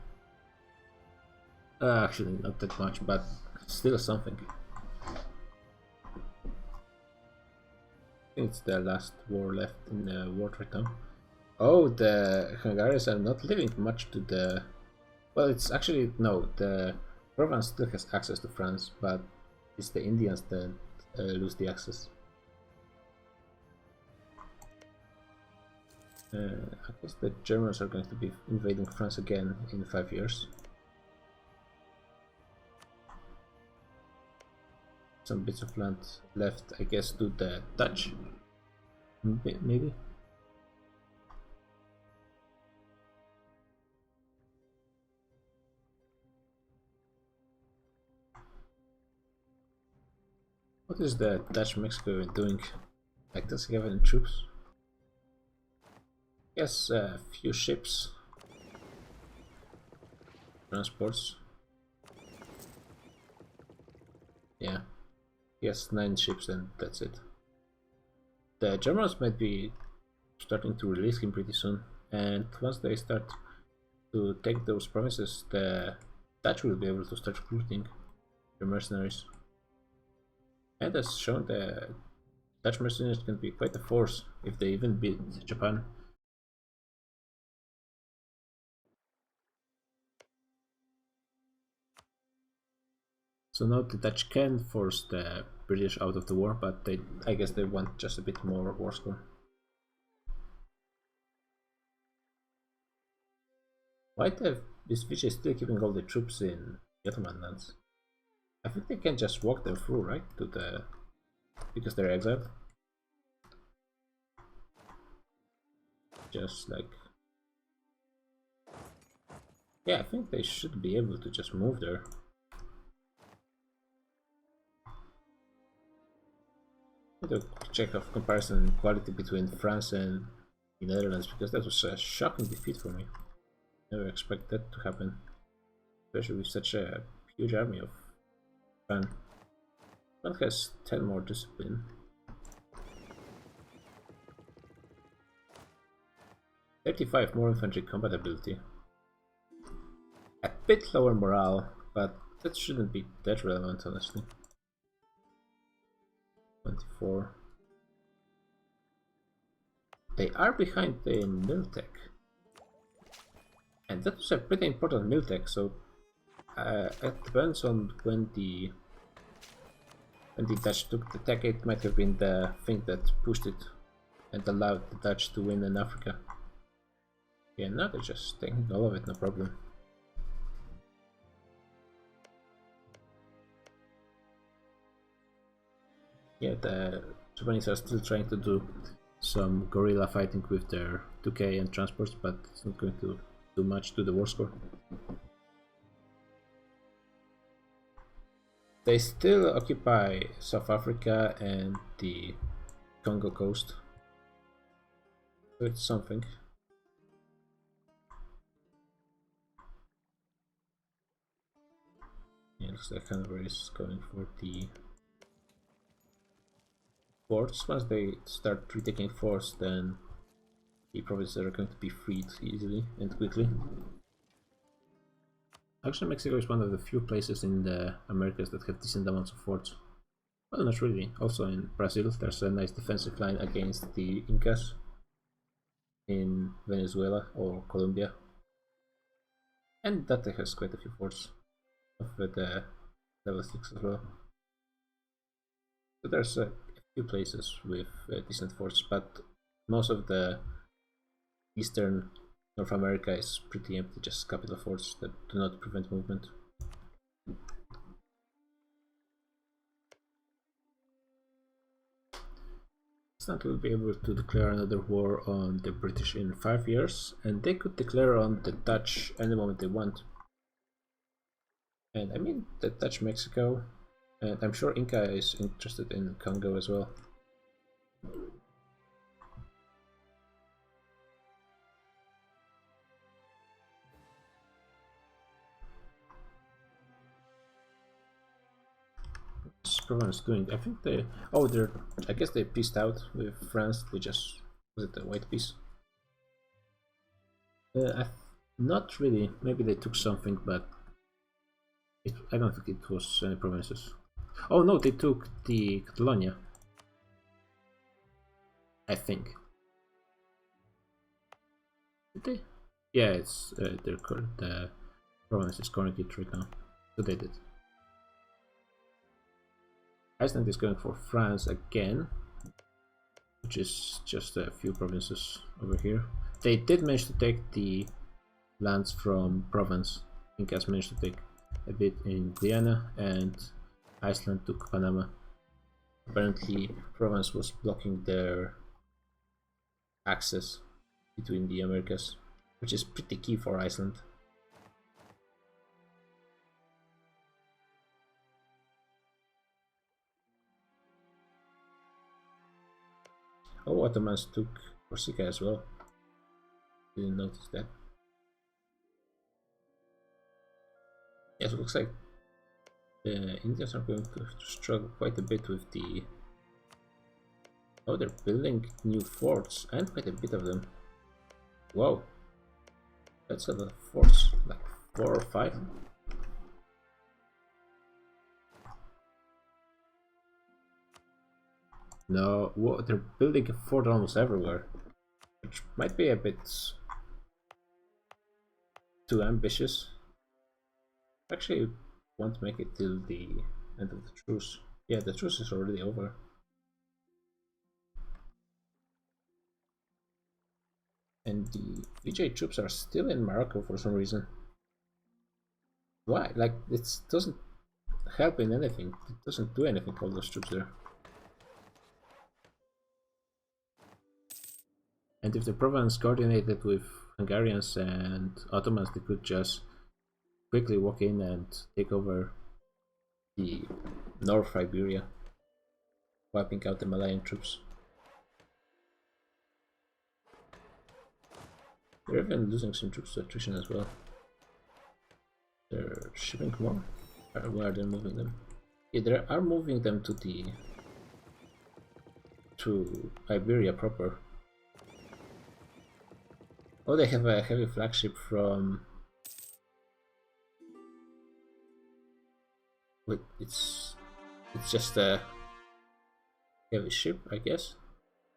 Actually, not that much, but still something. It's the last war left in the Wartime Town. Oh, the Hungarians are not leaving much to the... Well, it's actually... No, the Provence still has access to France, but it's the Indians that lose the access. I guess the Germans are going to be invading France again in 5 years. Some bits of land left, I guess, to the Dutch. Maybe. What is the Dutch Mexico doing? Like, does he have any troops? Yes, a few ships. Transports. Yeah, he has 9 ships and that's it. The Germans might be starting to release him pretty soon, and once they start to take those provinces, the Dutch will be able to start recruiting the mercenaries. And as shown, the Dutch mercenaries can be quite a force if they even beat Japan. So now the Dutch can force the British out of the war, but I guess they want just a bit more war score. Why is Fiji still keeping all the troops in Ottoman lands? I think they can just walk them through, right? Because they're exiled. Just like... Yeah, I think they should be able to just move there. To check of comparison quality between France and the Netherlands, because that was a shocking defeat for me. Never expect that to happen, especially with such a huge army of Japan. One has 10 more discipline. $35 more infantry combat ability. A bit lower morale, but that shouldn't be that relevant, honestly. 24. They are behind in Miltech. And that was a pretty important Miltech, so it depends on when the Dutch took the tech. It might have been the thing that pushed it and allowed the Dutch to win in Africa. Yeah, now they're just taking all of it, no problem. Yeah, the Japanese are still trying to do some guerrilla fighting with their 2K and transports, but it's not going to do much to the war score. They still occupy South Africa and the Congo coast. So it's something. Yeah, looks like Hanover is going for the forts. Once they start retaking forts, then the provinces are going to be freed easily and quickly. Actually, Mexico is one of the few places in the Americas that have decent amounts of forts. Well, not really. Also in Brazil, there's a nice defensive line against the Incas. In Venezuela or Colombia. And that has quite a few forts of the level 6 as well. So there's a few places with decent forts, but most of the eastern North America is pretty empty, just capital forts that do not prevent movement. Iceland will be able to declare another war on the British in 5 years, and they could declare on the Dutch any moment they want. And I mean the Dutch Mexico, and I'm sure Inca is interested in Congo as well. What's Provence doing? I think they... Oh, I guess they peaced out with France. They just... Was it a white peace? Not really. Maybe they took something, but... I don't think it was any provinces. Oh no, they took the Catalonia. I think. Did they? Yeah, it's the province is currently it right now. So they did. Iceland is going for France again, which is just a few provinces over here. They did manage to take the lands from Provence. Incas managed to take a bit in Guyana, and Iceland took Panama. Apparently, Provence was blocking their access between the Americas, which is pretty key for Iceland. Oh, Ottomans took Corsica as well. Didn't notice that. Yes, it looks like the Indians are going to struggle quite a bit with the... Oh, they're building new forts, and quite a bit of them. Wow. That's a lot of forts, like 4 or 5. No, whoa, they're building a fort almost everywhere, which might be a bit too ambitious. Actually, won't make it till the end of the truce. Yeah, the truce is already over. And the VJ troops are still in Morocco for some reason. Why? Like, it doesn't help in anything. It doesn't do anything, all those troops there. And if the province coordinated with Hungarians and Ottomans, they could just quickly walk in and take over the North Iberia, wiping out the Malayan troops. They're even losing some troops to attrition as well. They're shipping more? Where are they moving them? Yeah, they are moving them to Iberia proper. Oh, they have a heavy flagship from... Wait, it's just a heavy ship, I guess,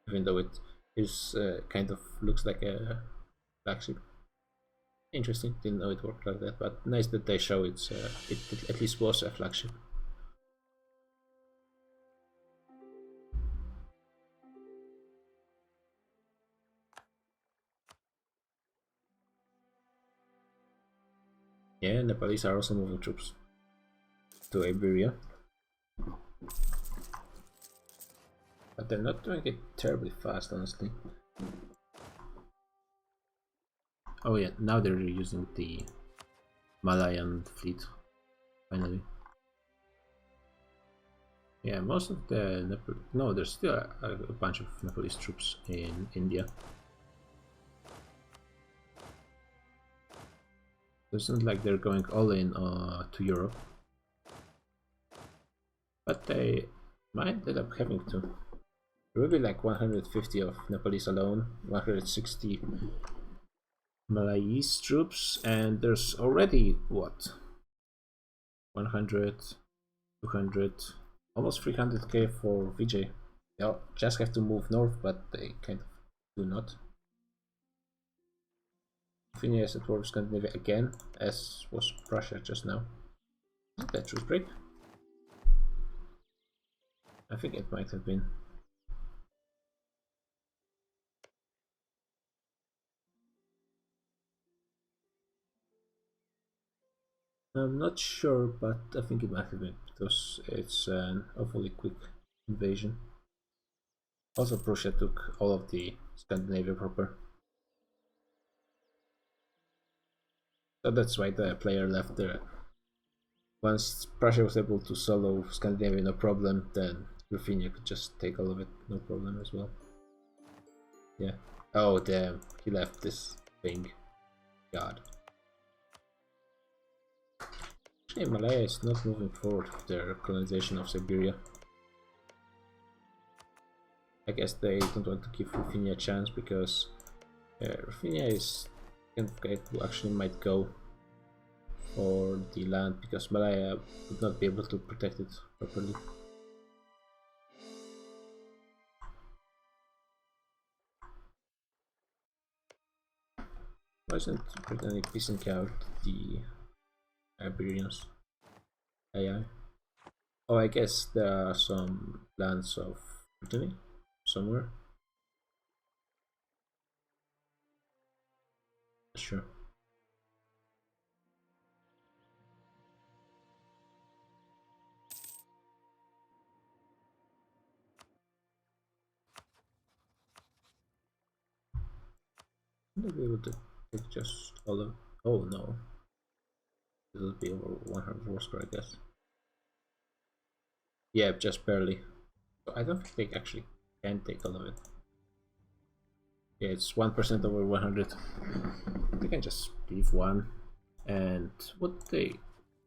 even though it is kind of looks like a flagship. Interesting, didn't know it worked like that, but nice that they show it at least was a flagship. Yeah, Nepalese are also moving troops to Iberia. But they're not doing it terribly fast, honestly. Oh yeah, now they're using the Malayan fleet, finally. Yeah, most of the no, there's still a bunch of Nepalese troops in India. Doesn't like they're going all in to Europe, but they might end up having to. There will be like 150 of Nepalese alone, 160 Malayese troops, and there's already what? 100, 200, almost 300k for VJ. They'll just have to move north, but they kind of do not. Lithuania is at war with Scandinavia again, as was Prussia just now. Is that truce break? I think it might have been. I'm not sure, but I think it might have been, because it's an awfully quick invasion. Also, Prussia took all of the Scandinavia proper. So that's why the player left there. Once Prussia was able to solo Scandinavia no problem, then Ruthenia could just take all of it no problem as well. Yeah. Oh damn, he left this thing. God. Actually, Malaya is not moving forward with their colonization of Siberia. I guess they don't want to give Ruthenia a chance because Ruthenia is kind of guy who actually might go for the land because Malaya would not be able to protect it properly. Why isn't Brittany piecing out the Iberians? AI? Oh, I guess there are some lands of Brittany somewhere. Sure. I'll be able to take just all of. Oh no. This will be over 100 war score, I guess. Yeah, just barely. I don't think they actually can take all of it. Yeah, it's 1% over 100. They can just leave one. And what can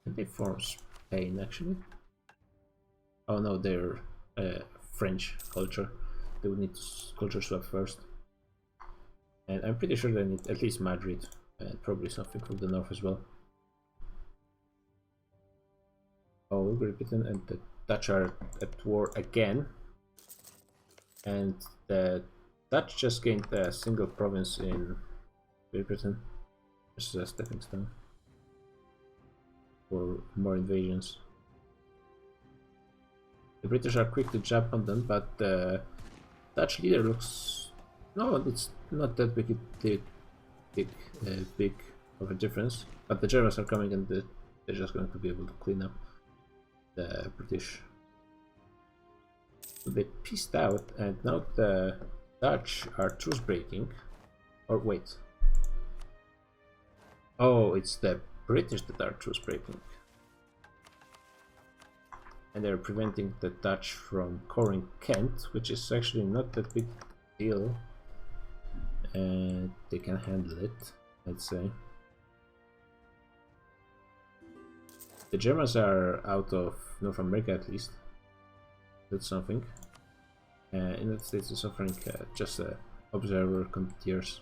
they form Spain actually. Oh no, they're French culture. They would need to culture swap first. And I'm pretty sure they need at least Madrid and probably something from the north as well. Oh, Great Britain and the Dutch are at war again. And the Dutch just gained a single province in Great Britain. This is a stepping stone for more invasions. The British are quick to jump on them, but the Dutch leader looks... No, it's not that big of a difference. But the Germans are coming and they're just going to be able to clean up the British. So they peaced out, and now the Dutch are truce breaking. Or wait. Oh, it's the British that are truce breaking. And they're preventing the Dutch from coring Kent, which is actually not that big deal. And they can handle it, I'd say. The Germans are out of North America at least. That's something. United States is offering just observer commandeers.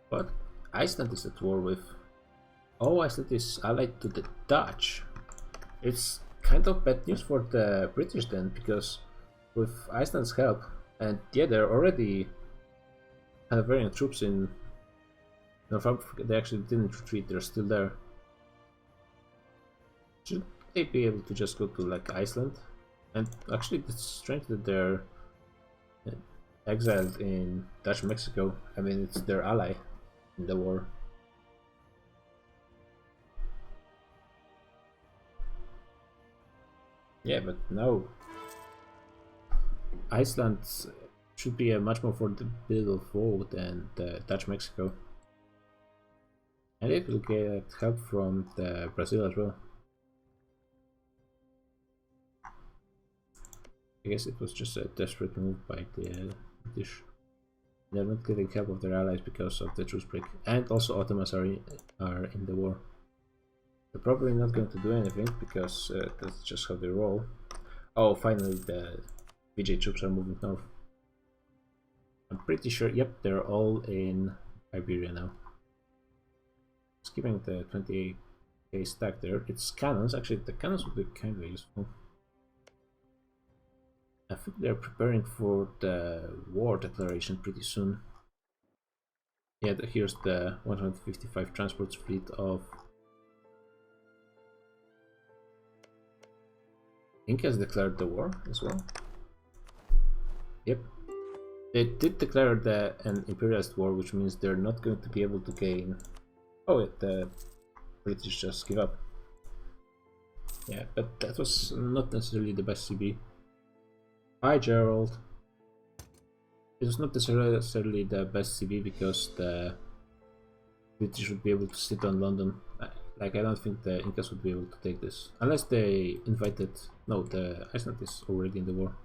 But Iceland is at war with... Oh, Iceland is allied to the Dutch. It's kind of bad news for the British then, because with Iceland's help, and yeah, they're already Hanoverian troops in North Africa. They actually didn't retreat, they're still there. Should they be able to just go to like Iceland? And actually it's strange that they're exiled in Dutch Mexico. I mean, it's their ally in the war. Yeah, but no. Iceland should be a much more formidable foe than Dutch Mexico. And it will get help from the Brazil as well. I guess it was just a desperate move by the British. They're not getting help of their allies because of the truce break. And also Ottomans are in the war. They're probably not going to do anything because that's just how they roll. Oh, finally the VJ troops are moving north. I'm pretty sure, yep, they're all in Iberia now. Skipping the 28k stack there. It's cannons, actually the cannons would be kind of useful. I think they're preparing for the war declaration pretty soon. Yeah, here's the 155 transports fleet of Incas declared the war as well. Yep. They did declare an imperialist war, which means they're not going to be able to gain... Oh wait, the British just give up. Yeah, but that was not necessarily the best CB. Hi Gerald. It was not necessarily the best CB because the British would be able to sit on London. Like, I don't think the Incas would be able to take this. Unless they invited... No, the Iceland is already in the war.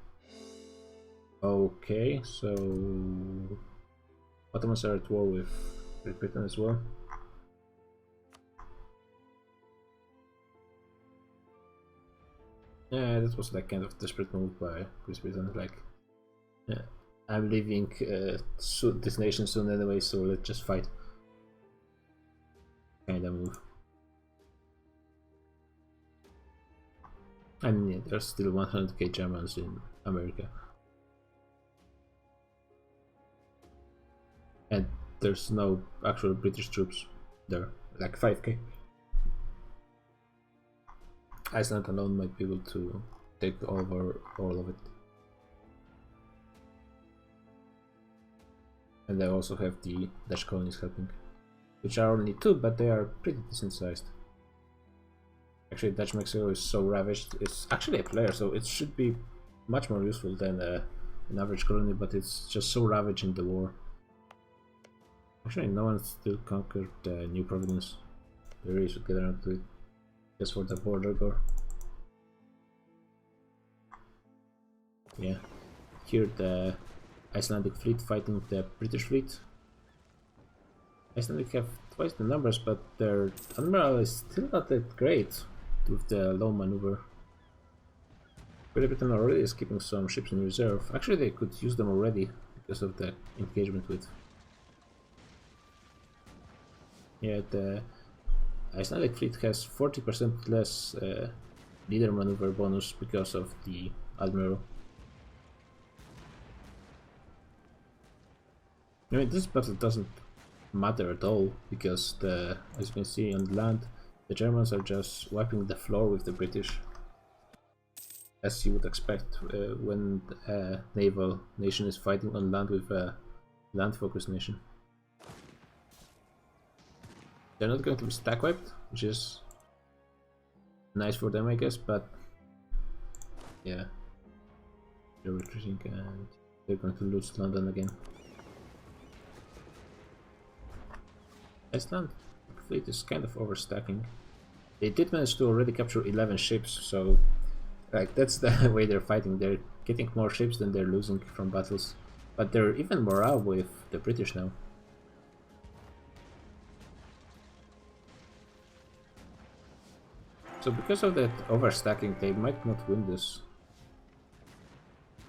Okay, so... Ottomans are at war with Great Britain as well. Yeah, that was like kind of desperate move by Great Britain. Like, yeah, I'm leaving this nation soon anyway, so let's just fight. Kinda move. I mean, yeah, there's still 100k Germans in America. And there's no actual British troops there, like 5k. Iceland alone might be able to take over all of it. And they also have the Dutch colonies helping, which are only 2, but they are pretty decent sized. Actually, Dutch Mexico is so ravaged. It's actually a player, so it should be much more useful than an average colony, but it's just so ravaged in the war. Actually, no one still conquered New Providence. They really should get around to it. Just for the border gore. Yeah. Here the Icelandic fleet fighting the British fleet. Icelandic have twice the numbers, but their admiral is still not that great with the low maneuver. Great Britain already is keeping some ships in reserve. Actually, they could use them already because of the engagement with. Yeah, the Icelandic fleet has 40% less leader maneuver bonus because of the admiral. I mean, this battle doesn't matter at all because as you can see on land, the Germans are just wiping the floor with the British, as you would expect when a naval nation is fighting on land with a land-focused nation. They're not going to be stack wiped, which is nice for them, I guess, but yeah, they're retreating and they're going to lose London again. Iceland fleet is kind of overstacking. They did manage to already capture 11 ships, so like that's the way they're fighting. They're getting more ships than they're losing from battles, but they're even morale with the British now. So because of that overstacking, they might not win this.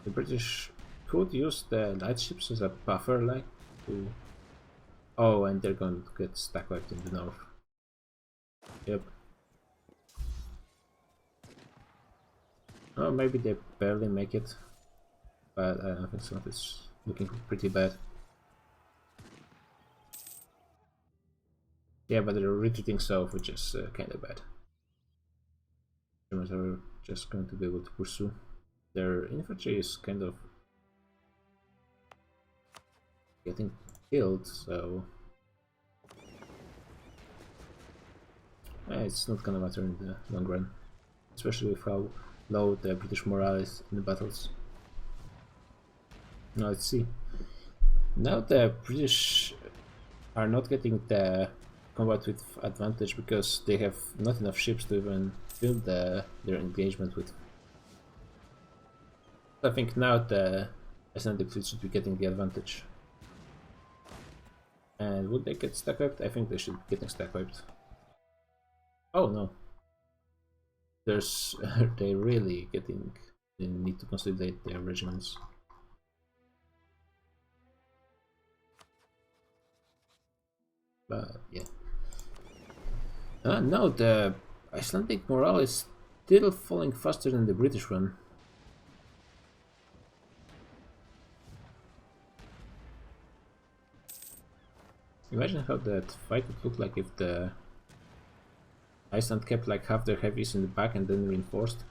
The British could use the light ships as a buffer, like to. Oh, and they're going to get stack wiped in the north. Yep. Oh, maybe they barely make it, but I don't think so. It's looking pretty bad. Yeah, but they're retreating south, which is kind of bad. Germans are just going to be able to pursue. Their infantry is kind of getting killed, so it's not gonna matter in the long run, especially with how low the British morale is in the battles. Now let's see. Now the British are not getting the combat with advantage because they have not enough ships to even build their engagement with. I think now the Icelandic fleet should be getting the advantage. And would they get stack wiped? I think they should be getting stack wiped. Oh no. They really getting. They need to consolidate their regiments. But yeah. No, the Icelandic morale is still falling faster than the British one. Imagine how that fight would look like if the Iceland kept like half their heavies in the back and then reinforced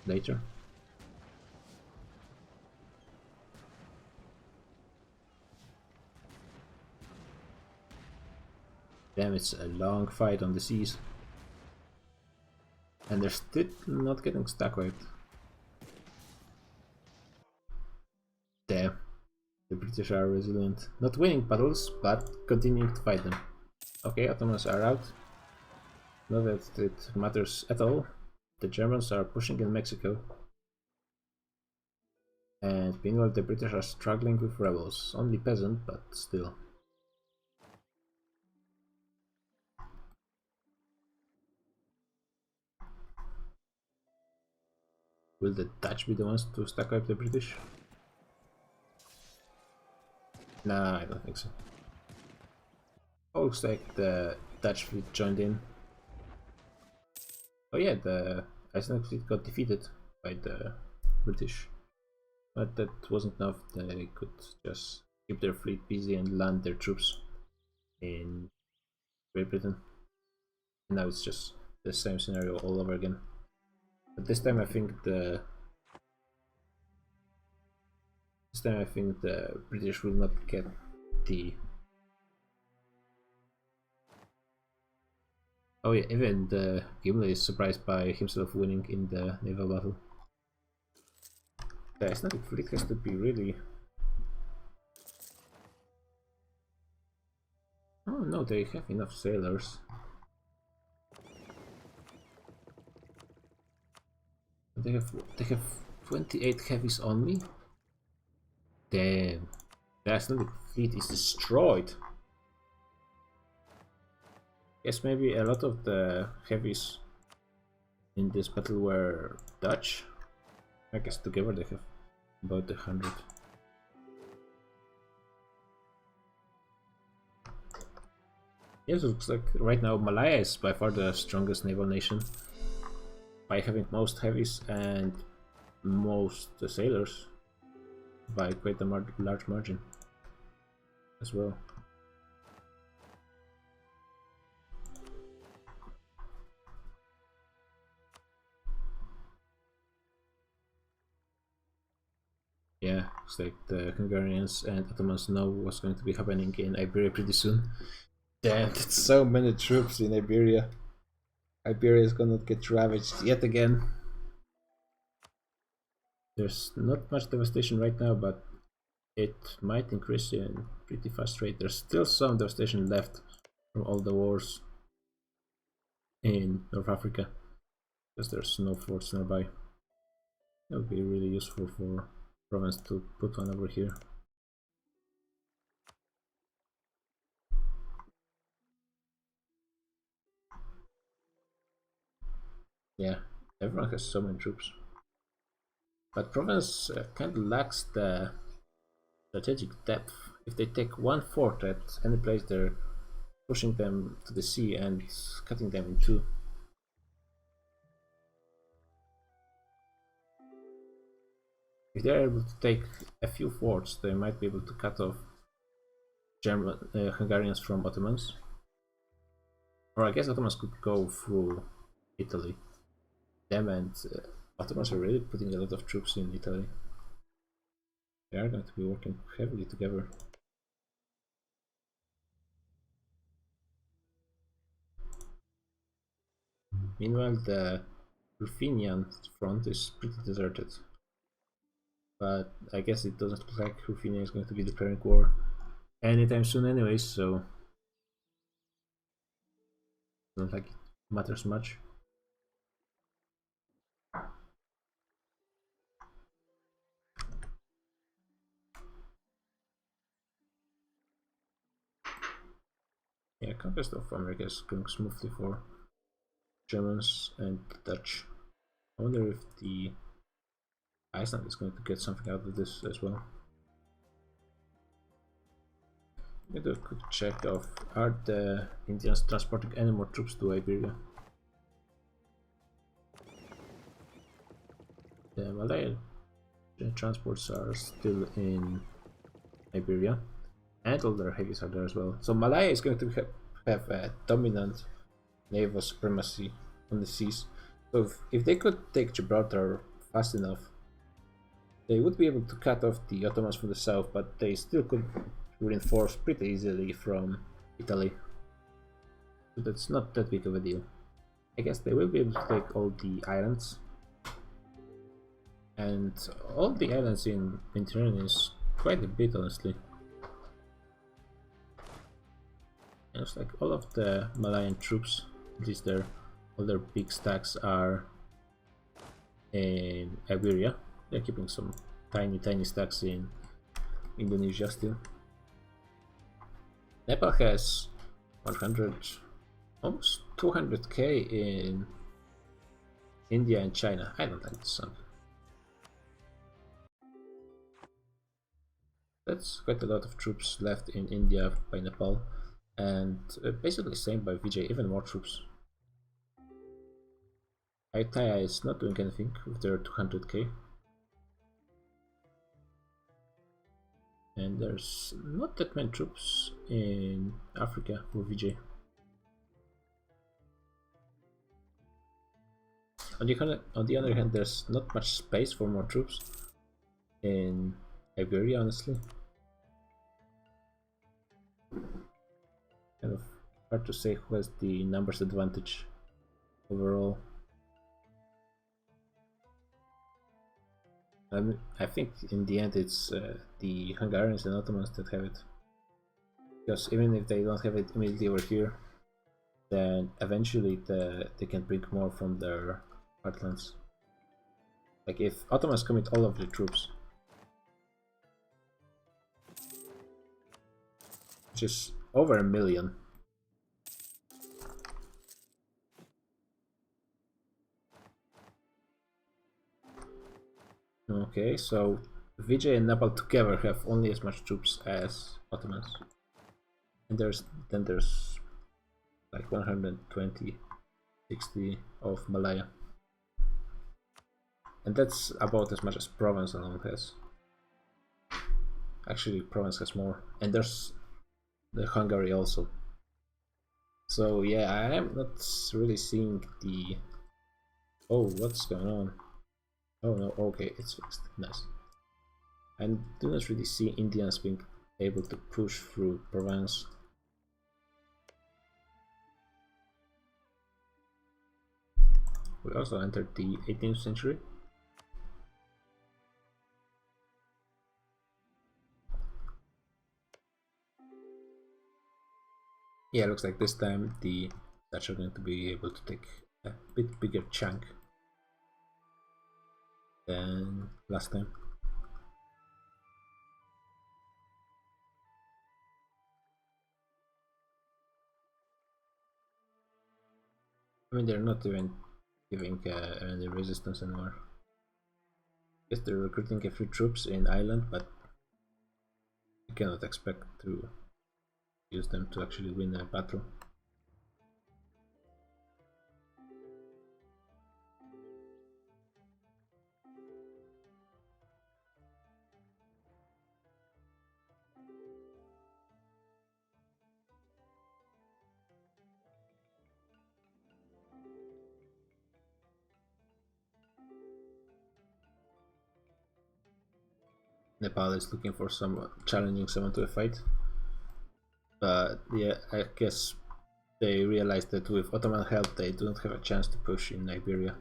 later. Damn, it's a long fight on the seas. And they're still not getting stack wiped. Damn. The British are resilient. Not winning battles, but continuing to fight them. Okay, Ottomans are out. Not that it matters at all. The Germans are pushing in Mexico. And meanwhile the British are struggling with rebels. Only peasant, but still. Will the Dutch be the ones to stack up the British? Nah, I don't think so. Oh, looks like the Dutch fleet joined in. Oh yeah, the Icelandic fleet got defeated by the British. But that wasn't enough. They could just keep their fleet busy and land their troops in Great Britain. And now it's just the same scenario all over again. But this time I think the British will not get the. Oh yeah, even the Gimli is surprised by himself winning in the naval battle. The Icelandic fleet has to be really. Oh no, they have enough sailors. They have 28 heavies only. Damn, the Icelandic fleet is destroyed. Guess maybe a lot of the heavies in this battle were Dutch. I guess together they have about 100. Yes, it looks like right now Malaya is by far the strongest naval nation by having most heavies and most sailors by quite a large margin as well. Yeah, it's like the Hungarians and Ottomans know what's going to be happening in Iberia pretty soon. Damn, it's so many troops in Iberia. Iberia is gonna get ravaged yet again. There's not much devastation right now, but it might increase in pretty fast rate. There's still some devastation left from all the wars in North Africa, because there's no forts nearby. That would be really useful for Provence to put one over here. Yeah, everyone has so many troops. But Provence kind of lacks the strategic depth. If they take one fort at any place, they're pushing them to the sea and cutting them in two. If they're able to take a few forts, they might be able to cut off Hungarians from Ottomans. Or I guess Ottomans could go through Italy. Them and Ottomans are really putting a lot of troops in Italy. They are going to be working heavily together. Meanwhile, the Ruthenian front is pretty deserted. But I guess it doesn't look like Ruthenia is going to be declaring war anytime soon anyways, so I don't think it matters much. Yeah, conquest of America is going smoothly for Germans and Dutch. I wonder if the Iceland is going to get something out of this as well. Let me do a quick check of, are the Indians transporting any more troops to Iberia? The Malayan transports are still in Iberia, and all their heavies are there as well. So Malaya is going to have a dominant naval supremacy on the seas. So if they could take Gibraltar fast enough, they would be able to cut off the Ottomans from the south, but they still could reinforce pretty easily from Italy. So that's not that big of a deal. I guess they will be able to take all the islands. And all the islands in Mediterranean is quite a bit, honestly. And it's like all of the Malayan troops, at least all their big stacks are in Iberia. They're keeping some tiny stacks in Indonesia still. Nepal has 100, almost 200k in India and China. I don't like this song. That's quite a lot of troops left in India by Nepal, and basically same by Vijay, even more troops. Ayutthaya is not doing anything with their 200k. And there's not that many troops in Africa for Vijay. On the other hand, there's not much space for more troops in Iberia, honestly. Kind of hard to say who has the numbers advantage overall. I think in the end it's the Hungarians and Ottomans that have it. Because even if they don't have it immediately over here, then eventually they can bring more from their heartlands. Like if Ottomans commit all of their troops, which is over 1 million, Okay, so Vijay and Nepal together have only as much troops as Ottomans. And there's like 120, 60 of Malaya. And that's about as much as Provence alone has. Actually, Provence has more. And there's the Hungary also. So yeah, I am not really seeing the... Oh, what's going on? Oh no, okay, it's fixed. Nice. I do not really see Indians being able to push through Provence. We also entered the 18th century. Yeah, looks like this time the Dutch are going to be able to take a bit bigger chunk than last time. I mean, they're not even giving any resistance anymore. Guess they're recruiting a few troops in Ireland, but you cannot expect to use them to actually win a battle. Nepal is looking for someone challenging someone to a fight, but yeah, I guess they realized that with Ottoman help they don't have a chance to push in Iberia.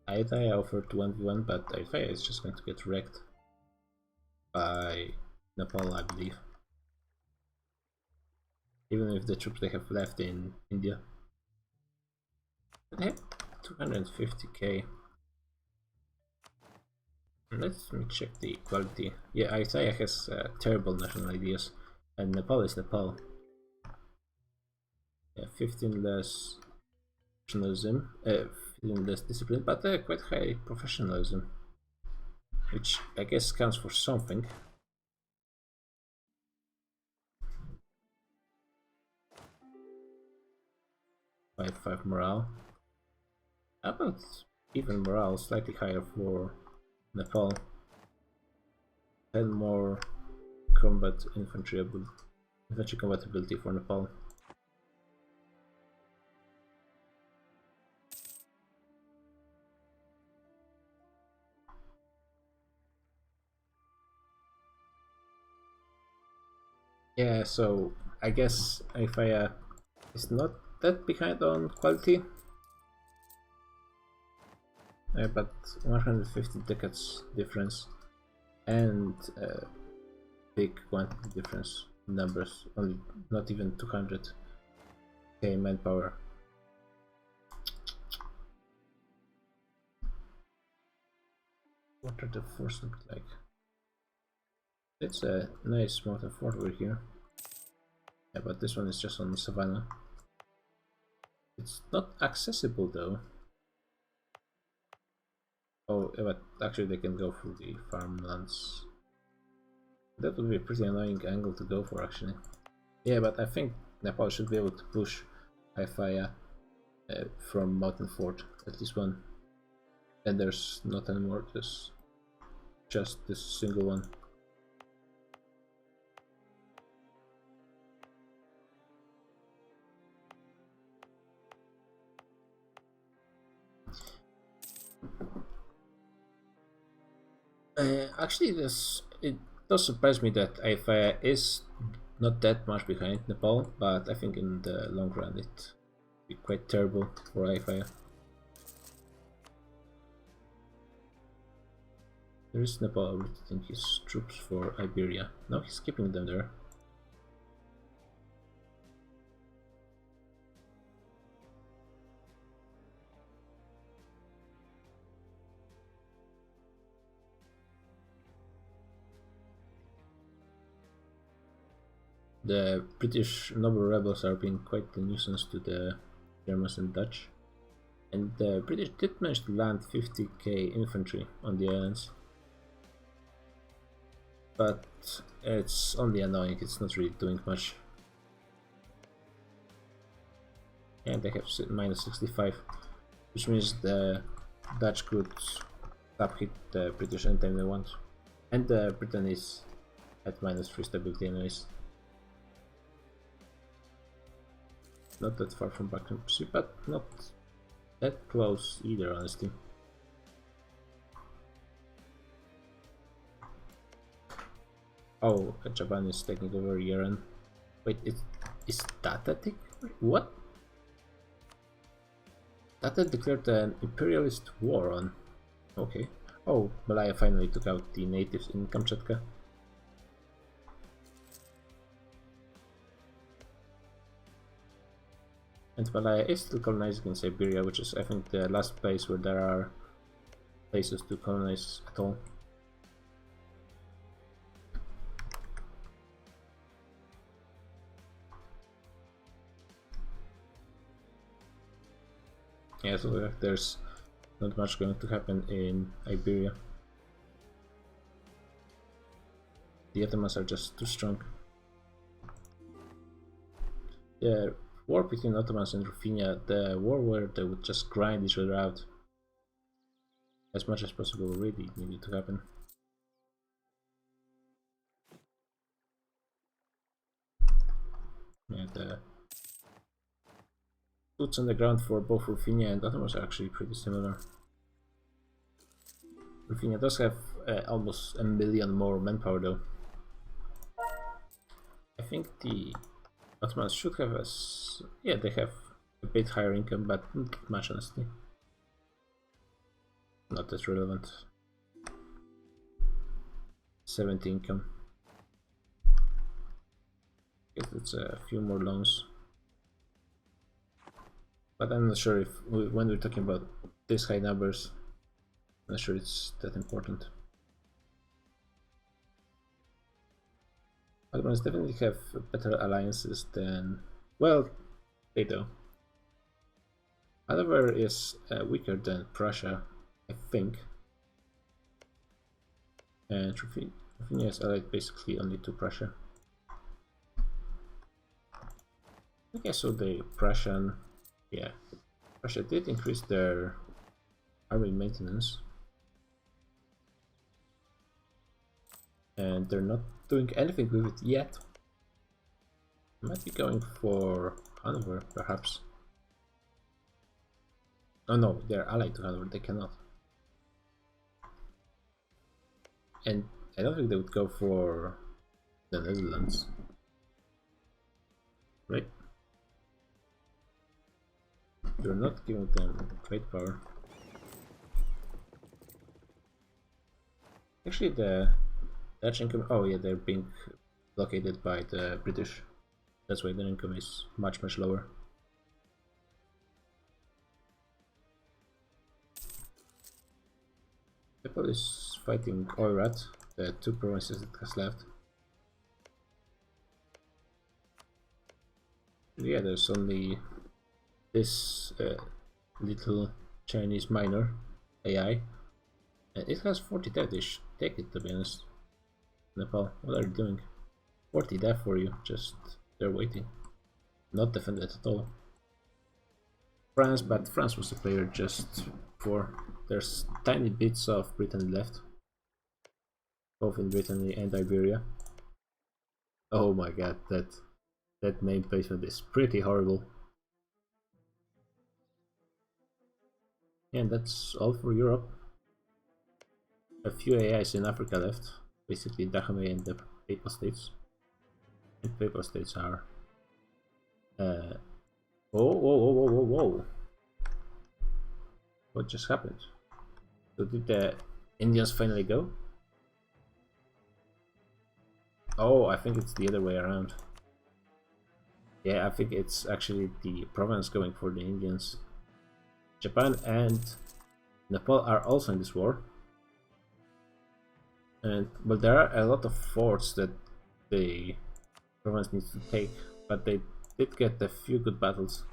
Ayutthaya offered 1v1, but Ayutthaya is just going to get wrecked by Nepal, I believe. Even with the troops they have left in India. They have 250k. Let me check the equality. Yeah, Ayutthaya has terrible national ideas, and Nepal is Nepal. Yeah, 15 less nationalism, 15 less discipline, but quite high professionalism, which I guess counts for something. Five morale. How about even morale slightly higher for Nepal? 10 more infantry compatibility for Nepal. Yeah, so I guess Ayutthaya is not that behind on quality. But 150 decades difference and big quantity difference in numbers, only not even 200k manpower. What are the forts look like? It's a nice mountain fort over here. Yeah, but this one is just on the savannah. It's not accessible though. Oh, yeah, but actually they can go through the farmlands. That would be a pretty annoying angle to go for actually. Yeah, but I think Nepal should be able to push Ayutthaya from Mountain Fort, at least one. And there's not anymore, there's just this single one. Actually, it does surprise me that Ayutthaya is not that much behind Nepal, but I think in the long run it would be quite terrible for Ayutthaya. There is Nepal recruiting his troops for Iberia. Now he's keeping them there. The British noble rebels are being quite a nuisance to the Germans and Dutch. And the British did manage to land 50k infantry on the islands. But it's only annoying, it's not really doing much. And they have minus 65, which means the Dutch could tap hit the British anytime they want. And Britain is at minus 3 stability anyways. Not that far from bankruptcy, but not that close either, honestly. Oh, Japan is taking over Iran. Wait, is Tata taking over? What? Tata declared an imperialist war on. Okay. Oh, Malaya finally took out the natives in Kamchatka. And Malaya is still colonizing in Siberia, which is, I think, the last place where there are places to colonize at all. Yeah, so there's not much going to happen in Iberia. The Ottomans are just too strong. The war between Ottomans and Ruthenia, the war where they would just grind each other out as much as possible, really needed to happen. Yeah, the boots on the ground for both Ruthenia and Ottomans are actually pretty similar. Ruthenia does have almost 1 million more manpower though. I think the Ottomans should have yeah, they have a bit higher income, but not much honestly. Not that relevant. 70 income. Guess it's a few more loans. But I'm not sure if, when we're talking about these high numbers, I'm not sure it's that important. Ottomans definitely have better alliances than, well, they do. Hanover is weaker than Prussia, I think. And Ruthenia is allied basically only to Prussia. Okay, so the Prussian, yeah, Prussia did increase their army maintenance. And they're not doing anything with it yet. Might be going for Hanover, perhaps. Oh no, they're allied to Hanover, they cannot. And I don't think they would go for the Netherlands. Right? You're not giving them great power. Actually, the Dutch income, oh yeah, they're being blockaded by the British. That's why their income is much lower. Nepal is fighting Oirat, the 2 provinces it has left. Yeah, there's only this little Chinese minor AI, and it has 40 death. They should take it, to be honest. Nepal, what are you doing? 40 death for you, just they're waiting. Not defended at all. France, but France was a player just before. There's tiny bits of Britain left, both in Brittany and Iberia. Oh my god, that name placement is pretty horrible. And that's all for Europe. A few AIs in Africa left, basically Dahomey and the Papal States. And Papal States are whoa. What just happened? So did the Indians finally go? Oh, I think it's the other way around. Yeah, I think it's actually the province going for the Indians. Japan and Nepal are also in this war. And well, there are a lot of forts that the province needs to take, but they did get a few good battles.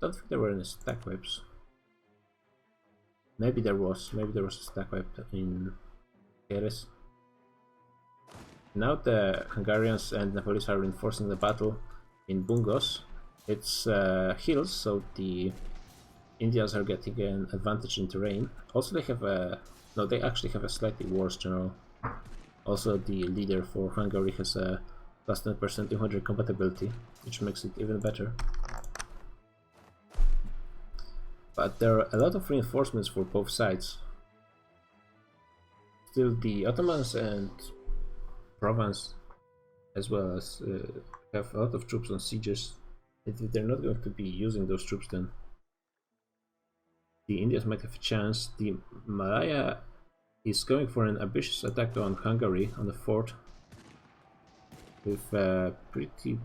don't think there were any stack wipes. Maybe there was a stack wipe in Keres. Now the Hungarians and Nepalis are reinforcing the battle in Bungos. It's hills, so the Indians are getting an advantage in terrain. Also they have a... no, they actually have a slightly worse general. Also the leader for Hungary has a plus 10% infantry compatibility, which makes it even better. But there are a lot of reinforcements for both sides. Still, the Ottomans and Provence, as well as have a lot of troops on sieges. If they're not going to be using those troops, then the Indians might have a chance. The Malaya is going for an ambitious attack on Hungary on the fort. With pretty...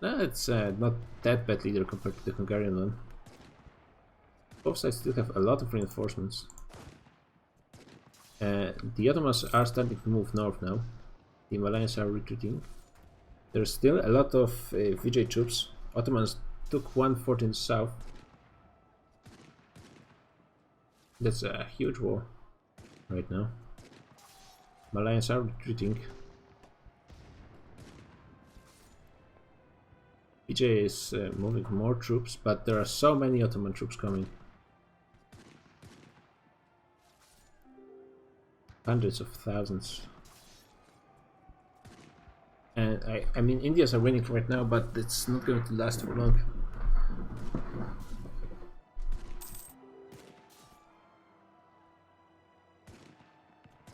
no, it's not that bad leader compared to the Hungarian one. Both sides still have a lot of reinforcements. The Ottomans are starting to move north now. The Malayans are retreating. There's still a lot of Vijay troops. Ottomans took one fort in the south. That's a huge war right now. Malayans are retreating. Vijay is moving more troops, but there are so many Ottoman troops coming. Hundreds of thousands. And I mean, Indians are winning right now, but it's not going to last for long.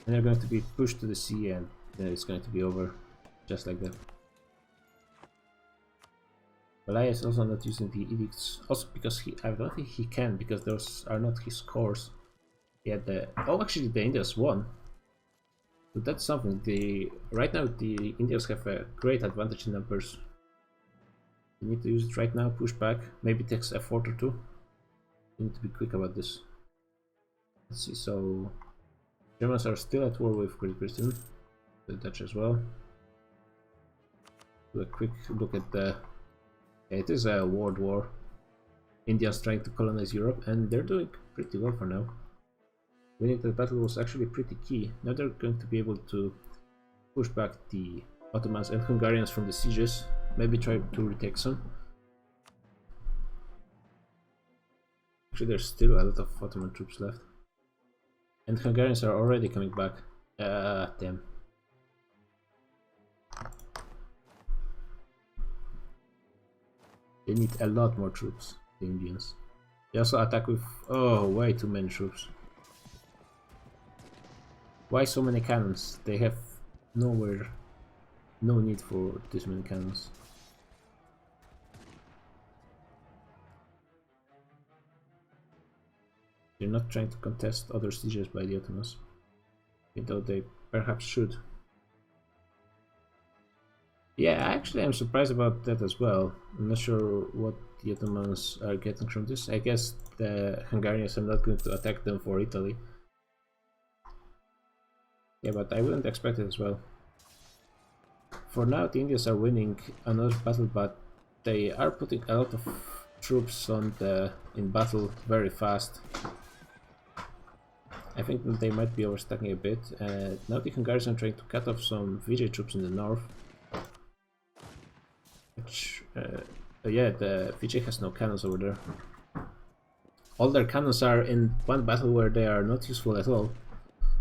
And they're going to be pushed to the sea, and then it's going to be over, just like that. Malaya is also not using the edicts, also because I don't think he can, because those are not his cores. Yeah, oh, actually the Indians won. So that's something. Right now the Indians have a great advantage in numbers. You need to use it right now, push back, maybe takes a fort or two. You need to be quick about this. Let's see, so Germans are still at war with Great Britain, the Dutch as well. Do a quick look at the... yeah, it is a world war. India's trying to colonize Europe, and they're doing pretty well for now. Winning the battle was actually pretty key. Now they're going to be able to push back the Ottomans and Hungarians from the sieges. Maybe try to retake some. Actually, there's still a lot of Ottoman troops left. And Hungarians are already coming back. Damn. They need a lot more troops, the Indians. They also attack with, oh, way too many troops. Why so many cannons? They have no need for this many cannons. They're not trying to contest other sieges by the Ottomans, even though they perhaps should. Yeah, actually I'm surprised about that as well. I'm not sure what the Ottomans are getting from this. I guess the Hungarians are not going to attack them for Italy. Yeah, but I wouldn't expect it as well. For now, the Indians are winning another battle, but they are putting a lot of troops in battle very fast. I think that they might be overstacking a bit. Now the Hungarians are trying to cut off some Vijay troops in the north. Which, yeah, the Vijay has no cannons over there. All their cannons are in one battle where they are not useful at all.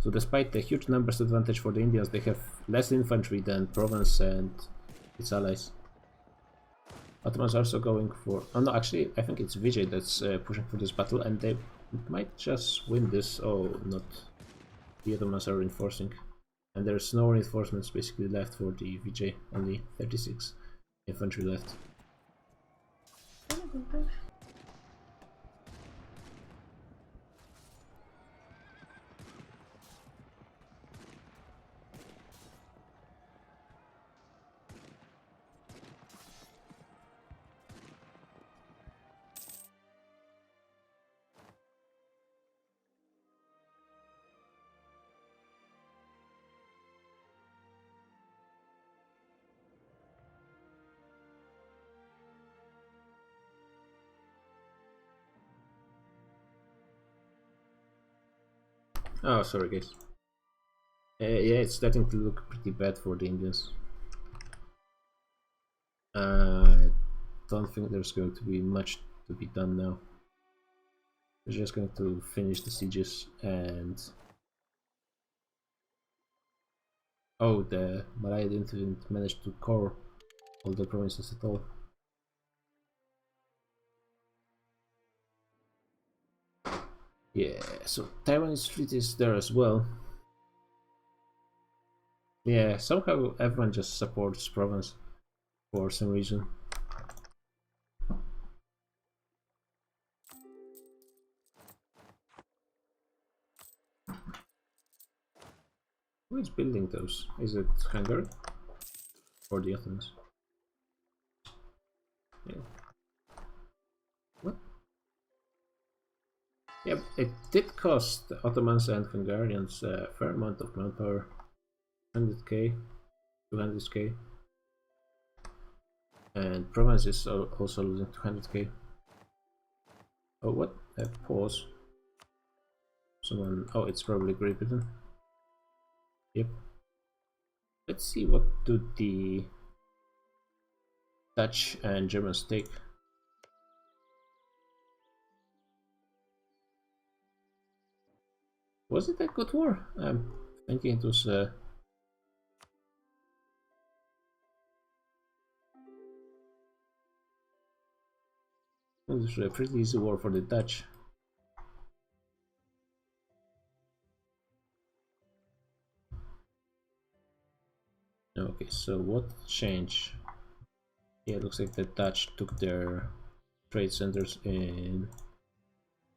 So despite the huge numbers advantage for the Indians, they have less infantry than Provence and its allies. Ottomans are also going for... oh no, actually I think it's Vijay that's pushing for this battle, and they might just win this. Oh, not. The Ottomans are reinforcing. And there's no reinforcements basically left for the Vijay, only 36 infantry left. Oh, sorry guys. Yeah, it's starting to look pretty bad for the Indians. I don't think there's going to be much to be done now. They're just going to finish the sieges and... Oh, the Malaya didn't manage to core all the provinces at all. Yeah, so Taiwanese fleet is there as well. Yeah, somehow everyone just supports province for some reason. Who is building those? Is it Hungary? Or the Ottomans? Yeah. What? Yeah, it did cost the Ottomans and Hungarians a fair amount of manpower. 100k, 200k. And province is also losing 200k. Oh, what? Pause. Someone. Oh, it's probably Great Britain. Yep. Let's see what do the Dutch and Germans take. Was it a good war? I'm thinking it was. It was a pretty easy war for the Dutch. Okay, so what changed? Yeah, it looks like the Dutch took their trade centers in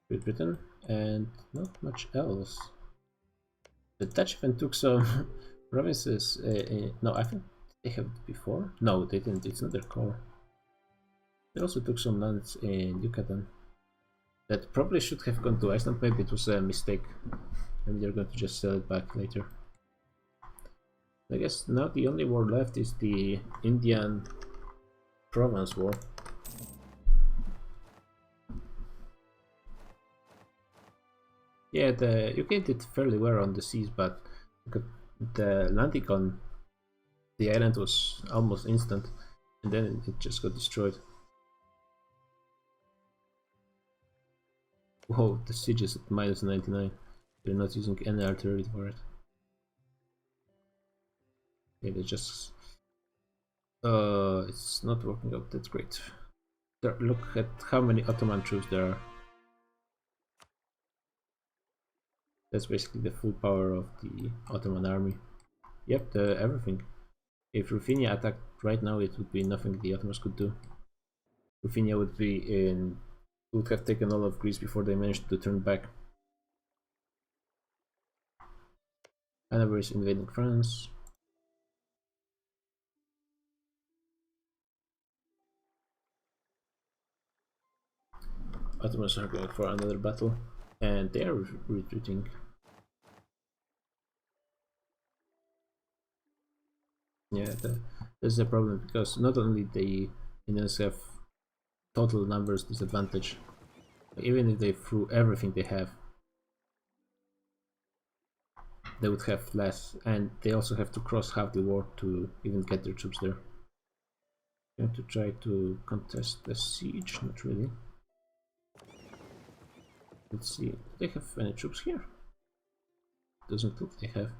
Great Britain and not much else. The Dutch even took some provinces. No, I think they have it before. No, they didn't. It's not their core. They also took some lands in Yucatan that probably should have gone to Iceland. Maybe it was a mistake. Maybe they're going to just sell it back later. I guess now the only war left is the Indian province war. Yeah, the UK did fairly well on the seas, but the landing on the island was almost instant, and then it just got destroyed. Whoa, the siege is at -99. They're not using any artillery for it. Yeah, they just... it's not working out that great. There, look at how many Ottoman troops there are. That's basically the full power of the Ottoman army. Yep, everything. If Ruthenia attacked right now, it would be nothing the Ottomans could do. Ruthenia would have taken all of Greece before they managed to turn back. Hanover is invading France. Ottomans are going for another battle, and they are retreating. Yeah, that's the problem, because not only the Indians have total numbers disadvantage, even if they threw everything they have, they would have less, and they also have to cross half the war to even get their troops there. Going to try to contest the siege, not really. Let's see, do they have any troops here? Doesn't look they have.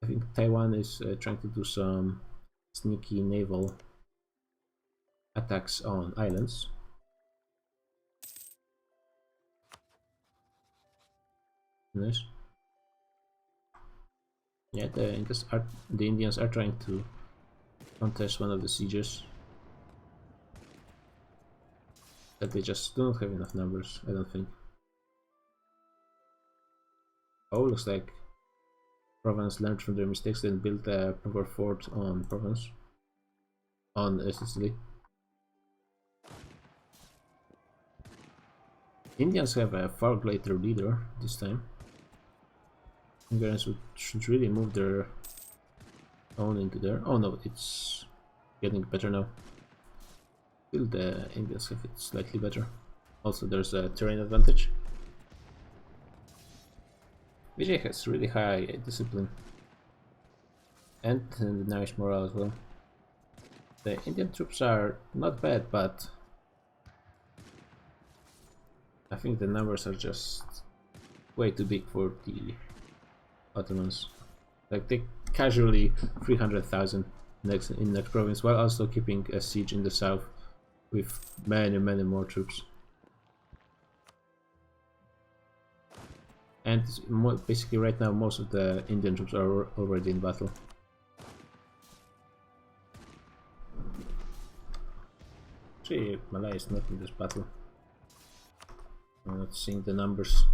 I think Taiwan is trying to do some sneaky naval attacks on islands. Nice. Yeah, the Indians are trying to contest one of the sieges. But they just don't have enough numbers, I don't think. Oh, looks like Provence learned from their mistakes and built a proper fort on Provence. On Sicily. Indians have a far greater leader this time. Hungarians should really move their own into there. Oh no, it's getting better now. Still the Indians have it slightly better. Also there's a terrain advantage. Vijay has really high discipline and nice morale as well. The Indian troops are not bad, but I think the numbers are just way too big for the Ottomans. Like they casually 300,000 in next province, while also keeping a siege in the south with many more troops. And basically right now most of the Indian troops are already in battle. Actually, Malaya is not in this battle. I'm not seeing the numbers.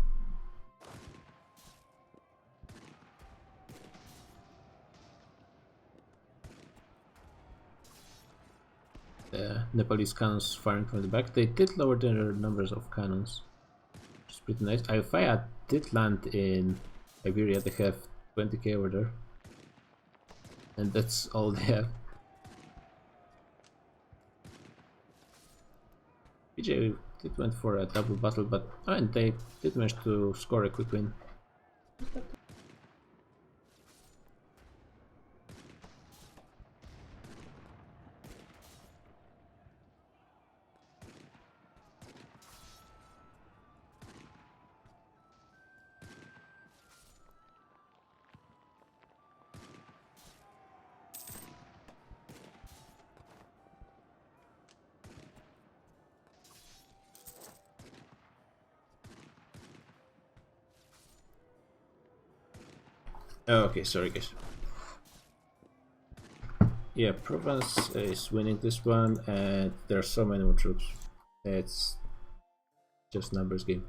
The Nepalese cannons firing from the back. They did lower their numbers of cannons, which is pretty nice. Ayutthaya did land in Iberia. They have 20k over there, and that's all they have. Vijay did went for a double battle, but and they did manage to score a quick win. Oh, okay, sorry guys. Yeah, Provence is winning this one, and there are so many more troops. It's just numbers game.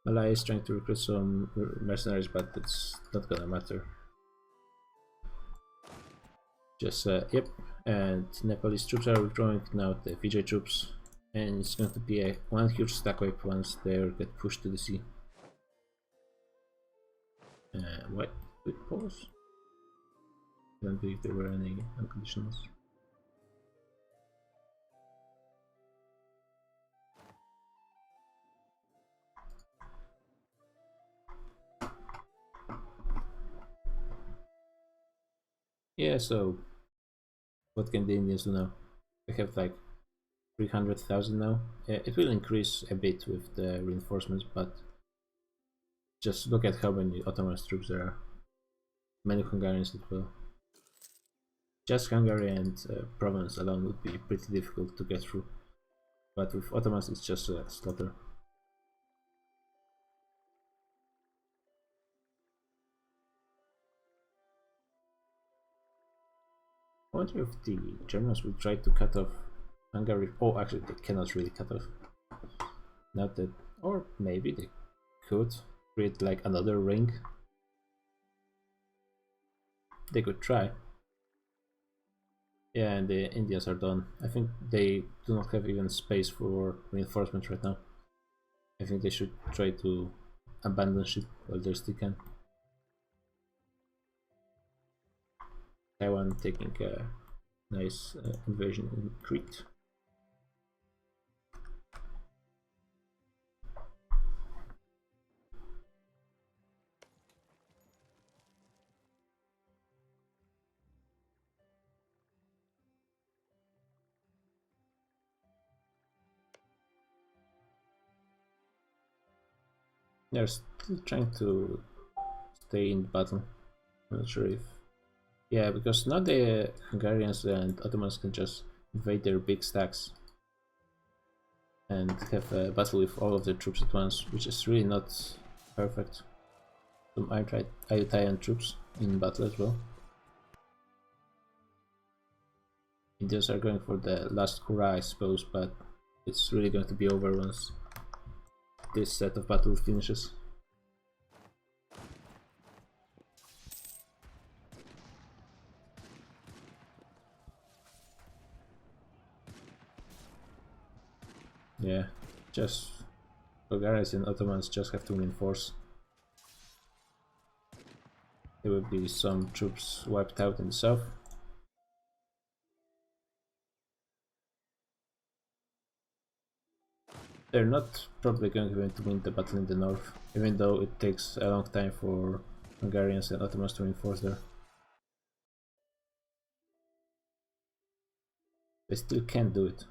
Malaya is trying to recruit some mercenaries, but it's not gonna matter. Just yep, and Nepalese troops are withdrawing now. The Vijay troops. And it's going to be one huge stack wipe once they get pushed to the sea. What? Quick pause? I don't believe there were any unconditionals. Yeah, so what can the Indians do now? They have like 300,000 now. It will increase a bit with the reinforcements, but just look at how many Ottoman troops there are. Many Hungarians as well. Just Hungary and Provence alone would be pretty difficult to get through, but with Ottomans it's just a slaughter. I wonder if the Germans will try to cut off Hungary. Oh, actually, they cannot really cut off. Not that, or maybe they could create like another ring. They could try. Yeah, and the Indians are done. I think they do not have even space for reinforcements right now. I think they should try to abandon ship while they still can. Taiwan taking a nice invasion in Crete. They're still trying to stay in the battle. I'm not sure if... Yeah, because now the Hungarians and Ottomans can just invade their big stacks and have a battle with all of their troops at once, which is really not perfect. Some Ayutthayan troops in battle as well. Indians are going for the last hurrah, I suppose, but it's really going to be over once this set of battle finishes. Yeah, just Bulgarians and Ottomans just have to reinforce. There will be some troops wiped out in the south. they're not probably going to win the battle in the north, even though it takes a long time for Hungarians and Ottomans to reinforce there. They still can't do it.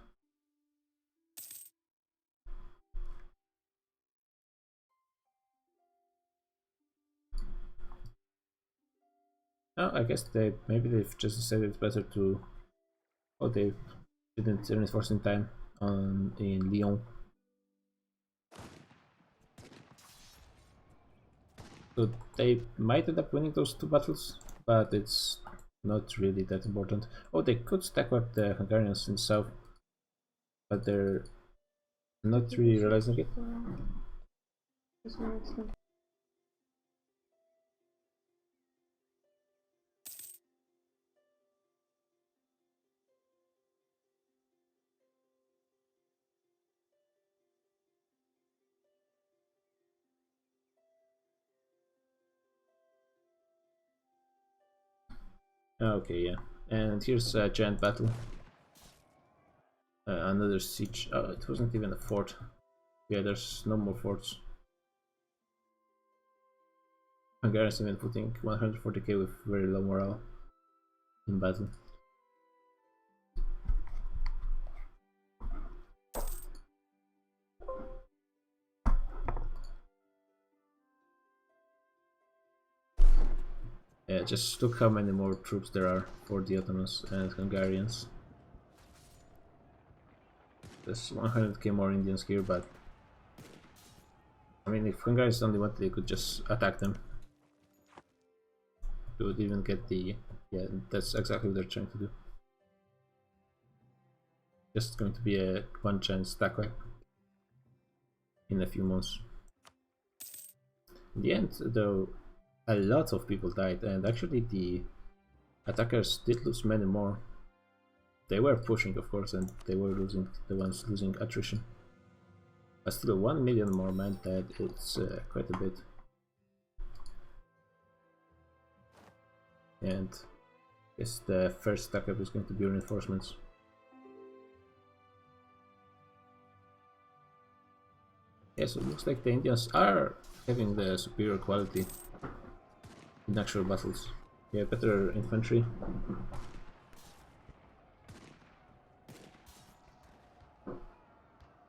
Oh, I guess maybe they've just decided it's better to. Oh, they didn't reinforce in time in Lyon. So they might end up winning those two battles, but it's not really that important. Oh, they could stack up the Hungarians in the south, but they're not really realizing it. Okay, yeah. And here's a giant battle. Another siege. Oh, it wasn't even a fort. Yeah, there's no more forts. Hungarians even putting 140k with very low morale in battle. Yeah, just look how many more troops there are for the Ottomans and Hungarians. There's 100k more Indians here, but I mean, if Hungarians only wanted, they could just attack them. They would even get the... yeah, that's exactly what they're trying to do. Just going to be a one giant stack wipe in a few months. In the end, though, a lot of people died, and actually the attackers did lose many more. They were pushing, of course, and they were losing, the ones losing attrition. But still, 1 million more men dead, it's quite a bit. And I guess the first stack up is going to be reinforcements. Yeah, so it looks like the Indians are having the superior quality in actual battles. Yeah, better infantry.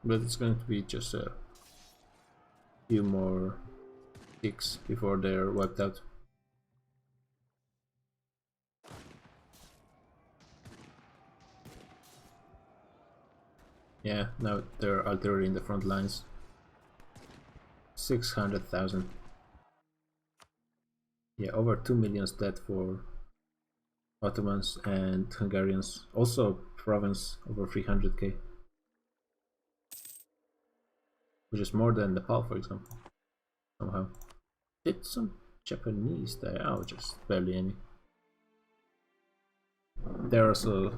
But it's going to be just a few more ticks before they're wiped out. Yeah, now they're artillery in the front lines. 600,000. Yeah, over 2 million dead for Ottomans and Hungarians. Also province over 300k. Which is more than Nepal, for example. Somehow. Did some Japanese die? Oh, just barely any. They're also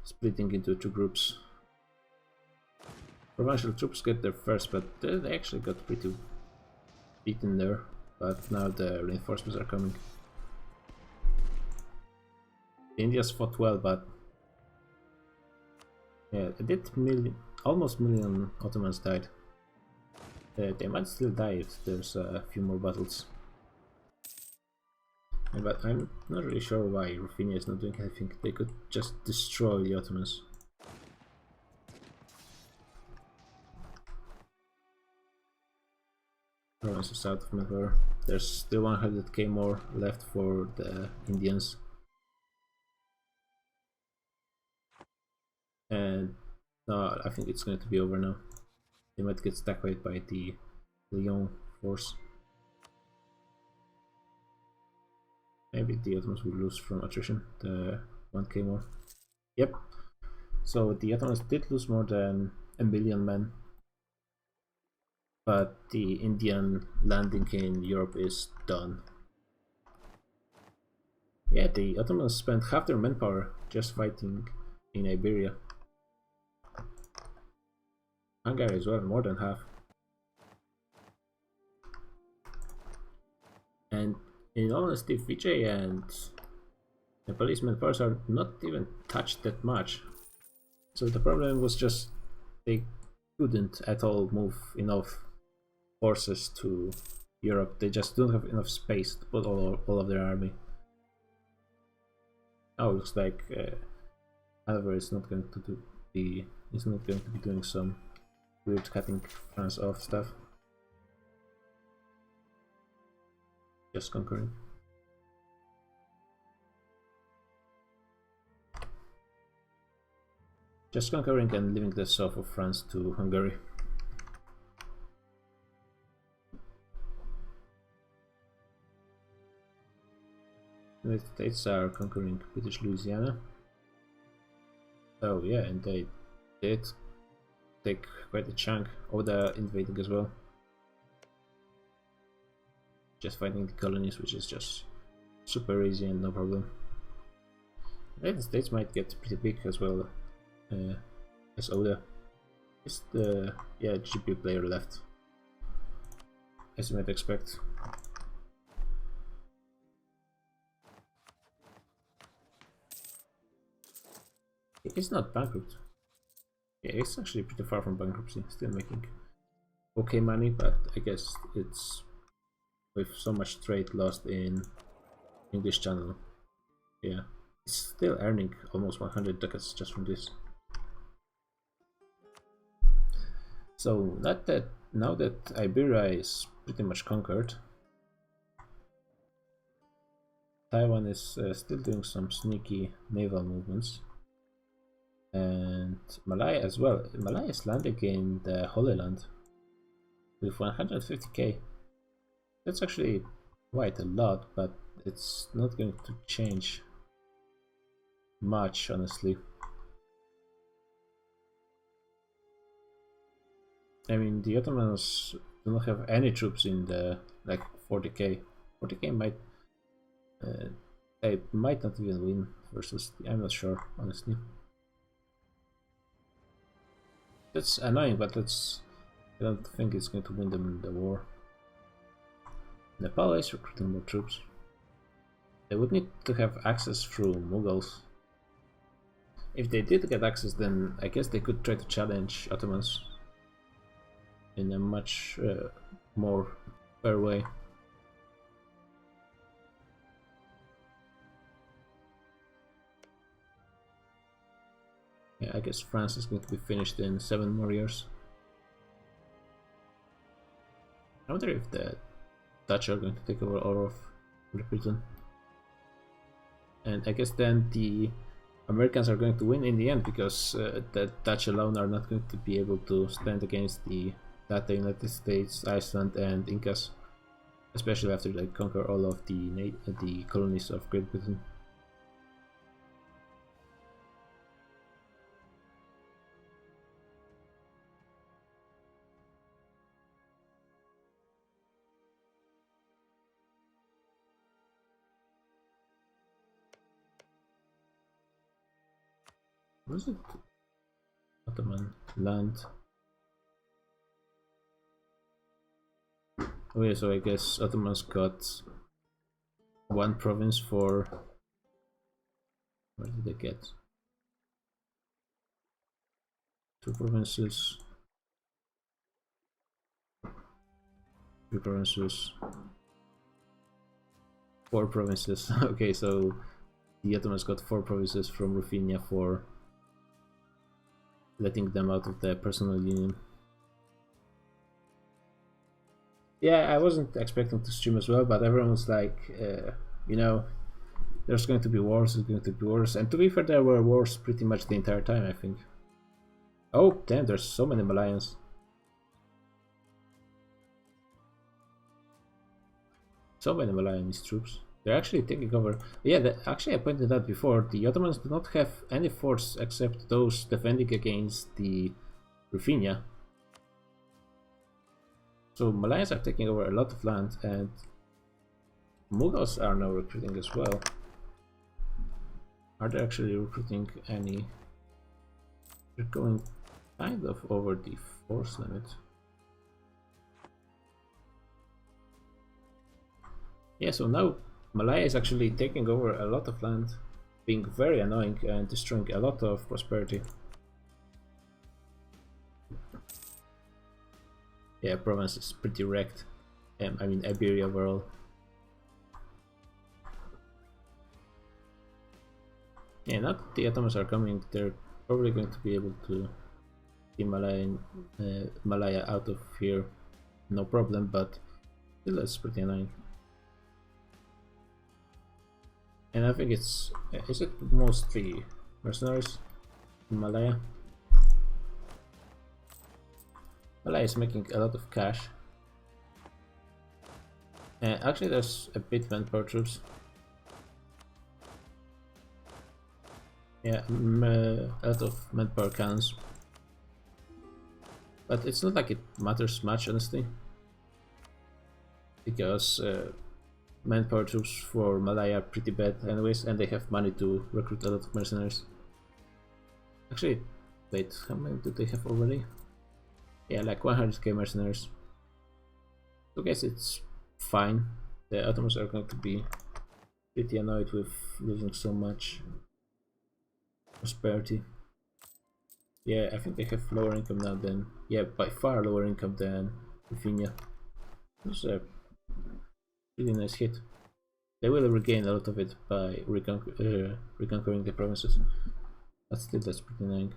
splitting into two groups. Provincial troops get there first, but they actually got pretty beaten there. But now the reinforcements are coming. India's fought well, but yeah, it did almost million Ottomans died. They might still die if there's a few more battles. Yeah, but I'm not really sure why Ruthenia is not doing anything. They could just destroy the Ottomans. Provinces south of Mehvar. There's still 100k more left for the Indians. And no, I think it's going to be over now. They might get stack wiped by the Lyon force. Maybe the Ottomans will lose from attrition, the 1k more. Yep. So the Ottomans did lose more than a million men. But the Indian landing in Europe is done. Yeah, the Ottomans spent half their manpower just fighting in Iberia. Hungary as well, more than half. And in honesty, Vijay and Nepalese manpowers are not even touched that much. So the problem was just they couldn't at all move enough forces to Europe. They just don't have enough space to put all of their army. Now it looks like Hanover is not going to be doing some weird cutting France off stuff. Just conquering. Just conquering and leaving the south of France to Hungary. The United States are conquering British Louisiana. Oh yeah, and they did take quite a chunk. Oda invading as well. Just fighting the colonies, which is just super easy and no problem. The United States might get pretty big as well as Oda. It's the GPU player left, as you might expect. It's not bankrupt. Yeah, it's actually pretty far from bankruptcy. Still making okay money, but I guess it's with so much trade lost in English Channel. Yeah, it's still earning almost 100 ducats just from this. So now that Iberia is pretty much conquered, Taiwan is still doing some sneaky naval movements. And Malaya as well. Malaya is landing in the Holy Land with 150k. That's actually quite a lot, but it's not going to change much, honestly. I mean, the Ottomans do not have any troops in the 40k. 40k might they might not even win versus. I'm not sure, honestly. That's annoying, but I don't think it's going to win them the war. Nepal is recruiting more troops. They would need to have access through Mughals. If they did get access, then I guess they could try to challenge Ottomans in a much more fair way. Yeah, I guess France is going to be finished in 7 more years. I wonder if the Dutch are going to take over all of Great Britain. And I guess then the Americans are going to win in the end, because the Dutch alone are not going to be able to stand against the United States, Iceland and Incas, especially after they conquer all of the colonies of Great Britain. Was it Ottoman land? Oh yeah, so I guess Ottomans got 1 province for... What did they get? 2 provinces. 3 provinces. 4 provinces. Okay, so the Ottomans got 4 provinces from Ruthenia for letting them out of the personal union. Yeah, I wasn't expecting to stream as well, but everyone was like, you know, there's going to be wars, there's going to be wars. And to be fair, there were wars pretty much the entire time, I think. Oh, damn, there's so many Malayans. So many Malayanese troops. They're actually taking over. Yeah, actually I pointed out before, the Ottomans do not have any force except those defending against the Ruthenia. So Malayans are taking over a lot of land, and Mughals are now recruiting as well. Are they actually recruiting any? They're going kind of over the force limit. Yeah, so now Malaya is actually taking over a lot of land, being very annoying and destroying a lot of prosperity. yeah, Provence is pretty wrecked. I mean Iberia overall. Yeah, now that the Ottomans are coming, they're probably going to be able to get Malaya out of here, no problem, but still that's pretty annoying. And I think is it mostly mercenaries in Malaya? Malaya is making a lot of cash. Actually there's a bit manpower troops. Yeah, a lot of manpower cannons. But it's not like it matters much, honestly. Because manpower troops for Malaya are pretty bad anyways, and they have money to recruit a lot of mercenaries. Actually, wait, how many do they have already? Yeah, like 100k mercenaries. So I guess it's fine. The Ottomans are going to be pretty annoyed with losing so much prosperity. Yeah, I think they have lower income now than, yeah, by far lower income than Bithynia. This is a really nice hit. They will regain a lot of it by reconquering the provinces, but still that's pretty annoying.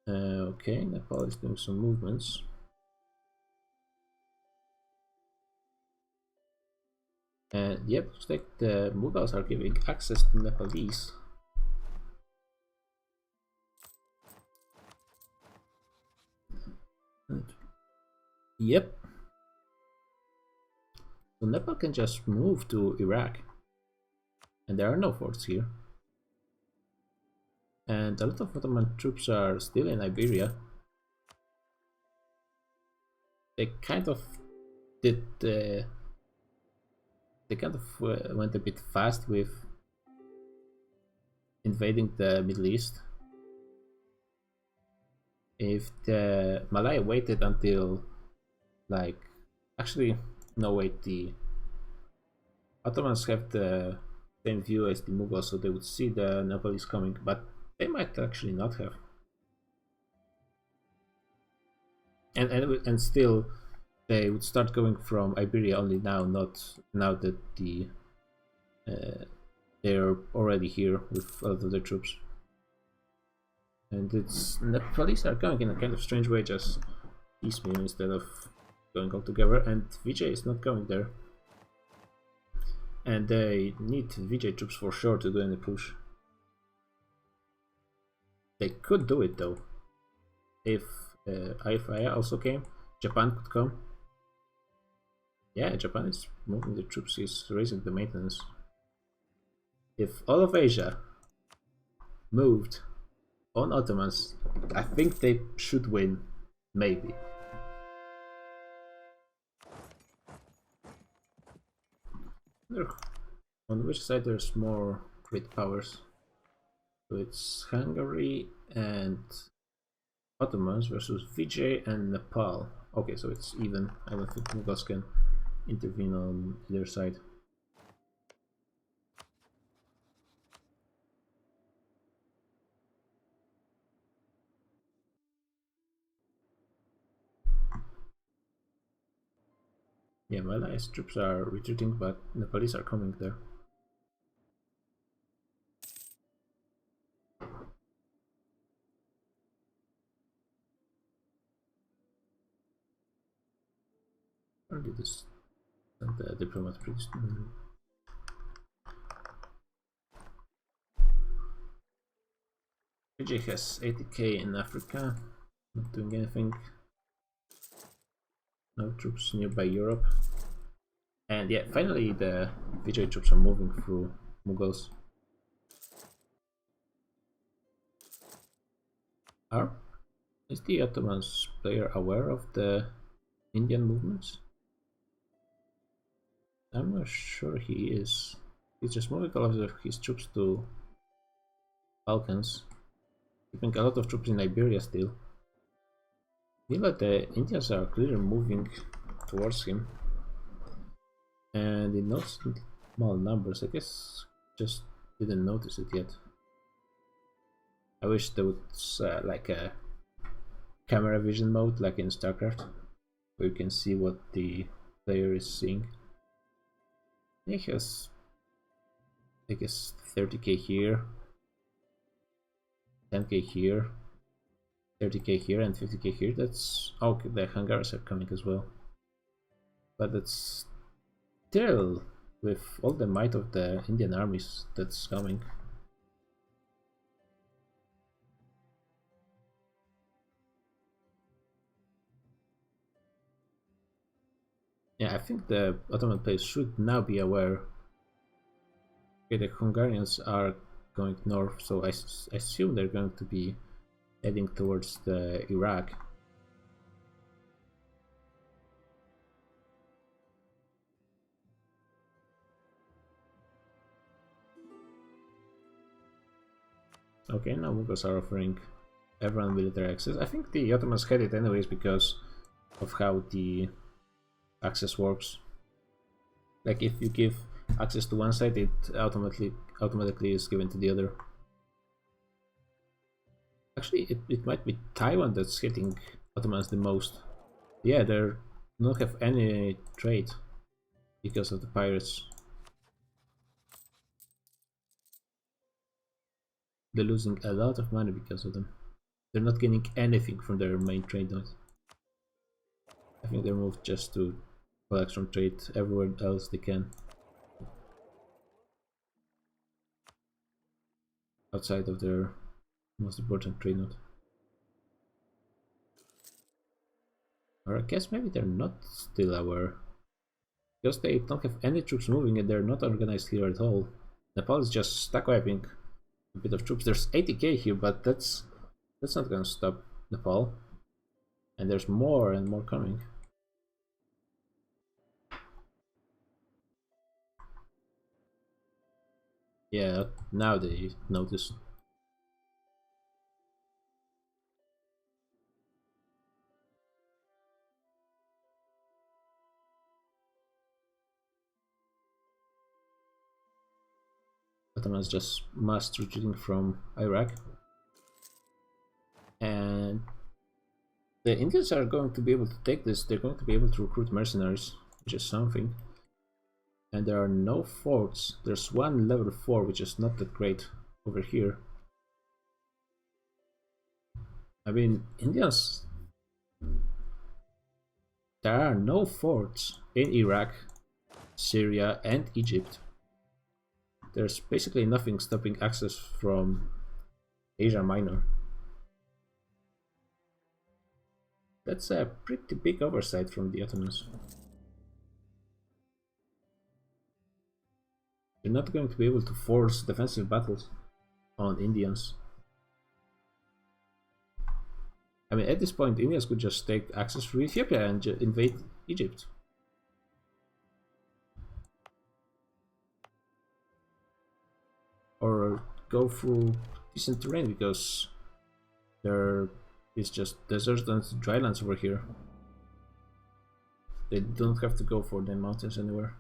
Okay, Nepal is doing some movements. And yep, looks like the Mughals are giving access to Nepalese. Yep. So Nepal can just move to Iraq. And there are no forts here. And a lot of Ottoman troops are still in Iberia. They kind of did they kind of went a bit fast with invading the Middle East. If the Malaya waited until, like, actually, no wait, the Ottomans have the same view as the Mughals, so they would see the Nepalese coming, but they might actually not have. And still, they would start going from Iberia only now, not now that the they're already here with a lot of their troops. And it's Nepalese are going in a kind of strange way, just piecemeal instead of going all together. And Vijay is not going there, and they need Vijay troops for sure to do any push. They could do it though. If Ayutthaya also came, Japan could come. Yeah, Japan is moving the troops, is raising the maintenance. If all of Asia moved on Ottomans, I think they should win, maybe. On which side there's more great powers? So it's Hungary and Ottomans versus Vijay and Nepal. Okay, so it's even. I don't think Mughals can intervene on either side. Yeah, Malaya's troops are retreating, but Nepalese are coming there. Or did this send the diplomat pretty soon? Vijay has 80k in Africa, not doing anything. No troops nearby Europe. And yeah, finally the Vijay troops are moving through Mughals. Is the Ottomans player aware of the Indian movements? I'm not sure he is. He's just moving all of his troops to Balkans, keeping a lot of troops in Iberia still. I feel like the Indians are clearly moving towards him, and in no small numbers. I guess just didn't notice it yet. I wish there was like a camera vision mode like in StarCraft, where you can see what the player is seeing. He has, I guess, 30k here, 10k here, 30k here, and 50k here. That's okay. The Hungaris are coming as well, but that's still with all the might of the Indian armies that's coming. Yeah, I think the Ottoman players should now be aware. Okay, the Hungarians are going north, so I assume they're going to be heading towards the Iraq. Okay, now Mughals are offering everyone military access. I think the Ottomans had it anyways because of how the access works. Like if you give access to one side, it automatically is given to the other. Actually, it might be Taiwan that's hitting Ottomans the most. Yeah, they don't have any trade because of the pirates. They're losing a lot of money because of them. They're not getting anything from their main trade node. I think they're moved just to collect from trade everywhere else they can. Outside of their most important trade node. Or I guess maybe they're not still aware. Because they don't have any troops moving and they're not organized here at all. Nepal is just stack wiping a bit of troops. There's 80k here, but that's not gonna stop Nepal. And there's more and more coming. Yeah, now they notice. Ottomans just mass retreating from Iraq. And the Indians are going to be able to take this. They're going to be able to recruit mercenaries, which is something. And there are no forts. There's one level 4, which is not that great over here. I mean, Indians... There are no forts in Iraq, Syria, and Egypt. There's basically nothing stopping access from Asia Minor. That's a pretty big oversight from the Ottomans. They're not going to be able to force defensive battles on Indians. I mean, at this point, Indians could just take access through Ethiopia and invade Egypt. Or go through decent terrain because there is just deserts and drylands over here. They don't have to go for the mountains anywhere.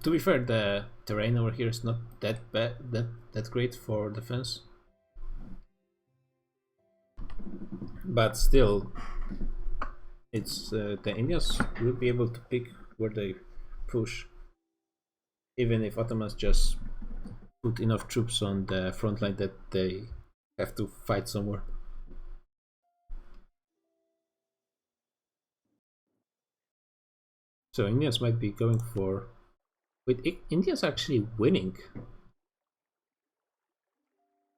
To be fair, the terrain over here is not that bad, that great for defense. But still, it's the Indians will be able to pick where they push, even if Ottomans just put enough troops on the front line that they have to fight somewhere. So Indians might be going for... Wait, Indians actually winning?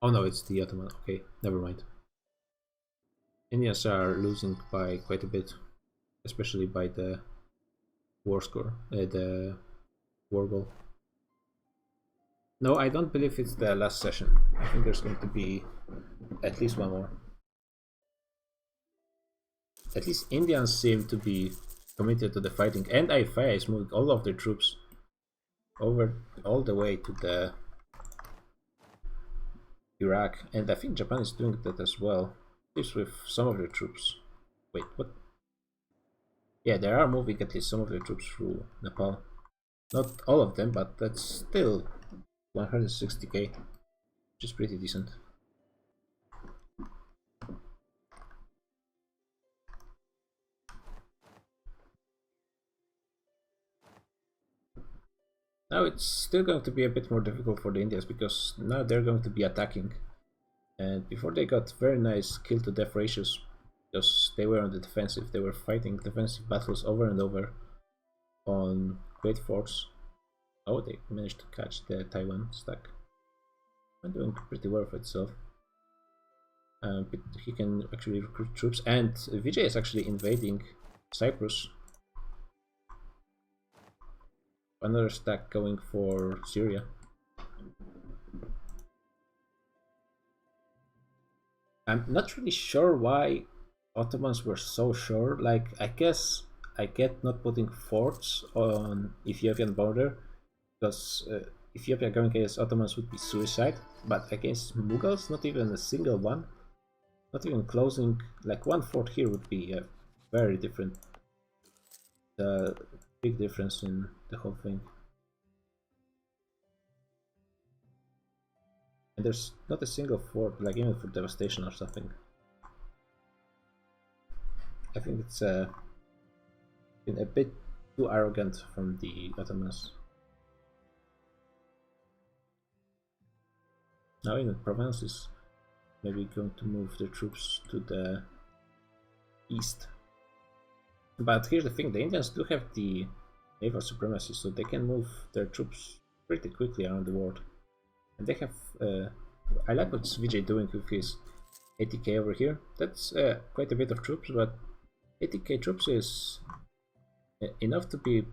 Oh no, it's the Ottoman. Okay, never mind. Indians are losing by quite a bit, especially by the war score, the war goal. No, I don't believe it's the last session. I think there's going to be at least one more. At least Indians seem to be committed to the fighting, and IFI is moving all of their troops over all the way to the Iraq, and I think Japan is doing that as well, at least with some of their troops. Wait, what? Yeah, they are moving at least some of their troops through Nepal. Not all of them, but that's still 160k. which is pretty decent. Now it's still going to be a bit more difficult for the Indians because now they're going to be attacking. And before they got very nice kill to death ratios because they were on the defensive. They were fighting defensive battles over and over on great forts. Oh, they managed to catch the Taiwan stack. I'm doing pretty well for itself. But he can actually recruit troops, and Vijay is actually invading Cyprus. Another stack going for Syria. I'm not really sure why Ottomans were so sure. Like, I guess I get not putting forts on Ethiopian border because Ethiopia going against Ottomans would be suicide, but against Mughals, not even a single one. Not even closing, like one fort here would be a very different, big difference in the whole thing. And there's not a single fort, like even for devastation or something. I think it's been a bit too arrogant from the Ottomans. Now in the Provence is maybe going to move their troops to the east. But here's the thing, the Indians do have the naval supremacy, so they can move their troops pretty quickly around the world. And they have, I like what Vijay doing with his 80k over here. That's quite a bit of troops, but 80k troops is enough to be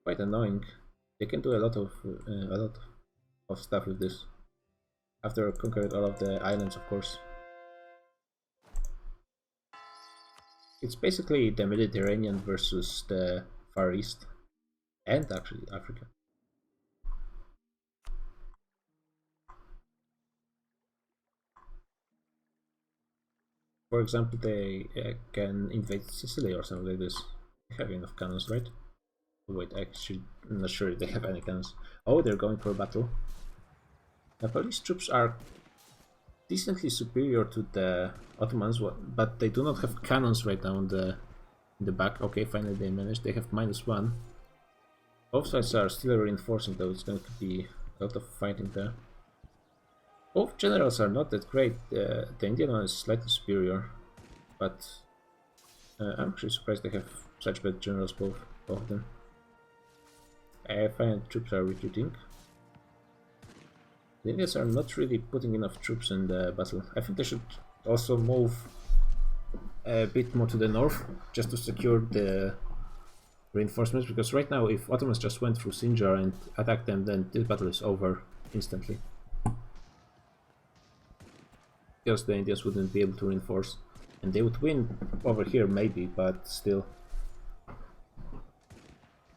quite annoying. They can do a lot of stuff with this. After conquering all of the islands, of course. It's basically the Mediterranean versus the Far East, and actually Africa. For example, they can invade Sicily or something like this. They have enough cannons, right? Wait, actually, I'm not sure if they have any cannons. Oh, they're going for a battle. The Polish troops are decently superior to the Ottomans, but they do not have cannons right now in the back. Okay, finally they managed. They have -1. Both sides are still reinforcing, though. It's going to be a lot of fighting there. Both generals are not that great. The Indian one is slightly superior, but I'm actually surprised they have such bad generals, both of them. I find troops are retreating. The Indians are not really putting enough troops in the battle. I think they should also move a bit more to the north, just to secure the reinforcements, because right now if Ottomans just went through Sinjar and attacked them, then this battle is over instantly. Because the Indians wouldn't be able to reinforce, and they would win over here maybe, but still.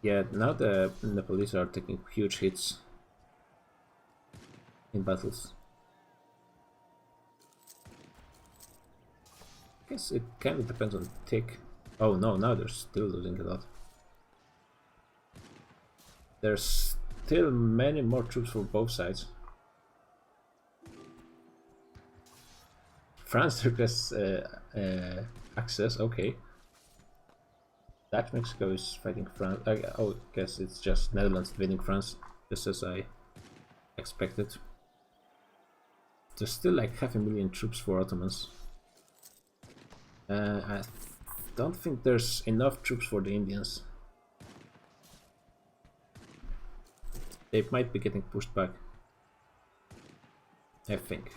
Yeah, now the Nepalese are taking huge hits in battles. I guess it kind of depends on tick. Oh no, now they're still losing a lot. There's still many more troops for both sides. France requests access, okay. That Mexico is fighting France. I guess it's just Netherlands invading France, just as I expected. There's still like 500,000 troops for Ottomans. I don't think there's enough troops for the Indians. They might be getting pushed back, I think.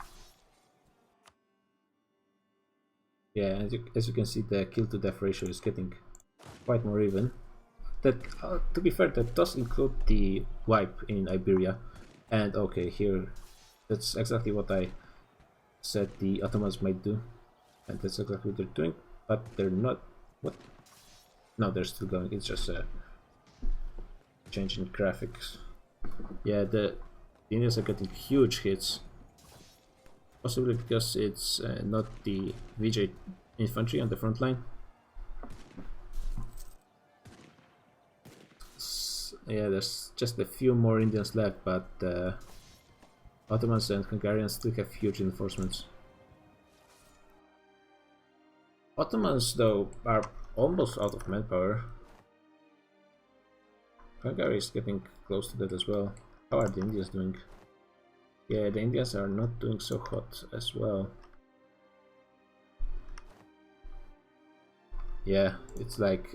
Yeah, as you can see, the kill to death ratio is getting quite more even. That, to be fair, that does include the wipe in Iberia. And okay, here, that's exactly what I said the Ottomans might do. And that's exactly what they're doing, but they're not. What? No, they're still going. It's just a change in graphics. Yeah, the Indians are getting huge hits. Possibly because it's not the Vijay infantry on the front line. Yeah, there's just a few more Indians left, but Ottomans and Hungarians still have huge reinforcements. Ottomans, though, are almost out of manpower. Hungary is getting close to that as well. How are the Indians doing? Yeah, the Indians are not doing so hot as well. Yeah, it's like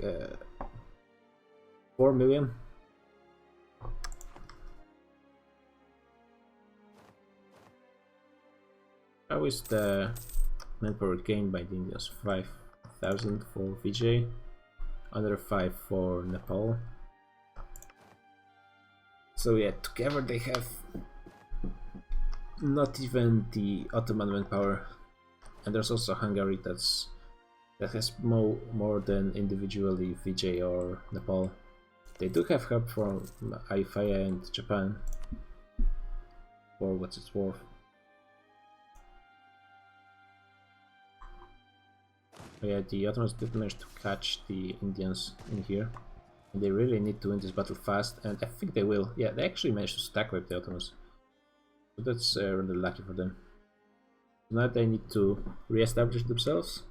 4 million. How is the manpower gained by the Indians? 5,000 for Vijay, another 5 for Nepal. So yeah, together they have not even the Ottoman manpower, and there's also Hungary that has more than individually Vijay or Nepal. They do have help from Ayutthaya and Japan, for what it's worth. But yeah, the Ottomans did manage to catch the Indians in here, and they really need to win this battle fast, and I think they will. Yeah, they actually managed to stack wipe the Ottomans, so that's really lucky for them. Now they need to re-establish themselves,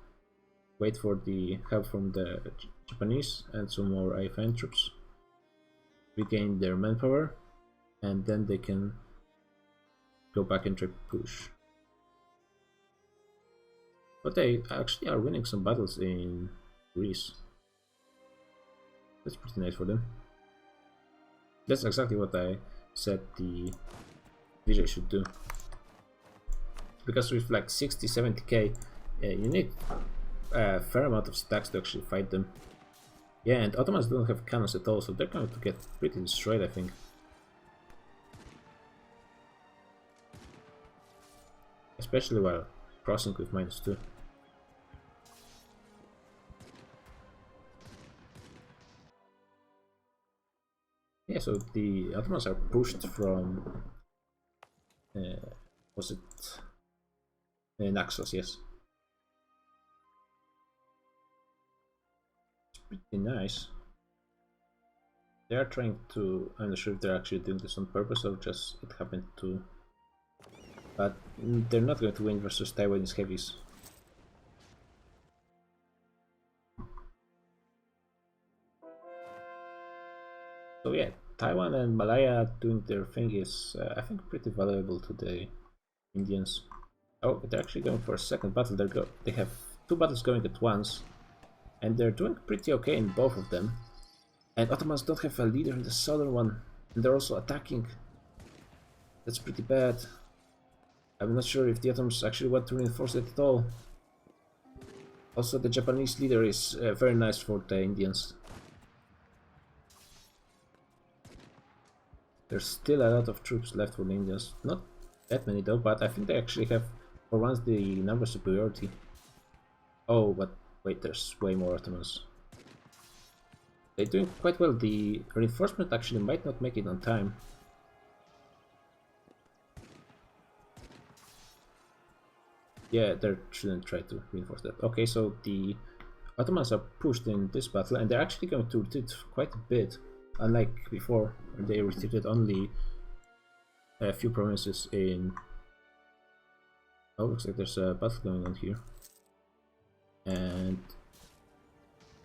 wait for the help from the Japanese and some more Ayutthaya troops, regain their manpower, and then they can go back and try push. But they actually are winning some battles in Greece. That's pretty nice for them. That's exactly what I said the Vijay should do. Because with like 60-70k, you need a fair amount of stacks to actually fight them. Yeah, and Ottomans don't have cannons at all, so they're going to get pretty destroyed, I think. Especially while crossing with -2. Yeah, so the Ottomans are pushed from was it Naxos? Yes, it's pretty nice. They are trying to, I'm not sure if they're actually doing this on purpose or just it happened to, but they're not going to win versus Taiwanese heavies. So yeah, Taiwan and Malaya doing their thing is, I think, pretty valuable to the Indians. Oh, they're actually going for a second battle. They have 2 battles going at once, and they're doing pretty okay in both of them. And Ottomans don't have a leader in the southern one, and they're also attacking. That's pretty bad. I'm not sure if the Ottomans actually want to reinforce it at all. Also, the Japanese leader is very nice for the Indians. There's still a lot of troops left for the Indians. Not that many though, but I think they actually have, for once, the number superiority. Oh, but wait, there's way more Ottomans. They're doing quite well. The reinforcement actually might not make it on time. Yeah, they shouldn't try to reinforce that. Okay, so the Ottomans are pushed in this battle, and they're actually going to retreat quite a bit. Unlike before, they retreated only a few provinces in... Oh, looks like there's a battle going on here. And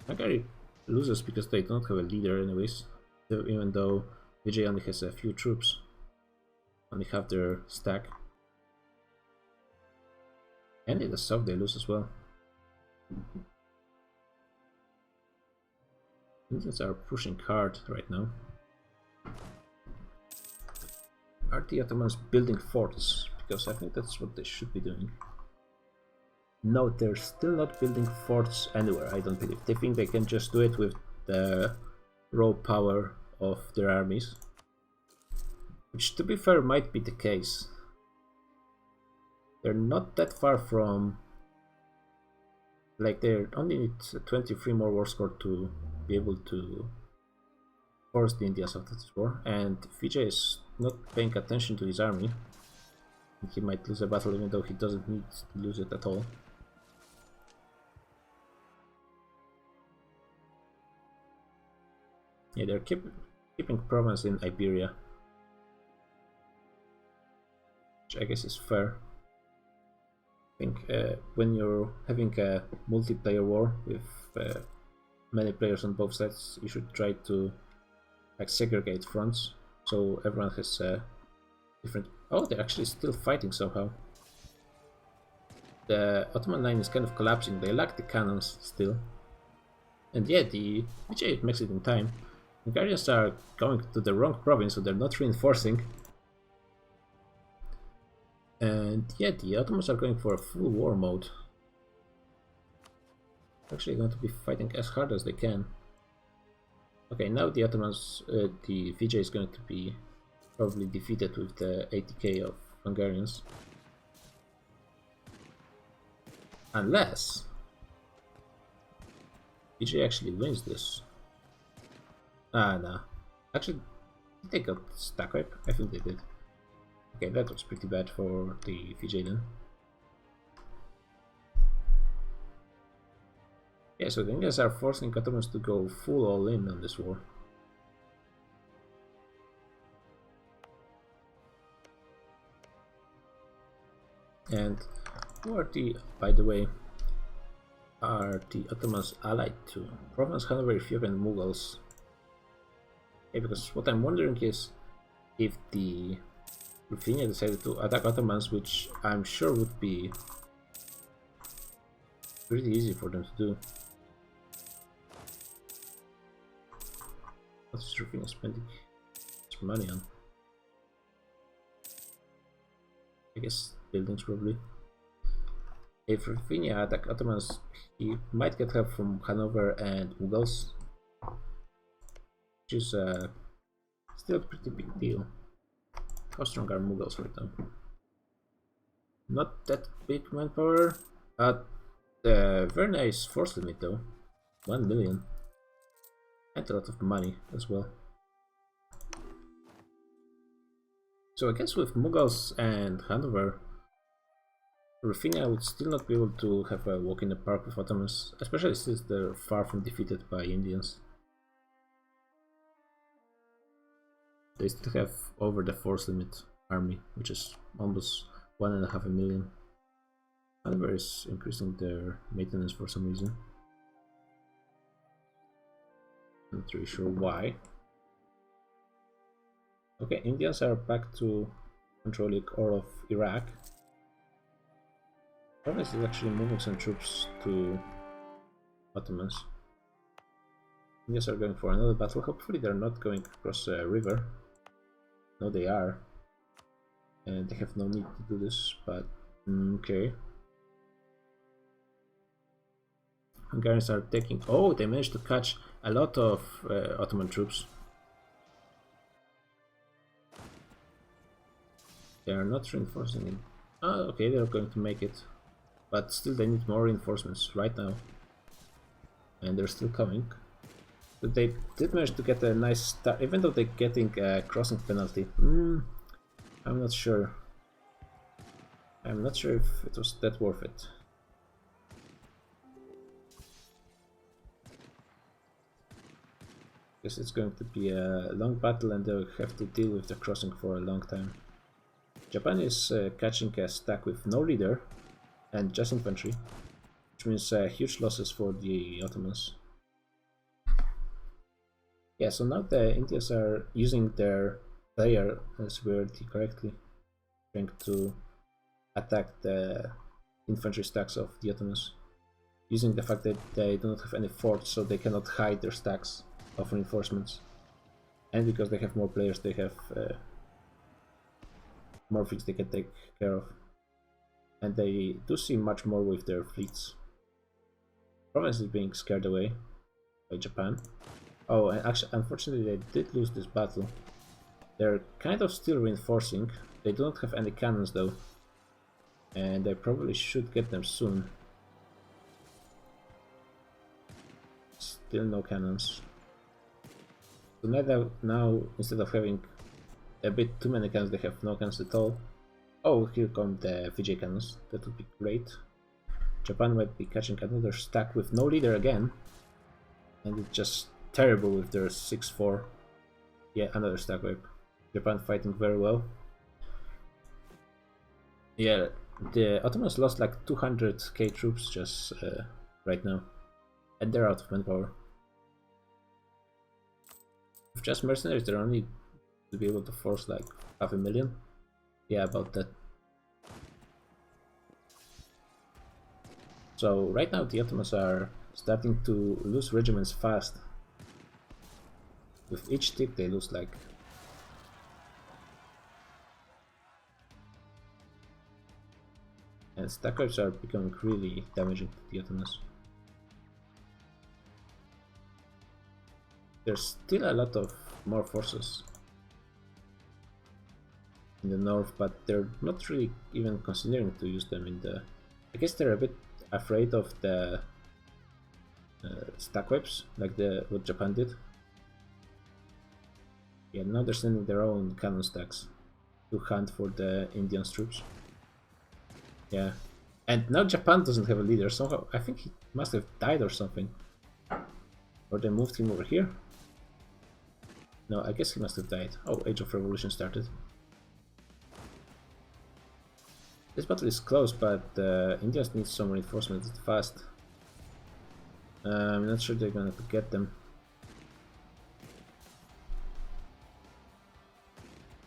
Hungary loses because they don't have a leader anyways. So even though Vijay only has a few troops, only half their stack. And in the south they lose as well. Indians are pushing hard right now. Are the Ottomans building forts? Because I think that's what they should be doing. No, they're still not building forts anywhere, I don't believe. They think they can just do it with the raw power of their armies. Which, to be fair, might be the case. They're not that far from... Like, they only need 23 more war score to be able to force the Indians out of this war, and Vijay is not paying attention to his army. He might lose a battle even though he doesn't need to lose it at all. Yeah, they're keeping province in Iberia. which I guess is fair. I think when you're having a multiplayer war with many players on both sides, you should try to like segregate fronts so everyone has different. Oh, they're actually still fighting somehow. The Ottoman line is kind of collapsing. They lack the cannons still, and yeah, the VJ makes it in time. Hungarians are going to the wrong province, so they're not reinforcing. And yeah, the Ottomans are going for a full war mode. Actually going to be fighting as hard as they can. Okay, now the Ottomans, the VJ is going to be probably defeated with the 80k of Hungarians. Unless VJ actually wins this. Ah, no. Actually, did they got stack wipe? I think they did. Okay, that was pretty bad for the VJ then. Yeah, so the Indians are forcing Ottomans to go full all in on this war. And who are the, by the way, are the Ottomans allied to? Provence, Hanover, Ethiopia and Mughals. Okay, because what I'm wondering is if the Ruthenia decided to attack Ottomans, which I'm sure would be pretty easy for them to do. What's Ruthenia spending its money on? I guess buildings probably. If Ruthenia attack Ottomans, he might get help from Hanover and Mughals, which is still a pretty big deal. How strong are Mughals right now? Not that big manpower. Very nice force limit though. 1 million. And a lot of money as well. So I guess with Mughals and Hanover, Ruthenia would still not be able to have a walk in the park with Ottomans, especially since they're far from defeated by Indians. They still have over the force limit army, which is almost 1.5 million. Hanover is increasing their maintenance for some reason. Not really sure why. Okay, Indians are back to controlling all of Iraq. Provence is actually moving some troops to Ottomans. Indians are going for another battle. Hopefully they're not going across a river. No, they are. And they have no need to do this, but okay. Hungarians are taking... Oh, they managed to catch a lot of Ottoman troops. They are not reinforcing it. Oh, okay, they're going to make it. But still they need more reinforcements right now. And they're still coming. But they did manage to get a nice start, even though they're getting a crossing penalty. I'm not sure. I'm not sure if it was that worth it. Guess it's going to be a long battle and they'll have to deal with the crossing for a long time. Japan is catching a stack with no leader and just infantry, which means huge losses for the Ottomans. Yeah, so now the Indians are using their player superiority correctly, trying to attack the infantry stacks of the Ottomans, using the fact that they do not have any forts, so they cannot hide their stacks of reinforcements, and because they have more players, they have more things they can take care of, and they do see much more with their fleets. Provence is being scared away by Japan. Oh, and actually, unfortunately, they did lose this battle. They're kind of still reinforcing. They don't have any cannons though, and they probably should get them soon. Still no cannons. So now instead of having a bit too many cannons, they have no cannons at all. Oh, here come the VJ cannons. That would be great. Japan might be catching another stack with no leader again, and it's just terrible with their 6-4. Yeah, another stack wipe. Japan fighting very well. Yeah, the Ottomans lost like 200k troops just right now, and they're out of manpower. With just mercenaries, they're only to be able to force like 500,000. Yeah, about that. So right now the Ottomans are starting to lose regiments fast. With each tick they lose like... And stack wipes are becoming really damaging to the Ottomans. There's still a lot of more forces in the north, but they're not really even considering to use them in the... I guess they're a bit afraid of the stack wipes, like what Japan did. Yeah, now they're sending their own cannon stacks to hunt for the Indian troops. Yeah, and now Japan doesn't have a leader somehow. I think he must have died or something. Or they moved him over here. No, I guess he must have died. Oh, Age of Revolution started. This battle is close, but Indians need some reinforcements fast. I'm not sure they're gonna get them.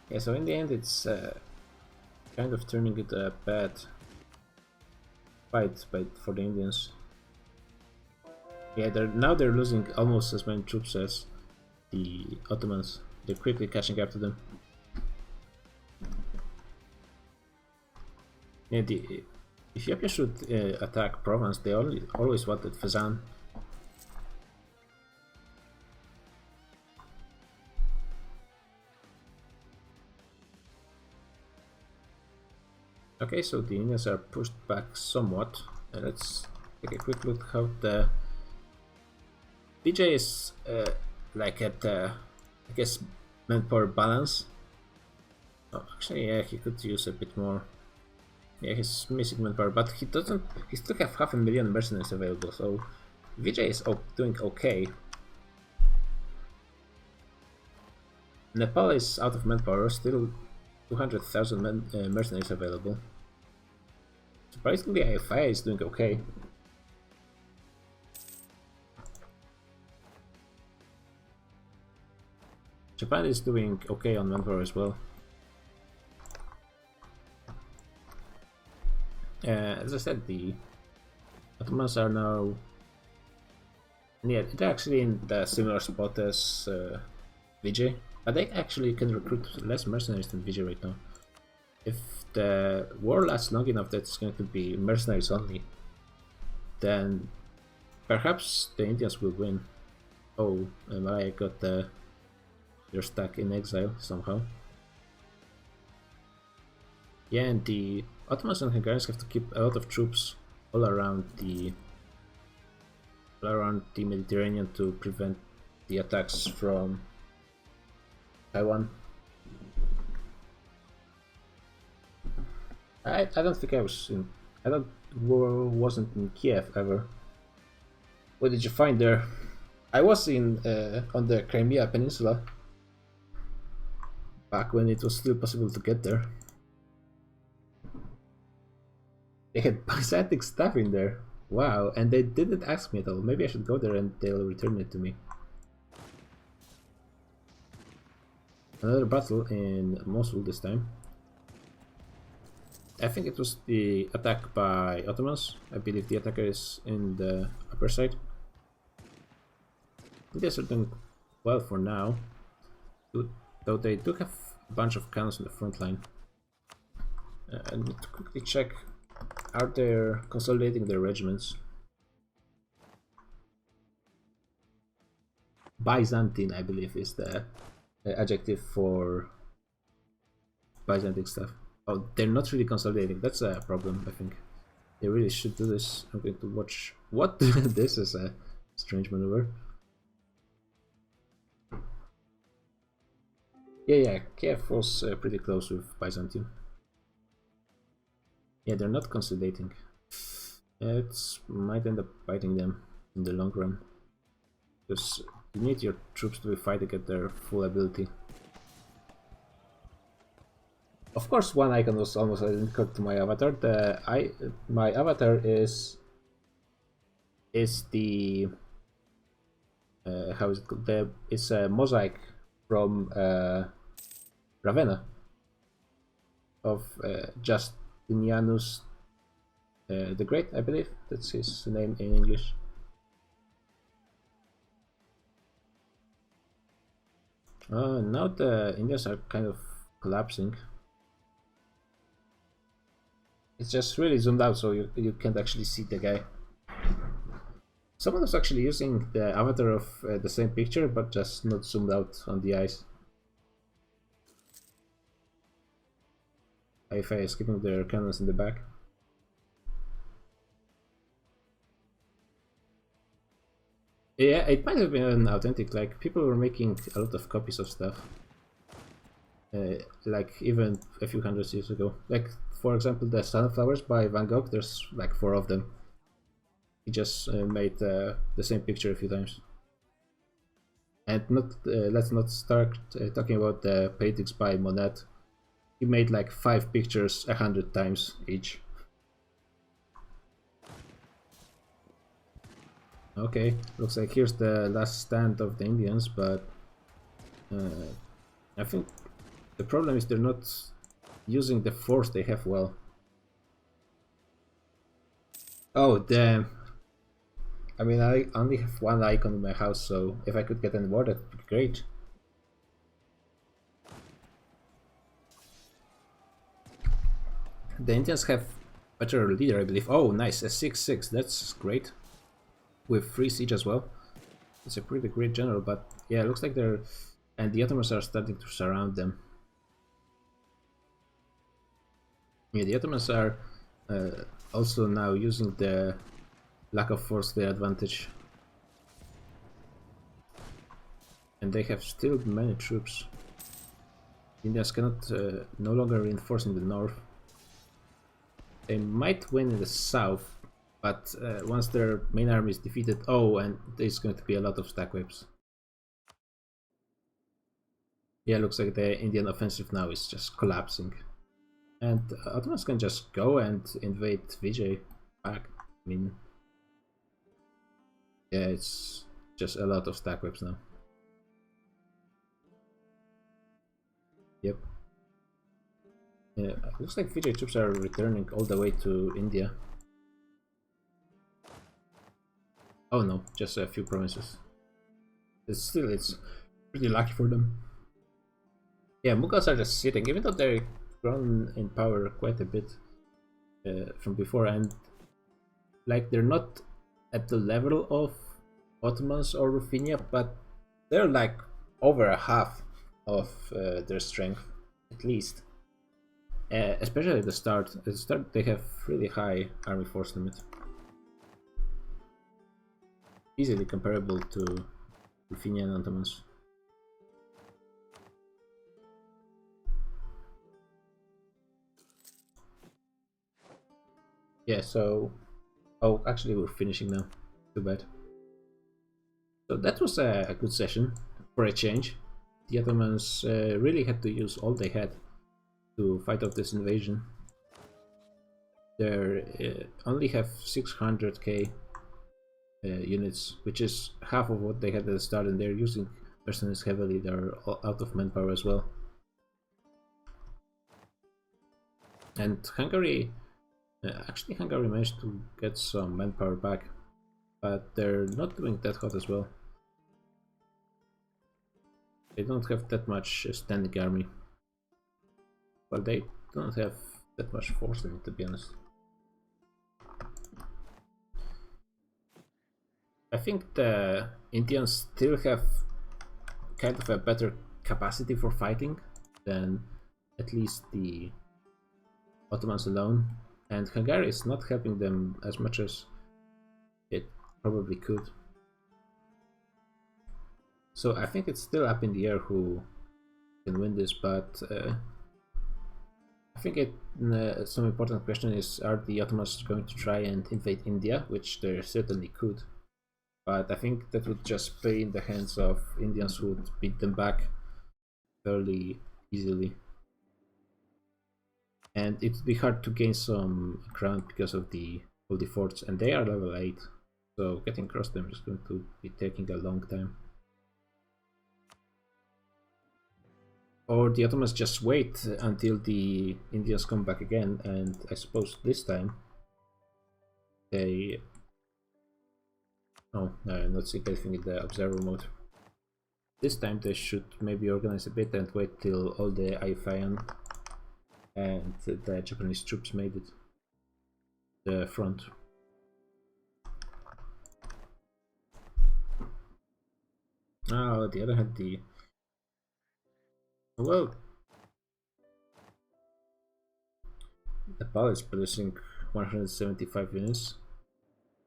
Yeah, so in the end it's kind of turning it a bad fight for the Indians. Yeah, now they're losing almost as many troops as the Ottomans. They're quickly catching up to them. Yeah, the Ethiopia should attack Provence. They always wanted Fezzan. Okay, so the Indians are pushed back somewhat. Let's take a quick look how the BJ is like at I guess manpower balance. Oh, actually, yeah, he could use a bit more. Yeah, he's missing manpower, but he doesn't. He still have 500,000 mercenaries available, so Vijay is doing okay. Nepal is out of manpower, still 200,000 mercenaries available. Surprisingly, Ayutthaya is doing okay. Japan is doing okay on manpower as well. As I said, the Ottomans are now... Yeah, they're actually in the similar spot as Vijay, but they actually can recruit less mercenaries than Vijay right now. If the war lasts long enough that it's going to be mercenaries only, then perhaps the Indians will win. Oh, Malaya got their stack in exile somehow. Yeah, and the Ottomans and Hungarians have to keep a lot of troops all around the Mediterranean to prevent the attacks from Taiwan. I don't think I was in... wasn't in Kiev ever. What did you find there? I was in on the Crimea Peninsula back when it was still possible to get there. They had Byzantic stuff in there. Wow, and they didn't ask me at all. Maybe I should go there and they'll return it to me. Another battle in Mosul this time. I think it was the attack by Ottomans. I believe the attacker is in the upper side. They're doing well for now, though they do have a bunch of cannons on the front line. I need to quickly check. Are they consolidating their regiments? Byzantine, I believe, is the adjective for Byzantine stuff. Oh, they're not really consolidating. That's a problem, I think. They really should do this. I'm going to watch... What? This is a strange maneuver. Yeah, Kiev was pretty close with Byzantium. Yeah, they're not consolidating. It might end up biting them in the long run. Because you need your troops to be fighting at their full ability. Of course, one icon was almost identical to my avatar. My avatar is the how is it called? It's a mosaic from Ravenna of Justinianus the Great, I believe. That's his name in English. Now the Indians are kind of collapsing. It's just really zoomed out, so you can't actually see the guy. Someone was actually using the avatar of the same picture, but just not zoomed out on the eyes. IFA is keeping their cannons in the back. Yeah, it might have been authentic. Like, people were making a lot of copies of stuff. Like, even a few hundred years ago. Like, for example, the Sunflowers by Van Gogh, there's like 4 of them. He just made the same picture a few times. And let's not start talking about the paintings by Monet. He made like 5 pictures 100 times each. Okay, looks like here's the last stand of the Indians, but I think the problem is they're not using the force they have well. Oh, damn. I mean, I only have 1 icon in my house, so if I could get any more, that would be great. The Indians have better leader, I believe. Oh, nice, a 6-6, that's great. With 3 siege as well. It's a pretty great general, but yeah, it looks like they're... And the Ottomans are starting to surround them. Yeah, the Ottomans are also now using the lack of force to their advantage. And they have still many troops. Indians cannot no longer reinforce in the north. They might win in the south, but once their main army is defeated, oh, and there's going to be a lot of stack whips. Yeah, looks like the Indian offensive now is just collapsing. And Ottomans can just go and invade Vijay back. I mean, yeah, it's just a lot of stack whips now. Yep. Yeah, looks like Vijay troops are returning all the way to India. Oh no, just a few provinces. It's pretty lucky for them. Yeah, Mughals are just sitting, even though they're grown in power quite a bit from before, and like they're not at the level of Ottomans or Ruthenia, but they're like over a half of their strength, at least. Especially at the start. At the start, they have really high army force limit. Easily comparable to Ruthenia and Ottomans. Yeah, so... Oh, actually we're finishing now. Too bad. So that was a good session, for a change. The Ottomans really had to use all they had to fight off this invasion. They only have 600k units, which is half of what they had at the start, and they're using mercenaries heavily. They're out of manpower as well. And Hungary, actually Hungary managed to get some manpower back, but they're not doing that hot as well. They don't have that much standing army. Well, they don't have that much force in it, to be honest. I think the Indians still have kind of a better capacity for fighting than at least the Ottomans alone, and Hungary is not helping them as much as it probably could. So I think it's still up in the air who can win this, but I think some important question is, are the Ottomans going to try and invade India, which they certainly could. But I think that would just play in the hands of Indians who would beat them back fairly easily. and it would be hard to gain some ground because of all the forts, and they are level 8, so getting across them is going to be taking a long time. Or the Ottomans just wait until the Indians come back again, and I suppose this time they... Oh, no, I'm not seeing anything in the observer mode. This time they should maybe organize a bit and wait till all the Aifayan and the Japanese troops made it. The front. On the other hand, well, Nepal is producing 175 units.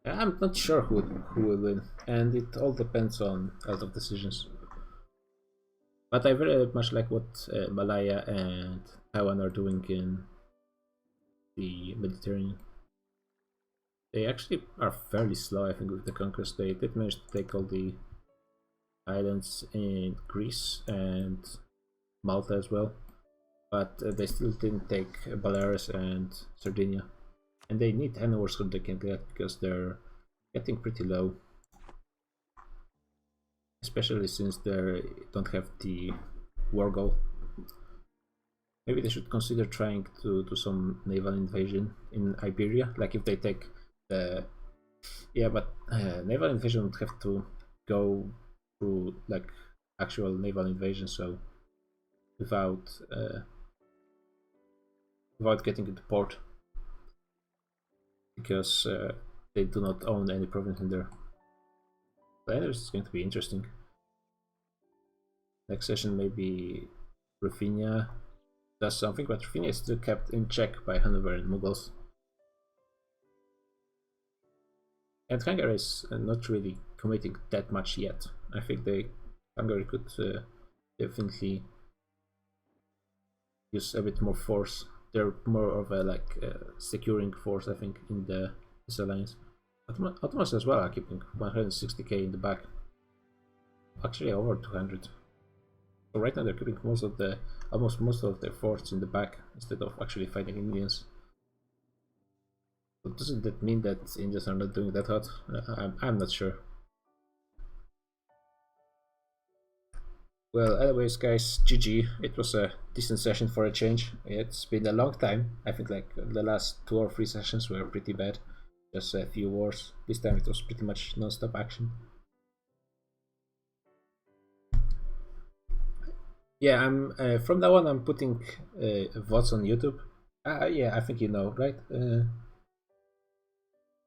I'm not sure who will win, and it all depends on a lot of decisions. But I very much like what Malaya and Taiwan are doing in the Mediterranean. They actually are fairly slow, I think, with the conquest. They did manage to take all the islands in Greece and Malta as well, but they still didn't take Baleares and Sardinia. And they need any wars they can get because they're getting pretty low. Especially since they don't have the war goal. Maybe they should consider trying to do some naval invasion in Iberia, like if they take the... Yeah, but naval invasion would have to go through like actual naval invasion, so without getting into port, because they do not own any province in there. But anyways, it's going to be interesting. Next session maybe Ruthenia does something, but Ruthenia is still kept in check by Hanover and Mughals. And Hungary is not really committing that much yet. I think Hungary could definitely use a bit more force. They're more of a securing force, I think, in this alliance. Ottomans as well are keeping 160k in the back. Actually over 200. So right now they're keeping almost most of their forts in the back instead of actually fighting Indians. But doesn't that mean that Indians are not doing that hot? I'm not sure. Well, anyways guys, GG. It was a decent session for a change. It's been a long time. I think like the last 2 or 3 sessions were pretty bad. Just a few wars. This time it was pretty much non-stop action. Yeah, I'm from now on I'm putting VODs on YouTube. Yeah, I think you know, right?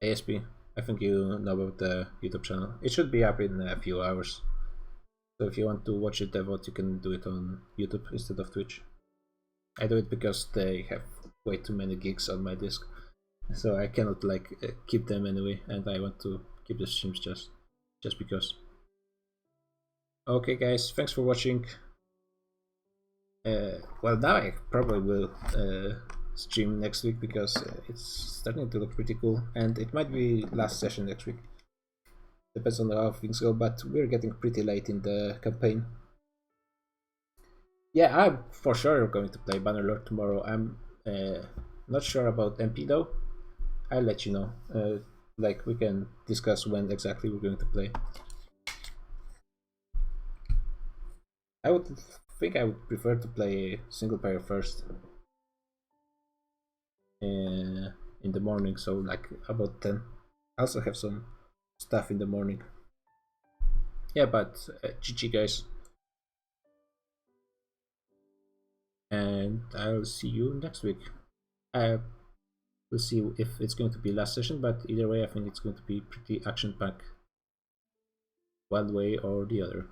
ASP, I think you know about the YouTube channel. It should be up in a few hours. So if you want to watch it, the VOD, you can do it on YouTube instead of Twitch. I do it because they have way too many gigs on my disk. So I cannot keep them anyway, and I want to keep the streams just because. Okay guys, thanks for watching. Well, now I probably will stream next week because it's starting to look pretty cool, and it might be last session next week. Depends on how things go, but we're getting pretty late in the campaign. Yeah, I'm for sure going to play Bannerlord tomorrow. I'm not sure about MP though. I'll let you know. We can discuss when exactly we're going to play. I think I would prefer to play single player first in the morning, so like about 10. I also have some stuff in the morning. Yeah, but GG guys, and I'll see you next week. We'll see if it's going to be last session, but either way I think it's going to be pretty action packed one way or the other.